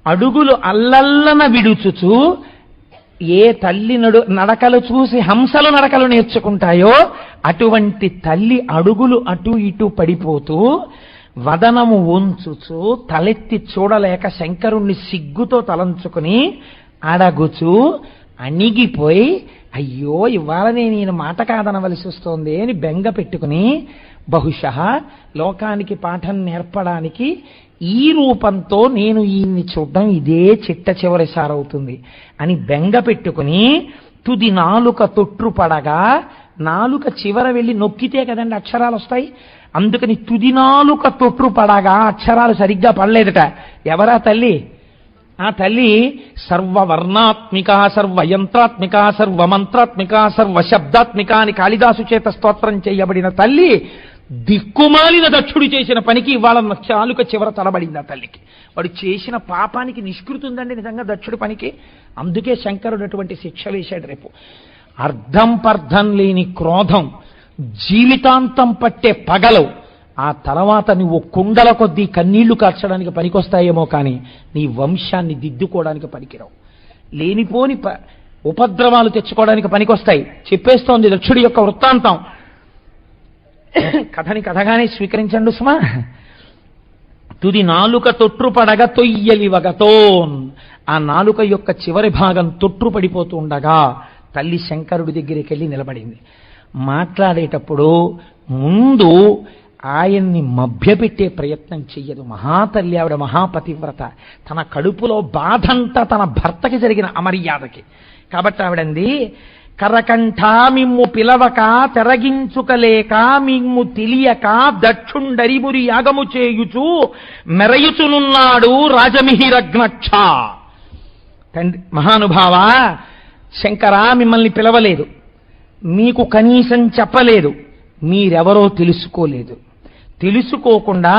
S2: అడుగులు అల్లల్లన విడుచుచూ, ఏ తల్లి నడకలు చూసి హంసలు నడకలు నేర్చుకుంటాయో అటువంటి తల్లి అడుగులు అటు ఇటు పడిపోతూ వదనము వంచుచు తలెత్తి చూడలేక శంకరుణ్ణి సిగ్గుతో తలంచుకుని అడగుచూ అణిగిపోయి, అయ్యో ఇవాళ నేను మాట కాదనవలసి వస్తోంది అని బెంగ పెట్టుకుని, బహుశः లోకానికి పాఠం నేర్పడానికి ఈ రూపంతో నేను ఈయన్ని చూడడం ఇదే చిట్ట చివరిసారవుతుంది అని బెంగ పెట్టుకుని తుది నాలుక తొట్టు పడగా, నాలుక చివర వెళ్ళి నొక్కితే కదండి అక్షరాలు వస్తాయి. అందుకని తుది నాలుక తొట్టు పడగా అక్షరాలు సరిగ్గా పడలేదట. ఎవరా తల్లి? ఆ తల్లి సర్వవర్ణాత్మిక, సర్వయంత్రాత్మిక, సర్వమంత్రాత్మిక, సర్వశబ్దాత్మిక అని కాళిదాసు చేత స్తోత్రం చేయబడిన తల్లి దిక్కుమాలిన దక్షుడు చేసిన పనికి ఇవాళ చాలుక చివర తలబడింది ఆ తల్లికి. వాడు చేసిన పాపానికి నిష్కృతి ఉందండి నిజంగా దక్షుడి పనికి. అందుకే శంకరుడు అటువంటి శిక్ష వేశాడు. రేపు అర్థం పర్థం లేని క్రోధం జీవితాంతం పట్టే పగలు, ఆ తర్వాత నువ్వు కుండల కొద్దీ కన్నీళ్లు కార్చడానికి పనికొస్తాయేమో కానీ నీ వంశాన్ని దిద్దుకోవడానికి పనికిరావు. లేనిపోని ఉపద్రవాలు తెచ్చుకోవడానికి పనికొస్తాయి. చెప్పేస్తోంది దక్షుడి యొక్క వృత్తాంతం. కథని కథగానే స్వీకరించండు సుమా. తుది నాలుక తొట్టు పడగ తొయ్యలివగతోన్. ఆ నాలుక యొక్క చివరి భాగం తొట్టు పడిపోతూ ఉండగా తల్లి శంకరుడి దగ్గరికి వెళ్ళి నిలబడింది. మాట్లాడేటప్పుడు ముందు ఆయన్ని మభ్యపెట్టే ప్రయత్నం చెయ్యదు. మహాతల్లి ఆవిడ మహాపతివ్రత. తన కడుపులో బాధంతా తన భర్తకి జరిగిన అమర్యాదకి. కాబట్టి ఆవిడంది, కరకంఠ మిమ్ము పిలవక తెరగించుకలేక మిమ్ము తెలియక దక్షుండరిమురి యాగము చేయుచు మెరయుచునున్నాడు రాజమిహిరగ్నక్ష. తండ్రి మహానుభావ శంకరా, మిమ్మల్ని పిలవలేదు, మీకు కనీసం చెప్పలేదు, మీరెవరో తెలుసుకోలేదు, తెలుసుకోకుండా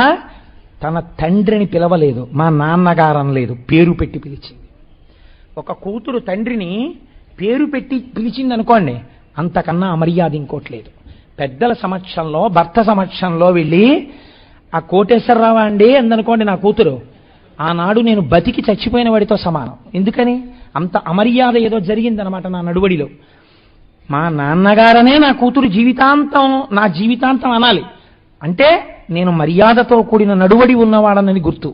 S2: తన తండ్రిని పిలవలేదు, మా నాన్నగారం లేదు, పేరు పెట్టి పిలిచింది. ఒక కూతురు తండ్రిని పేరు పెట్టి పిలిచింది అనుకోండి, అంతకన్నా అమర్యాద ఇంకోట్లేదు. పెద్దల సమక్షంలో భర్త సమక్షంలో వెళ్ళి ఆ కోటేశ్వరరావు అండి అందనుకోండి నా కూతురు, ఆనాడు నేను బతికి చచ్చిపోయిన వాడితో సమానం. ఎందుకని? అంత అమర్యాద ఏదో జరిగిందనమాట నా నడువడిలో. మా నాన్నగారనే నా కూతురు జీవితాంతం నా జీవితాంతం అనాలి అంటే నేను మర్యాదతో కూడిన నడువడి ఉన్నవాడనని గుర్తు.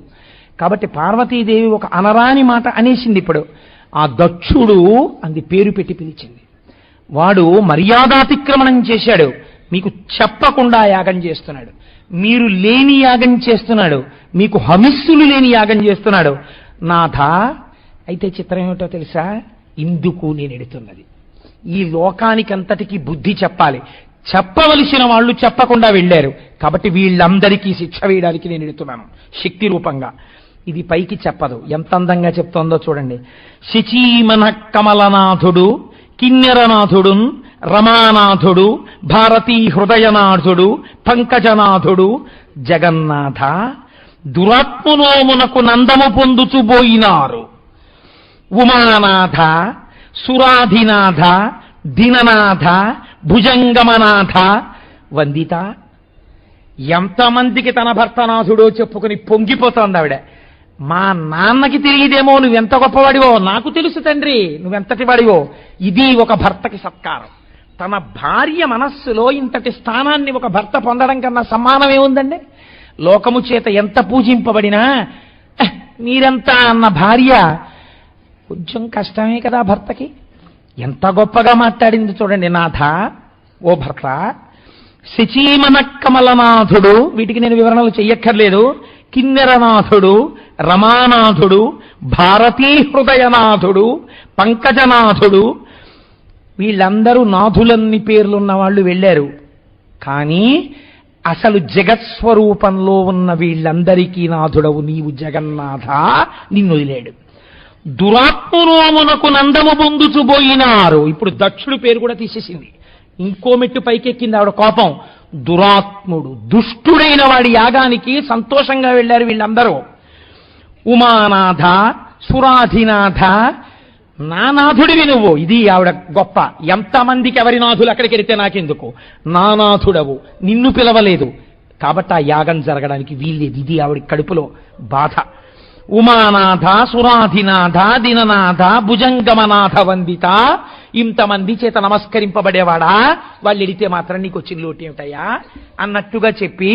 S2: కాబట్టి పార్వతీదేవి ఒక అనరాని మాట అనేసింది. ఇప్పుడు ఆ దక్షుడు అంది పేరు పెట్టి పిలిచింది. వాడు మర్యాదాతిక్రమణం చేశాడు, మీకు చెప్పకుండా యాగం చేస్తున్నాడు, మీరు లేని యాగం చేస్తున్నాడు, మీకు హవిస్సులు లేని యాగం చేస్తున్నాడు. నాథ, అయితే చిత్రం ఏమిటో తెలుసా, ఇందుకు నేను ఎడుతున్నది ఈ లోకానికంతటికీ బుద్ధి చెప్పాలి, చెప్పవలసిన వాళ్ళు చెప్పకుండా వెళ్ళారు, కాబట్టి వీళ్ళందరికీ శిక్ష వేయడానికి నేను ఎడుతున్నాను శక్తి రూపంగా. ఇది పైకి చెప్పదు, ఎంత అందంగా చెప్తోందో చూడండి. శచీమన కమలనాథుడు కిన్నెరనాథుడు రమానాథుడు భారతీ హృదయనాథుడు పంకజనాథుడు జగన్నాథ దురాత్మనోమునకు నందము పొందుచుబోయినారు. ఉమానాథ సురాధినాథ దిననాథ భుజంగమనాథ వందిత. ఎంతమందికి తన భర్తనాథుడో చెప్పుకుని పొంగిపోతోంది ఆవిడ. మా నాన్నకి తెలియదేమో నువ్వెంత గొప్పవాడివో, నాకు తెలుసు తండ్రి నువ్వెంతటి వాడివో. ఇది ఒక భర్తకి సత్కారం. తన భార్య మనస్సులో ఇంతటి స్థానాన్ని ఒక భర్త పొందడం కన్నా సమానం ఏముందండి? లోకము చేత ఎంత పూజింపబడినా మీరెంత అన్న భార్య కొంచెం కష్టమే కదా భర్తకి. ఎంత గొప్పగా మాట్లాడింది చూడండి. నాథ, ఓ భర్త, శచీమన కమలనాథుడు, వీటికి నేను వివరణలు చెయ్యక్కర్లేదు, కిన్నెరనాథుడు రమానాథుడు భారతీ హృదయనాథుడు పంకజనాథుడు, వీళ్ళందరూ నాథులన్ని పేర్లున్న వాళ్ళు వెళ్ళారు. కానీ అసలు జగత్స్వరూపంలో ఉన్న వీళ్ళందరికీ నాథుడవు నీవు జగన్నాథ, నిన్ను వదిలేడు. దురాత్మనోమునకు నందము పొందుచుబోయినారు. ఇప్పుడు దక్షుడు పేరు కూడా తీసేసింది, ఇంకో మెట్టు పైకెక్కింది ఆవిడ కోపం. దురాత్ముడు, దుష్టుడైన వాడి యాగానికి సంతోషంగా వెళ్ళారు వీళ్ళందరూ. ఉమానాథ సురాధినాథ, నా నాథుడివి నువ్వు. ఇది ఆవిడ గొప్ప. ఎంతమందికి ఎవరి నాథులు అక్కడికి వెళితే నాకెందుకు, నా నాథుడవు, నిన్ను పిలవలేదు కాబట్టి ఆ యాగం జరగడానికి వీల్లేదు. ఇది ఆవిడ కడుపులో బాధ. ఉమానాథ సురాధినాథ దిననాథ భుజంగమనాథ వందిత, ఇంతమంది చేత నమస్కరింపబడేవాడా, వాళ్ళు ఎడితే మాత్రం నీకు వచ్చిన లోటు ఏమిటయ్యా అన్నట్టుగా చెప్పి,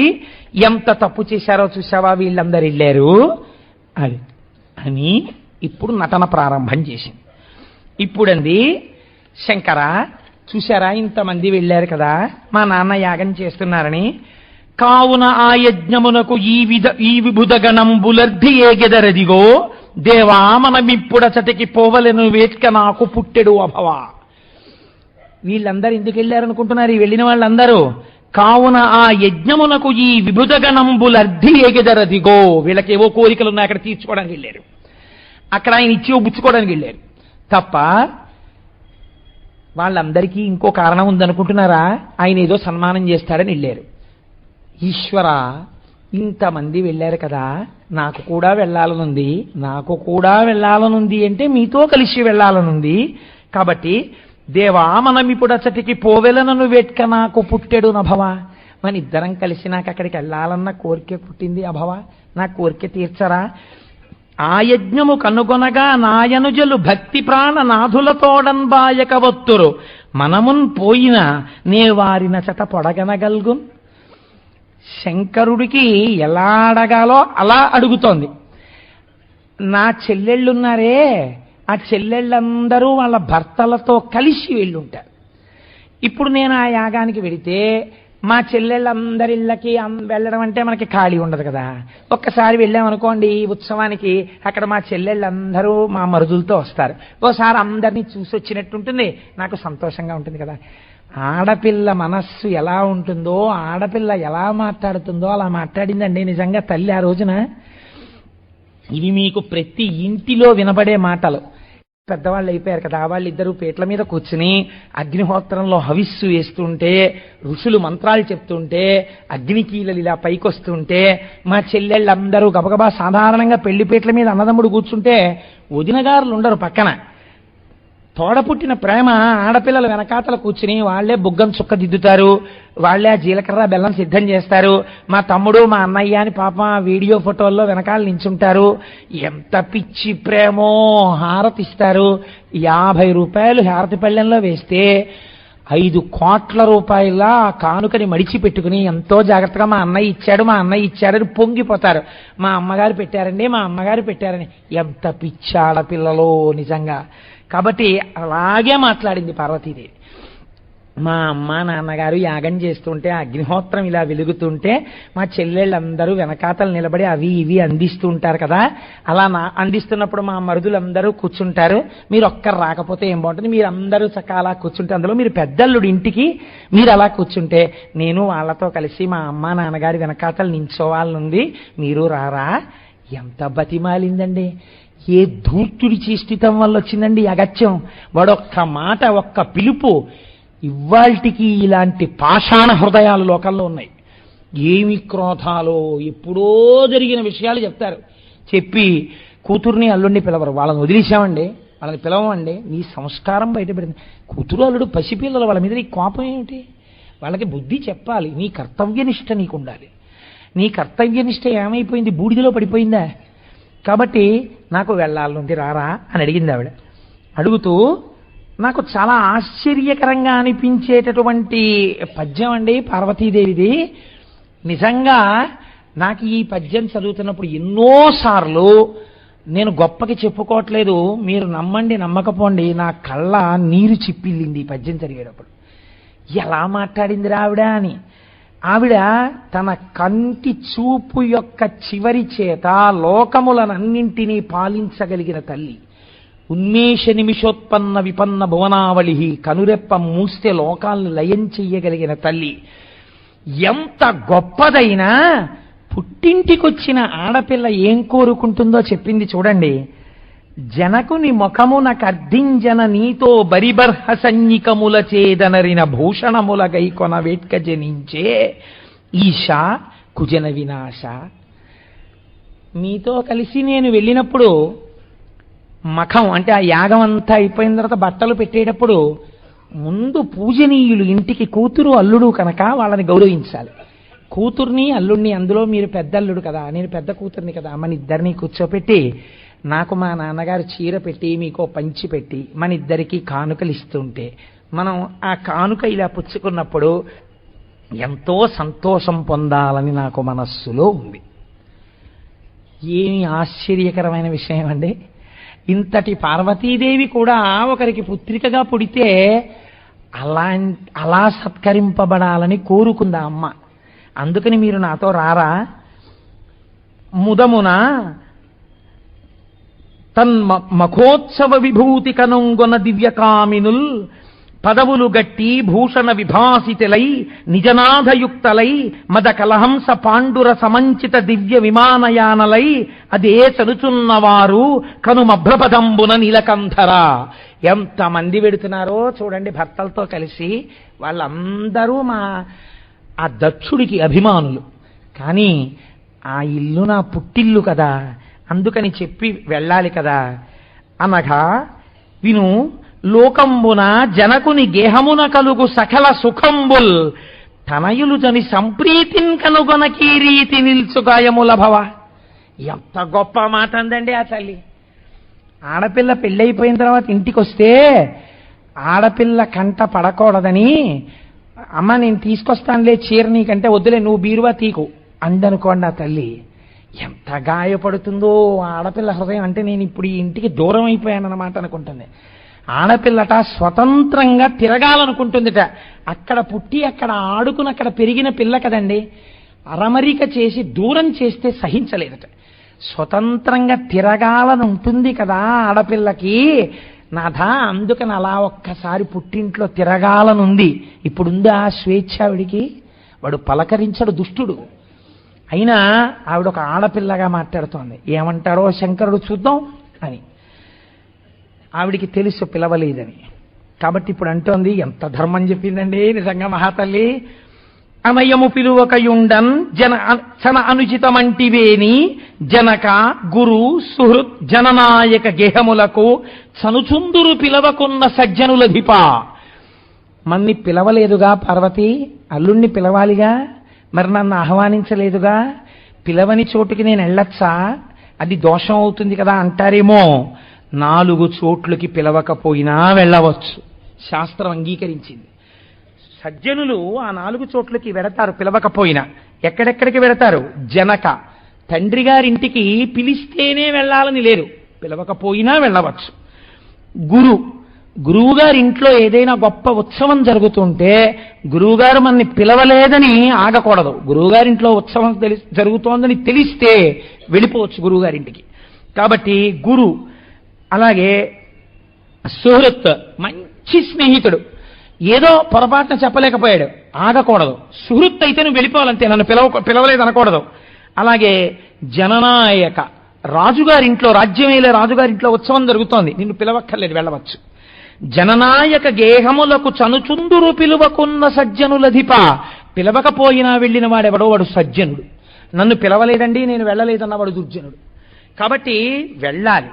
S2: ఎంత తప్పు చేశారో చూసావా వీళ్ళందరూ వెళ్ళారు అది అని ఇప్పుడు నటన ప్రారంభం చేసింది. ఇప్పుడంది, శంకర చూశారా ఇంతమంది వెళ్ళారు కదా మా నాన్న యాగం చేస్తున్నారని, కావున ఆ యజ్ఞమునకు ఈ విభుదగణంబులర్ధి ఏగెదరదిగో దేవా మనమిప్పుడచటికి పోవలను వేట్క నాకు పుట్టెడు అభవా. వీళ్ళందరూ ఎందుకు వెళ్ళారనుకుంటున్నారు? ఈ వెళ్ళిన వాళ్ళందరూ కావున ఆ యజ్ఞమునకు ఈ విభుదగణంబులర్ధి ఏగెదరదిగో, వీళ్ళకేవో కోరికలు ఉన్నాయి అక్కడ తీర్చుకోవడానికి వెళ్ళారు, అక్కడ ఆయన ఇచ్చి బుచ్చుకోవడానికి వెళ్ళారు తప్ప వాళ్ళందరికీ ఇంకో కారణం ఉందనుకుంటున్నారా? ఆయన ఏదో సన్మానం చేస్తాడని వెళ్ళారు. ఈశ్వర, ఇంతమంది వెళ్ళారు కదా, నాకు కూడా వెళ్ళాలనుంది, నాకు కూడా వెళ్ళాలనుంది అంటే మీతో కలిసి వెళ్ళాలనుంది, కాబట్టి దేవా మనం ఇప్పుడు అచ్చటికి పోవెలనను వేట్క నాకు పుట్టెడు నభవ, మన ఇద్దరం కలిసి నాకు అక్కడికి వెళ్ళాలన్న కోరిక పుట్టింది అభవ, నా కోరిక తీర్చరా. ఆ యజ్ఞము కనుగొనగా నాయనుజలు భక్తి ప్రాణ నాథులతోడన్ బాయక వత్తురు, మనమున్ పోయిన నే వారిన చట పొడగనగల్గు. శంకరుడికి ఎలా అడగాలో అలా అడుగుతోంది. నా చెల్లెళ్ళున్నారే, ఆ చెల్లెళ్ళందరూ వాళ్ళ భర్తలతో కలిసి వెళ్ళుంటారు. ఇప్పుడు నేను ఆ యాగానికి వెడితే మా చెల్లెళ్ళందరిళ్ళకి వెళ్ళడం అంటే మనకి ఖాళీ ఉండదు కదా. ఒక్కసారి వెళ్ళామనుకోండి ఈ ఉత్సవానికి, అక్కడ మా చెల్లెళ్ళందరూ మా మరుదులతో వస్తారు, ఓసారి అందరినీ చూసి వచ్చినట్టుంటుంది, నాకు సంతోషంగా ఉంటుంది కదా. ఆడపిల్ల మనస్సు ఎలా ఉంటుందో, ఆడపిల్ల ఎలా మాట్లాడుతుందో అలా మాట్లాడిందండి నిజంగా తల్లి ఆ రోజున. ఇవి మీకు ప్రతి ఇంటిలో వినబడే మాటలు. పెద్దవాళ్ళు అయిపోయారు కదా, వాళ్ళిద్దరూ పీటల మీద కూర్చుని అగ్నిహోత్రంలో హవిస్సు వేస్తుంటే, ఋషులు మంత్రాలు చెప్తుంటే, అగ్నికీలలు ఇలా పైకొస్తుంటే, మా చెల్లెళ్ళందరూ గబగబా సాధారణంగా పెళ్లిపీటల మీద అన్నదమ్ముడు కూర్చుంటే వదినగారులు ఉండరు పక్కన. తోడపుట్టిన ప్రేమ ఆడపిల్లలు వెనకాతల కూర్చుని వాళ్లే బుగ్గం చుక్క దిద్దుతారు, వాళ్లే ఆ జీలకర్ర బెల్లం సిద్ధం చేస్తారు. మా తమ్ముడు మా అన్నయ్య అని పాప వీడియో ఫోటోల్లో వెనకాల నించుంటారు. ఎంత పిచ్చి ప్రేమో. హారతిస్తారు, 50 రూపాయలు హారతి పళ్ళెంలో వేస్తే 5 కోట్ల రూపాయల కానుకని మడిచి పెట్టుకుని ఎంతో జాగ్రత్తగా మా అన్నయ్య ఇచ్చాడని పొంగిపోతారు. మా అమ్మగారు పెట్టారండి, మా అమ్మగారు పెట్టారని. ఎంత పిచ్చాడ పిల్లలో నిజంగా. కాబట్టి అలాగే మాట్లాడింది పార్వతీదేవి. మా అమ్మ నాన్నగారు యాగం చేస్తుంటే అగ్నిహోత్రం ఇలా వెలుగుతుంటే మా చెల్లెళ్ళందరూ వెనకాతలు నిలబడి అవి ఇవి అందిస్తూ ఉంటారు కదా, అలా అందిస్తున్నప్పుడు మా మరుదులందరూ కూర్చుంటారు. మీరు ఒక్కరు రాకపోతే ఏం బాగుంటుంది, మీరు అందరూ చక్కగా అలా కూర్చుంటే, అందులో మీరు పెద్దల్లుడు ఇంటికి మీరు అలా కూర్చుంటే నేను వాళ్ళతో కలిసి మా అమ్మ నాన్నగారి వెనకాతలు నించోవాలనుంది, మీరు రారా. ఎంత బతిమాలిందండి. ఏ ధూర్తుడి చేష్టితం వల్ల వచ్చిందండి అగత్యం. వాడొక్క మాట, ఒక్క పిలుపు. ఇవాల్టికి ఇలాంటి పాషాణ హృదయాలు లోకంలో ఉన్నాయి. ఏమి క్రోధాలో ఎప్పుడో జరిగిన విషయాలు చెప్తారు. చెప్పి కూతుర్ని అల్లుడిని పిలవరు. వాళ్ళని వదిలేశామండి, వాళ్ళని పిలవమండి. నీ సంస్కారం బయటపడింది. కూతురు అల్లుడు పసిపిల్లలు, వాళ్ళ మీద నీ కోపం ఏమిటి? వాళ్ళకి బుద్ధి చెప్పాలి. నీ కర్తవ్యనిష్ట నీకు ఉండాలి. నీ కర్తవ్యనిష్ట ఏమైపోయింది? బూడిదలో పడిపోయిందా? కాబట్టి నాకు వెళ్ళాలనుంది, రారా అని అడిగింది ఆవిడ. అడుగుతూ నాకు చాలా ఆశ్చర్యకరంగా అనిపించేటటువంటి పద్యం అండి పార్వతీదేవిది. నిజంగా నాకు ఈ పద్యం చదువుతున్నప్పుడు ఎన్నోసార్లు, నేను గొప్పకి చెప్పుకోవట్లేదు, మీరు నమ్మండి నమ్మకపోండి, నా కళ్ళ నీరు చిప్పిల్లింది ఈ పద్యం చదివేటప్పుడు. ఎలా మాట్లాడిందిరా ఆవిడ అని. ఆవిడ తన కంటి చూపు యొక్క చివరి చేత లోకములనన్నింటినీ పాలించగలిగిన తల్లి. ఉన్మేష నిమిషోత్పన్న విపన్న భువనావళి, కనురెప్ప మూస్తే లోకాలను లయం చెయ్యగలిగిన తల్లి. ఎంత గొప్పదైనా పుట్టింటికొచ్చిన ఆడపిల్ల ఏం కోరుకుంటుందో చెప్పింది చూడండి. జనకుని ముఖమున కర్ధింజన నీతో బరిబర్హ సన్నికముల చేదనరిన భూషణముల గైకొన వేట్క జనించే ఈశా కుజన వినాశ. మీతో కలిసి నేను వెళ్ళినప్పుడు మఖం అంటే ఆ యాగం అంతా అయిపోయిన తర్వాత బట్టలు పెట్టేటప్పుడు ముందు పూజనీయులు ఇంటికి కూతురు అల్లుడు కనుక వాళ్ళని గౌరవించాలి. కూతుర్ని అల్లుడిని, అందులో మీరు పెద్ద అల్లుడు కదా, నేను పెద్ద కూతుర్ని కదా, మన ఇద్దరిని కూర్చోపెట్టి నాకు మా నాన్నగారు చీర పెట్టి మీకో పంచి పెట్టి మన ఇద్దరికి కానుకలు ఇస్తుంటే మనం ఆ కానుక ఇలా పుచ్చుకున్నప్పుడు ఎంతో సంతోషం పొందాలని నాకు మనస్సులో ఉంది. ఏమి ఆశ్చర్యకరమైన విషయం అండి. ఇంతటి పార్వతీదేవి కూడా ఒకరికి పుత్రికగా పుడితే అలా సత్కరింపబడాలని కోరుకుందా అమ్మ. అందుకని మీరు నాతో రారా. ముదమున మఖోత్సవ విభూతి కనుంగొన దివ్యకామినుల్ పదవులు గట్టి భూషణ విభాసితులై నిజనాథయుక్తలై మద కలహంస పాండుర సమంచిత దివ్య విమానయానలై అదే చనుచున్నవారు కనుమభ్రపదంబున నీలకంధర. ఎంతమంది వెడుతున్నారో చూడండి భర్తలతో కలిసి. వాళ్ళందరూ ఆ దక్షుడికి అభిమానులు. కానీ ఆ ఇల్లు నా పుట్టిల్లు కదా, అందుకని చెప్పి వెళ్ళాలి కదా అనగా విను. లోకంబున జనకుని గేహమున కలుగు సకల సుఖంబుల్ తనయులు జని సంప్రీతిన్ కనుగొన కీరీతి నిల్చుగాయముల భవ. ఎంత గొప్ప మాట అందండి ఆ తల్లి. ఆడపిల్ల పెళ్ళైపోయిన తర్వాత ఇంటికి వస్తే ఆడపిల్ల కంట పడకూడదని, అమ్మ నేను తీసుకొస్తానులే చీర, నీకంటే వద్దులే నువ్వు బీరువా తీకు అందనుకోండి ఆ తల్లి. ఎంత గాయపడుతుందో ఆడపిల్ల హృదయం. అంటే నేను ఇప్పుడు ఈ ఇంటికి దూరం అయిపోయానన్నమాట అనుకుంటుంది. ఆడపిల్లట స్వతంత్రంగా తిరగాలనుకుంటుందిట. అక్కడ పుట్టి అక్కడ ఆడుకుని అక్కడ పెరిగిన పిల్ల కదండి, అరమరిక చేసి దూరం చేస్తే సహించలేదట. స్వతంత్రంగా తిరగాలని ఉంటుంది కదా ఆడపిల్లకి. నాథా అందుకని అలా ఒక్కసారి పుట్టింట్లో తిరగాలనుంది. ఇప్పుడుంది ఆ స్వేచ్ఛ ఆవిడికి. వాడు పలకరించడు దుష్టుడు. అయినా ఆవిడ ఒక ఆడపిల్లగా మాట్లాడుతోంది. ఏమంటారో శంకరుడు చూద్దాం అని. ఆవిడికి తెలుసు పిలవలేదని. కాబట్టి ఇప్పుడు అంటోంది, ఎంత ధర్మం చెప్పిందండి నిజంగా మహాతల్లి. అనయము పిలువకయుండన్ చన అనుచితమంటివేని జనక గురు సుహృత్ జననాయక గేహములకు చనుచుందురు పిలవకున్న సజ్జనులధిప. మన్ని పిలవలేదుగా పార్వతి, అల్లుణ్ణి పిలవాలిగా, మరి నన్ను ఆహ్వానించలేదుగా, పిలవని చోటుకి నేను వెళ్ళొచ్చా, అది దోషం అవుతుంది కదా అంటారేమో. 4 చోట్లకి పిలవకపోయినా వెళ్ళవచ్చు, శాస్త్రం అంగీకరించింది. సజ్జనులు ఆ 4 చోట్లకి వెడతారు పిలవకపోయినా. ఎక్కడెక్కడికి వెడతారు? జనక, తండ్రి గారింటికి పిలిస్తేనే వెళ్ళాలని లేరు, పిలవకపోయినా వెళ్ళవచ్చు. గురువుగారి ఇంట్లో ఏదైనా గొప్ప ఉత్సవం జరుగుతుంటే గురువుగారు మనని పిలవలేదని ఆగకూడదు. గురువుగారింట్లో ఉత్సవం జరుగుతోందని తెలిస్తే వెళ్ళిపోవచ్చు గురువుగారింటికి. కాబట్టి గురు. అలాగే సుహృత్, మంచి స్నేహితుడు, ఏదో పొరపాటున చెప్పలేకపోయాడు, ఆగకూడదు. సుహృత్ అయితే నువ్వు వెళ్ళిపోవాలంతే, నన్ను పిలవలేదు అనకూడదు. అలాగే జననాయక, రాజుగారింట్లో, రాజ్యమేలే రాజుగారింట్లో ఉత్సవం జరుగుతోంది, నిన్ను పిలవక్కర్లేదు, వెళ్ళవచ్చు. జననాయక గేహములకు చనుచుందురు పిలువకున్న సజ్జనులధిప, పిలవకపోయినా వెళ్ళిన వాడెవడో వాడు సజ్జనుడు. నన్ను పిలవలేదండి నేను వెళ్ళలేదన్న వాడు దుర్జనుడు. కాబట్టి వెళ్ళాలి,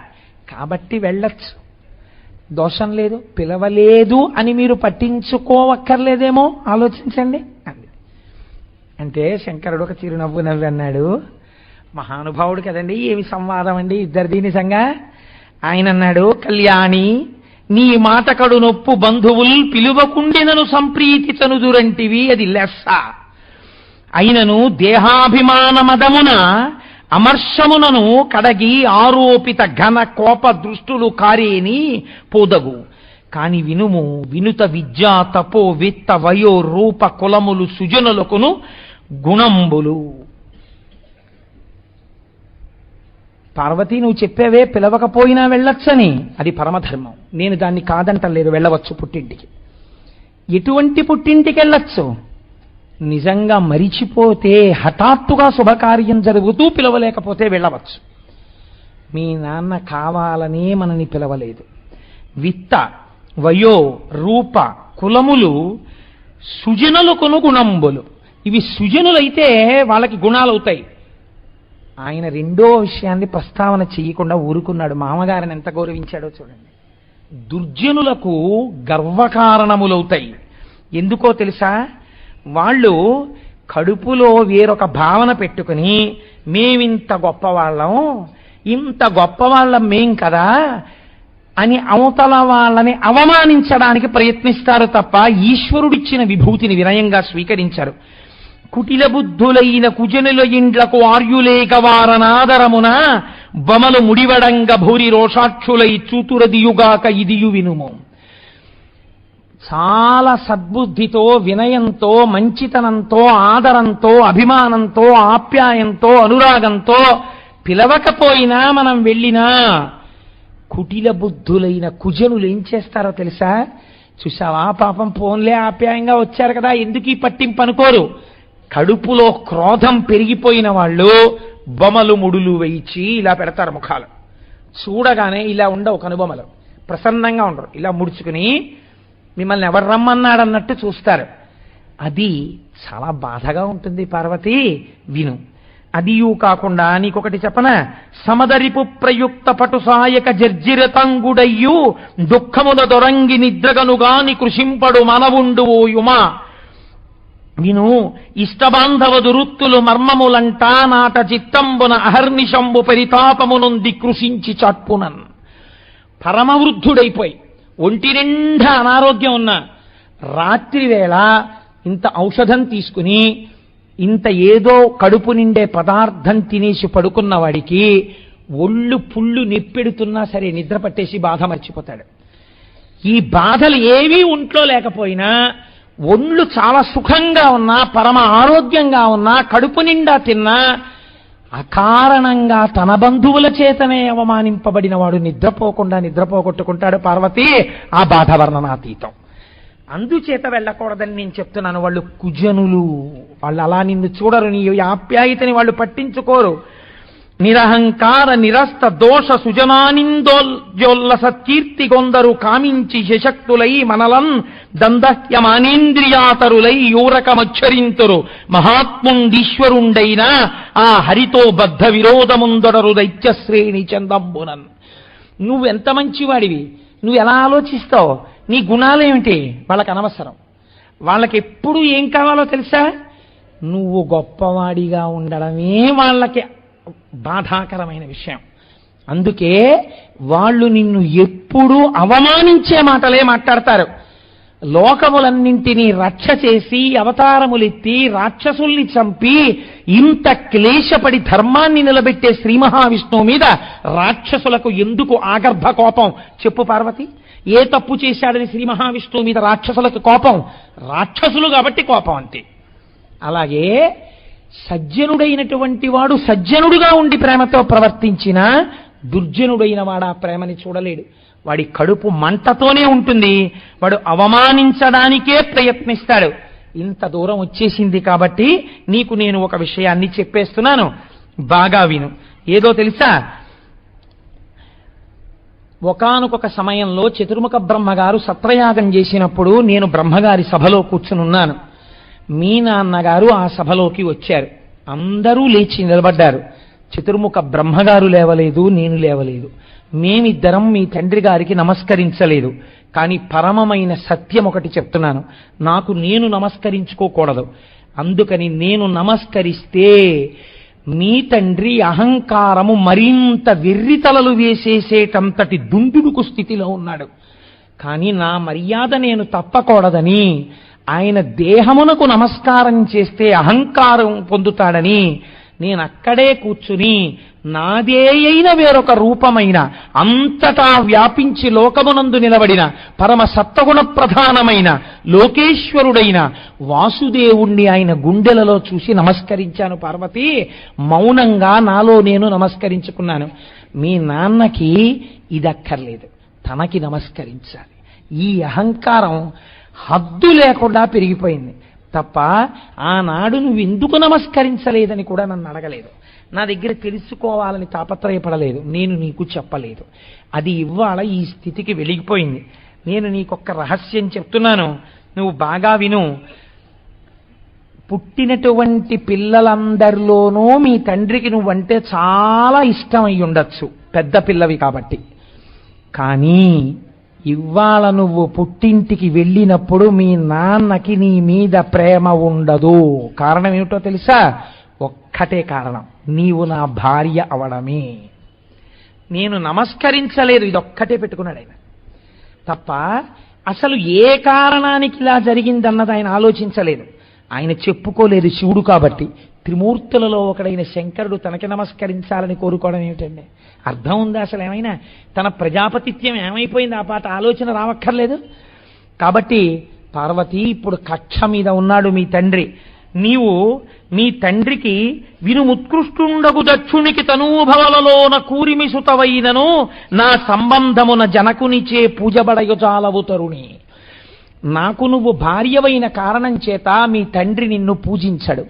S2: కాబట్టి వెళ్ళచ్చు, దోషం లేదు. పిలవలేదు అని మీరు పట్టించుకోవక్కర్లేదేమో, ఆలోచించండి అంది. అంటే శంకరుడు ఒక చిరునవ్వు నవ్వి అన్నాడు, మహానుభావుడు కదండి, ఏమి సంవాదం అండి ఇద్దరిది నిజంగా. ఆయన అన్నాడు, కళ్యాణి నీ మాటకడు నొప్పు బంధువుల్ పిలువకుండినను సంప్రీతి చనుదురంటివి, అది లెస్స. అయినను దేహాభిమాన మదమున అమర్షమునను కడగి ఆరోపిత ఘన కోప దృష్టులు కారేని పోదగు. కాని వినుము, వినుత విద్యా తపో విత్త వయో రూప కులములు సుజనులకును గుణంబులు. పార్వతీ, నువ్వు చెప్పేవే పిలవకపోయినా వెళ్ళొచ్చని, అది పరమధర్మం, నేను దాన్ని కాదంటలేదు, వెళ్ళవచ్చు పుట్టింటికి. ఎటువంటి పుట్టింటికి వెళ్ళొచ్చు? నిజంగా మరిచిపోతే, హఠాత్తుగా శుభకార్యం జరుగుతూ పిలవలేకపోతే వెళ్ళవచ్చు. మీ నాన్న కావాలనే మనని పిలవలేదు. విత్త వయో రూప కులములు సుజనులకును గుణంబులు, ఇవి సుజనులైతే వాళ్ళకి గుణాలు అవుతాయి. ఆయన రెండో విషయాన్ని ప్రస్తావన చెయ్యకుండా ఊరుకున్నాడు. మామగారిని ఎంత గౌరవించాడో చూడండి. దుర్జనులకు గర్వకారణములవుతాయి. ఎందుకో తెలుసా? వాళ్ళు కడుపులో వేరొక భావన పెట్టుకుని, మేమింత గొప్పవాళ్ళం, ఇంత గొప్పవాళ్ళం మేం కదా అని అవతల వాళ్ళని అవమానించడానికి ప్రయత్నిస్తారు తప్ప ఈశ్వరుడిచ్చిన విభూతిని వినయంగా స్వీకరించారు. కుటిల బుద్ధులైన కుజనుల ఇండ్లకు ఆర్యులేక వారనాదరమున బమలు ముడివడంగ భూరి రోషాక్షులై చూతురదియుగాక ఇదియు వినుము. చాలా సద్బుద్ధితో, వినయంతో, మంచితనంతో, ఆదరంతో, అభిమానంతో, ఆప్యాయంతో, అనురాగంతో పిలవకపోయినా మనం వెళ్ళినా కుటిల బుద్ధులైన కుజనులు ఏం చేస్తారో తెలుసా? చూసావా, పాపం పోన్లే ఆప్యాయంగా వచ్చారు కదా, ఎందుకు ఈ పట్టింపు అనుకోరు. కడుపులో క్రోధం పెరిగిపోయిన వాళ్ళు బొమలు ముడులు వేయించి ఇలా పెడతారు ముఖాలు. చూడగానే ఇలా ఉండవు కనుబొమలు, ప్రసన్నంగా ఉండరు, ఇలా ముడుచుకుని మిమ్మల్ని ఎవరు రమ్మన్నాడన్నట్టు చూస్తారు. అది చాలా బాధగా ఉంటుంది పార్వతి, విను. అదియూ కాకుండా నీకొకటి చెప్పనా? సమదరిపు ప్రయుక్త పటు సాయక జర్జిరతంగుడయ్యు దుఃఖముల దొరంగి నిద్రగనుగాని కృషింపడు మనవుండు ఓ యుమా. విను, ఇష్టబాంధవ దురుత్తులు మర్మములంటా నాట చిత్తంబున అహర్నిశంబు పరితాపమునుంది కృషించి చాట్పునన్. పరమవృద్ధుడైపోయి ఒంటి నిండా అనారోగ్యం ఉన్న రాత్రి వేళ ఇంత ఔషధం తీసుకుని ఇంత ఏదో కడుపు నిండే పదార్థం తినేసి పడుకున్న వాడికి ఒళ్ళు పుళ్ళు నెప్పెడుతున్నా సరే నిద్ర పట్టేసి బాధ మర్చిపోతాడు. ఈ బాధలు ఏవీ ఒంట్లో లేకపోయినా, ఒళ్ళు చాలా సుఖంగా ఉన్నా, పరమ ఆరోగ్యంగా ఉన్నా, కడుపు నిండా తిన్నా, అకారణంగా తన బంధువుల చేతనే అవమానింపబడిన వాడు నిద్రపోగొట్టుకుంటాడు పార్వతి. ఆ బాధ వర్ణనాతీతం. అందుచేత వెళ్ళకూడదని నేను చెప్తున్నాను. వాళ్ళు కుజనులు, వాళ్ళు అలా నిన్ను చూడరు, నీ ఆప్యాయతని వాళ్ళు పట్టించుకోరు. నిరహంకార నిరస్త దోష సుజనానిందోల్జోల్లస కీర్తి గొందరు కామించి శశక్తులై మనలన్ దందహ్యమానేంద్రియాతరులై యూరకమచ్చరింతురు మహాత్ముండీశ్వరుండైన ఆ హరితో బద్ధ విరోధముందొడరు దైత్యశ్రేణి చందంబునన్. నువ్వెంత మంచివాడివి, నువ్వు ఎలా ఆలోచిస్తావు, నీ గుణాలేమిటి వాళ్ళకి అనవసరం. వాళ్ళకి ఎప్పుడు ఏం కావాలో తెలుసా? నువ్వు గొప్పవాడిగా ఉండడమే వాళ్ళకి బాధాకరమైన విషయం. అందుకే వాళ్ళు నిన్ను ఎప్పుడూ అవమానించే మాటలే మాట్లాడతారు. లోకములన్నింటినీ రక్ష చేసి అవతారములెత్తి రాక్షసుల్ని చంపి ఇంత క్లేశపడి ధర్మాన్ని నిలబెట్టే శ్రీ మహావిష్ణువు మీద రాక్షసులకు ఎందుకు ఆగర్భ కోపం చెప్పు పార్వతి? ఏ తప్పు చేశాడని శ్రీ మహావిష్ణువు మీద రాక్షసులకు కోపం? రాక్షసులు కాబట్టి కోపం అంతే. అలాగే సజ్జనుడైనటువంటి వాడు సజ్జనుడుగా ఉండి ప్రేమతో ప్రవర్తించినా దుర్జనుడైన వాడు ఆ ప్రేమని చూడలేడు. వాడి కడుపు మంటతోనే ఉంటుంది, వాడు అవమానించడానికే ప్రయత్నిస్తాడు. ఇంత దూరం వచ్చేసింది కాబట్టి నీకు నేను ఒక విషయాన్ని చెప్పేస్తున్నాను, బాగా విను. ఏదో తెలుసా, ఒకానొక సమయంలో చతుర్ముఖ బ్రహ్మగారు సత్రయాగం చేసినప్పుడు నేను బ్రహ్మగారి సభలో కూర్చునున్నాను. మీ నాన్నగారు ఆ సభలోకి వచ్చారు. అందరూ లేచి నిలబడ్డారు. చతుర్ముఖ బ్రహ్మగారు లేవలేదు, నేను లేవలేదు. మేమిద్దరం మీ తండ్రి గారికి నమస్కరించలేదు. కానీ పరమమైన సత్యం ఒకటి చెప్తున్నాను, నాకు నేను నమస్కరించుకోకూడదు. అందుకని నేను నమస్కరిస్తే మీ తండ్రి అహంకారము మరింత వెర్రితలలు వేసేసేటంతటి దుందుడుకు స్థితిలో ఉన్నాడు. కానీ నా మర్యాద నేను తప్పకూడదని, ఆయన దేహమునకు నమస్కారం చేస్తే అహంకారం పొందుతాడని నేను అక్కడే కూర్చుని నాదే అయిన వేరొక రూపమైన అంతటా వ్యాపించి లోకమునందు నిలబడిన పరమ సత్వగుణ ప్రధానమైన లోకేశ్వరుడైన వాసుదేవుణ్ణి ఆయన గుండెలలో చూసి నమస్కరించాను పార్వతి. మౌనంగా నాలో నేను నమస్కరించుకున్నాను. మీ నాన్నకి ఇదక్కర్లేదు, తనకి నమస్కరించాలి. ఈ అహంకారం హద్దు లేకుండా పెరిగిపోయింది తప్ప ఆనాడు నువ్వు ఎందుకు నమస్కరించలేదని కూడా నన్ను అడగలేదు. నా దగ్గర తెలుసుకోవాలని తాపత్రయపడలేదు. నేను నీకు చెప్పలేదు. అది ఇవాళ ఈ స్థితికి వెలిగిపోయింది. నేను నీకొక్క రహస్యం చెప్తున్నాను, నువ్వు బాగా విను. పుట్టినటువంటి పిల్లలందరిలోనూ మీ తండ్రికి నువ్వంటే చాలా ఇష్టమై ఉండొచ్చు, పెద్ద పిల్లవి కాబట్టి. కానీ ఇవాళ నువ్వు పుట్టింటికి వెళ్ళినప్పుడు మీ నాన్నకి నీ మీద ప్రేమ ఉండదు. కారణం ఏమిటో తెలుసా? ఒక్కటే కారణం, నీవు నా భార్య అవడమే. నేను నమస్కరించలేదు, ఇదొక్కటే పెట్టుకున్నాడు ఆయన తప్ప. అసలు ఏ కారణానికి ఇలా జరిగిందన్నది ఆయన ఆలోచించలేదు. ఆయన చెప్పుకోలేదు శివుడు కాబట్టి. త్రిమూర్తులలో ఒకడైన శంకరుడు తనకి నమస్కరించాలని కోరుకోవడం ఏమిటండి? అర్థం ఉందా అసలు? ఏమైనా తన ప్రజాపతిత్యం ఏమైపోయింది? ఆ పాట ఆలోచన రావక్కర్లేదు. కాబట్టి పార్వతి, ఇప్పుడు కక్ష మీద ఉన్నాడు మీ తండ్రి. నీవు మీ తండ్రికి వినుముత్కృష్టుండగు దక్షునికి తనూభవలలోన కూరిమి సుతవైనను నా సంబంధమున జనకునిచే పూజబడయుజాలవు తరుణి. నాకు నువ్వు భార్యవైన కారణం చేత మీ తండ్రి నిన్ను పూజించడు.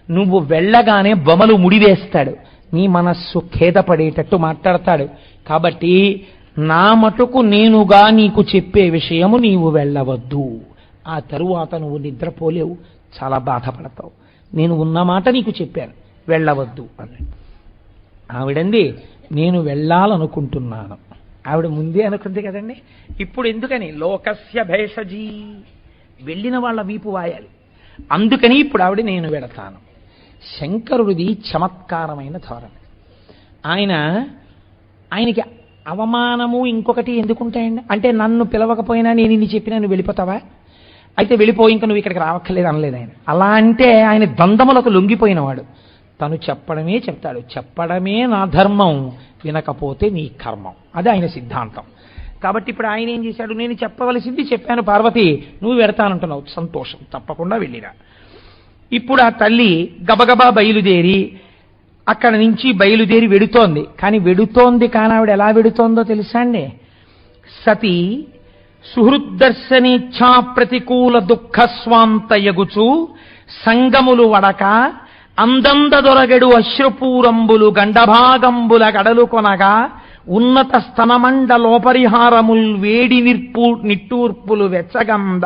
S2: నువ్వు వెళ్ళగానే బొమలు ముడివేస్తాడు. నీ మనస్సు ఖేదపడేటట్టు మాట్లాడతాడు. కాబట్టి నా మటుకు నేనుగా నీకు చెప్పే విషయము నీవు వెళ్ళవద్దు. ఆ తరువాత నువ్వు నిద్రపోలేవు, చాలా బాధపడతావు. నేను ఉన్న మాట నీకు చెప్పాను, వెళ్ళవద్దు అని. ఆవిడంది, నేను వెళ్ళాలనుకుంటున్నాను. ఆవిడ ముందే అనుకుంది కదండి. ఇప్పుడు ఎందుకని? లోకస్య భేషజీ, వెళ్ళిన వాళ్ళ వీపు వాయాలి. అందుకని ఇప్పుడు ఆవిడ నేను వెడతాను. శంకరుడిది చమత్కారమైన ధోరణి. ఆయనకి అవమానము ఇంకొకటి ఎందుకుంటాయండి? అంటే నన్ను పిలవకపోయినా నేను ఇన్ని చెప్పినా నువ్వు వెళ్ళిపోతావా? అయితే వెళ్ళిపోయి ఇంకా నువ్వు ఇక్కడికి రావక్కర్లేదు అనలేదు ఆయన. అలా అంటే ఆయన ద్వంద్వములకు లొంగిపోయినవాడు. తను చెప్పడమే చెప్తాడు. చెప్పడమే నా ధర్మం, వినకపోతే నీ కర్మం. అది ఆయన సిద్ధాంతం. కాబట్టి ఇప్పుడు ఆయన ఏం చేశాడు? నేను చెప్పవలసింది చెప్పాను పార్వతి, నువ్వు వెడతానంటున్నావు, సంతోషం, తప్పకుండా వెళ్ళిరా. ఇప్పుడు ఆ తల్లి గబగబా బయలుదేరి అక్కడి నుంచి బయలుదేరి వెడుతోంది. కానీ ఆవిడ ఎలా వెడుతోందో తెలుసా అండి? సతి సుహృద్దర్శనేచ్ఛా ప్రతికూల దుఃఖ స్వాంతయగుచు సంగములు వడక అందందదొరగడు అశ్రుపూరంబులు గండభాగంబుల గడలు కొనగా ఉన్నత స్తనమండలోపరిహారముల్ వేడి నిట్టూర్పులు వెచ్చగంద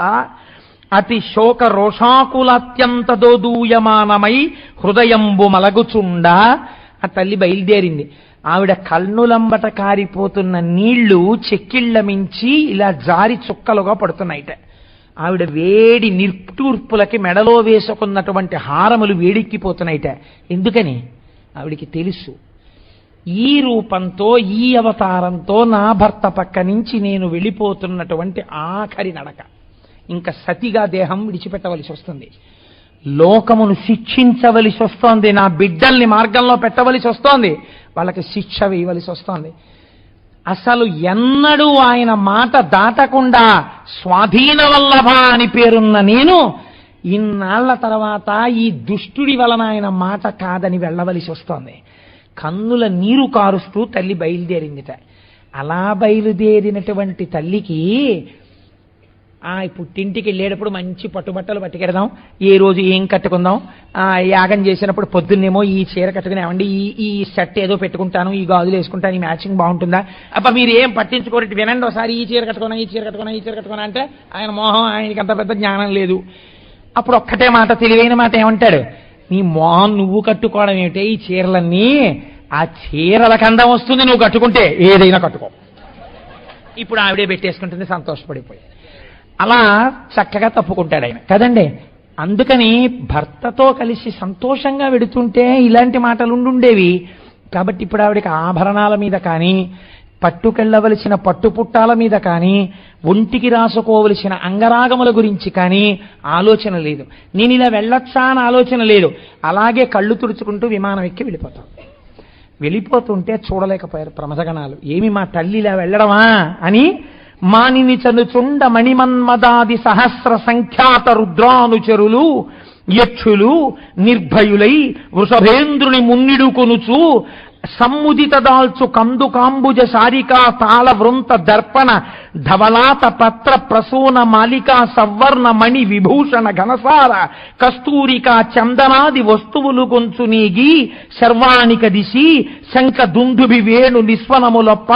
S2: అతి శోక రోషాకులాత్యంత దోదూయమానమై హృదయంబు మలగుచుండ. ఆ తల్లి బయలుదేరింది. ఆవిడ కన్నులంబట కారిపోతున్న నీళ్లు చెక్కిళ్ల మించి ఇలా జారి చుక్కలుగా పడుతున్నాయిట. ఆవిడ వేడి నిట్టూర్పులకి మెడలో వేసుకున్నటువంటి హారములు వేడెక్కిపోతున్నాయిట. ఎందుకని? ఆవిడికి తెలుసు, ఈ రూపంతో ఈ అవతారంతో నా భర్త పక్క నుంచి నేను వెళ్ళిపోతున్నటువంటి ఆఖరి నడక. ఇంకా సతిగా దేహం విడిచిపెట్టవలసి వస్తుంది. లోకమును శిక్షించవలసి వస్తోంది, నా బిడ్డల్ని మార్గంలో పెట్టవలసి వస్తోంది, వాళ్ళకి శిక్ష వేయవలసి వస్తోంది. అసలు ఎన్నడూ ఆయన మాట దాటకుండా స్వాధీన వల్లభ అని పేరున్న నేను ఇన్నాళ్ల తర్వాత ఈ దుష్టుడి వలన ఆయన మాట కాదని వెళ్ళవలసి వస్తోంది. కన్నుల నీరు కారుస్తూ తల్లి బయలుదేరిందిట. అలా బయలుదేరినటువంటి తల్లికి పుట్టింటికి వెళ్ళేటప్పుడు మంచి పట్టుబట్టలు పట్టుకెడదాం, ఏ రోజు ఏం కట్టుకుందాం, యాగం చేసినప్పుడు పొద్దున్నేమో ఈ చీర కట్టుకుని ఏమండి ఈ సెట్ ఏదో పెట్టుకుంటాను, ఈ గాజులు వేసుకుంటాను, ఈ మ్యాచింగ్ బాగుంటుందా, అబ్బా మీరు ఏం పట్టించుకోరటి వినండి ఒకసారి, ఈ చీర కట్టుకున్నా ఈ చీర కట్టుకున్నా ఈ చీర కట్టుకున్నా అంటే ఆయన మోహం, ఆయనకి అంత పెద్ద జ్ఞానం లేదు. అప్పుడు ఒక్కటే మాట, తెలివైన మాట ఏమంటాడు, నీ మోహం నువ్వు కట్టుకోవడం ఏమిటే, ఈ చీరలన్నీ ఆ చీరలకు అందం వస్తుంది నువ్వు కట్టుకుంటే, ఏదైనా కట్టుకో. ఇప్పుడు ఆవిడే పెట్టేసుకుంటుంది సంతోషపడిపోయి. అలా చక్కగా తప్పుకుంటాడు ఆయన కదండి. అందుకని భర్తతో కలిసి సంతోషంగా వెడుతుంటే ఇలాంటి మాటలు ఉండుండేవి. కాబట్టి ఇప్పుడు ఆవిడకి ఆభరణాల మీద కానీ, పట్టుకెళ్లవలసిన పట్టుపుట్టాల మీద కానీ, ఒంటికి రాసుకోవలసిన అంగరాగముల గురించి కానీ ఆలోచన లేదు. నేను ఇలా వెళ్ళొచ్చా అని ఆలోచన లేదు. అలాగే కళ్ళు తుడుచుకుంటూ విమానం ఎక్కి వెళ్ళిపోతాం. వెళ్ళిపోతుంటే చూడలేకపోయారు ప్రమథగణాలు. ఏమి మా తల్లి ఇలా వెళ్ళడమా అని మానిని చనుచుండ మణిమన్మదాది సహస్ర సంఖ్యాత రుద్రానుచరులు యక్షులు నిర్భయులై వృషభేంద్రుని మున్నిడుకొనుచు సమ్ముదిత దాల్చు కందు కాంబుజ శారికా తాళ వృంత దర్పణ ధవలాత పత్ర ప్రసూన మాలికా సవర్ణ మణి విభూషణ ఘనసార కస్తూరికా చందనాది వస్తువులు గొంచు నీగి శర్వాణిక దిశి శంఖ దుందుభి వేణు నిస్వనములొప్ప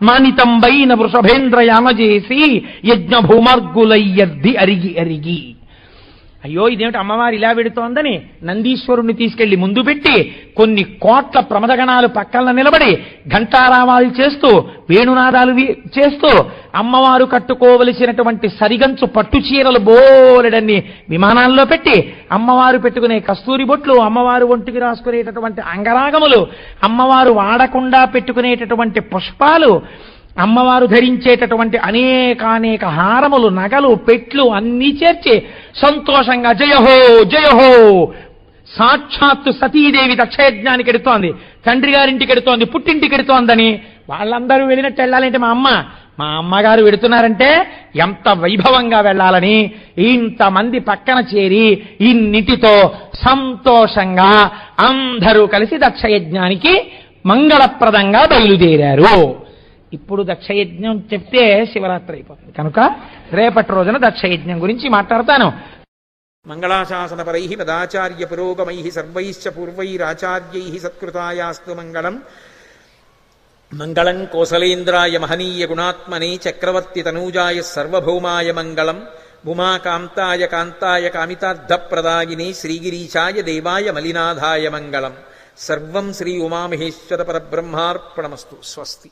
S2: మానితంబైన వృషభేంద్రయాన చేసి యజ్ఞ భూమర్గులయ్యద్ది అరిగి అరిగి. అయ్యో ఇదేమిటి అమ్మవారు ఇలా పెడుతోందని నందీశ్వరుణ్ణి తీసుకెళ్లి ముందు పెట్టి కొన్ని కోట్ల ప్రమదగణాలు పక్కన నిలబడి ఘంటారావాలు చేస్తూ వేణునాదాలు చేస్తూ అమ్మవారు కట్టుకోవలసినటువంటి సరిగంచు పట్టు చీరలు బోలెడన్ని విమానాల్లో పెట్టి అమ్మవారు పెట్టుకునే కస్తూరి బొట్లు, అమ్మవారు ఒంటికి రాసుకునేటటువంటి అంగరాగములు, అమ్మవారు వాడకుండా పెట్టుకునేటటువంటి పుష్పాలు, అమ్మవారు ధరించేటటువంటి అనేకానేక హారములు, నగలు, పెట్లు అన్నీ చేర్చి సంతోషంగా జయహో జయహో. సాక్షాత్తు సతీదేవి దక్షయజ్ఞానికి ఎడుతోంది, తండ్రి గారింటికి ఎడుతోంది, పుట్టింటికి ఎడుతోందని వాళ్ళందరూ వెళ్ళినట్టు వెళ్ళాలంటే మా అమ్మగారు వెడుతున్నారంటే ఎంత వైభవంగా వెళ్ళాలని ఇంతమంది పక్కన చేరి ఇన్నిటితో సంతోషంగా అందరూ కలిసి దక్షయజ్ఞానికి మంగళప్రదంగా బయలుదేరారు. ఇప్పుడు దక్షయజ్ఞం చెప్తే శివరాత్రి అయిపోతుంది కనుక రేపటి రోజున దక్షయజ్ఞం గురించి మాట్లాడతాను.
S1: మంగళాశాసనపరై మదాచార్య పురోగమై సర్వైశ్చ పూర్వైరాచార్యై సత్కృతాయాస్తు మంగళం. మంగళం కోసలేంద్రాయ మహనీయ గుణాత్మనే చక్రవర్తి తనూజాయ సర్వభౌమాయ మంగళం. ఉమాకాంతాయ కాంతాయ కామితార్థప్రదాయినే శ్రీగిరీశాయ దేవాయ మలినాథాయ మంగళం. సర్వం శ్రీ ఉమామహేశ్వర పరబ్రహ్మార్పణమస్తు. స్వస్తి.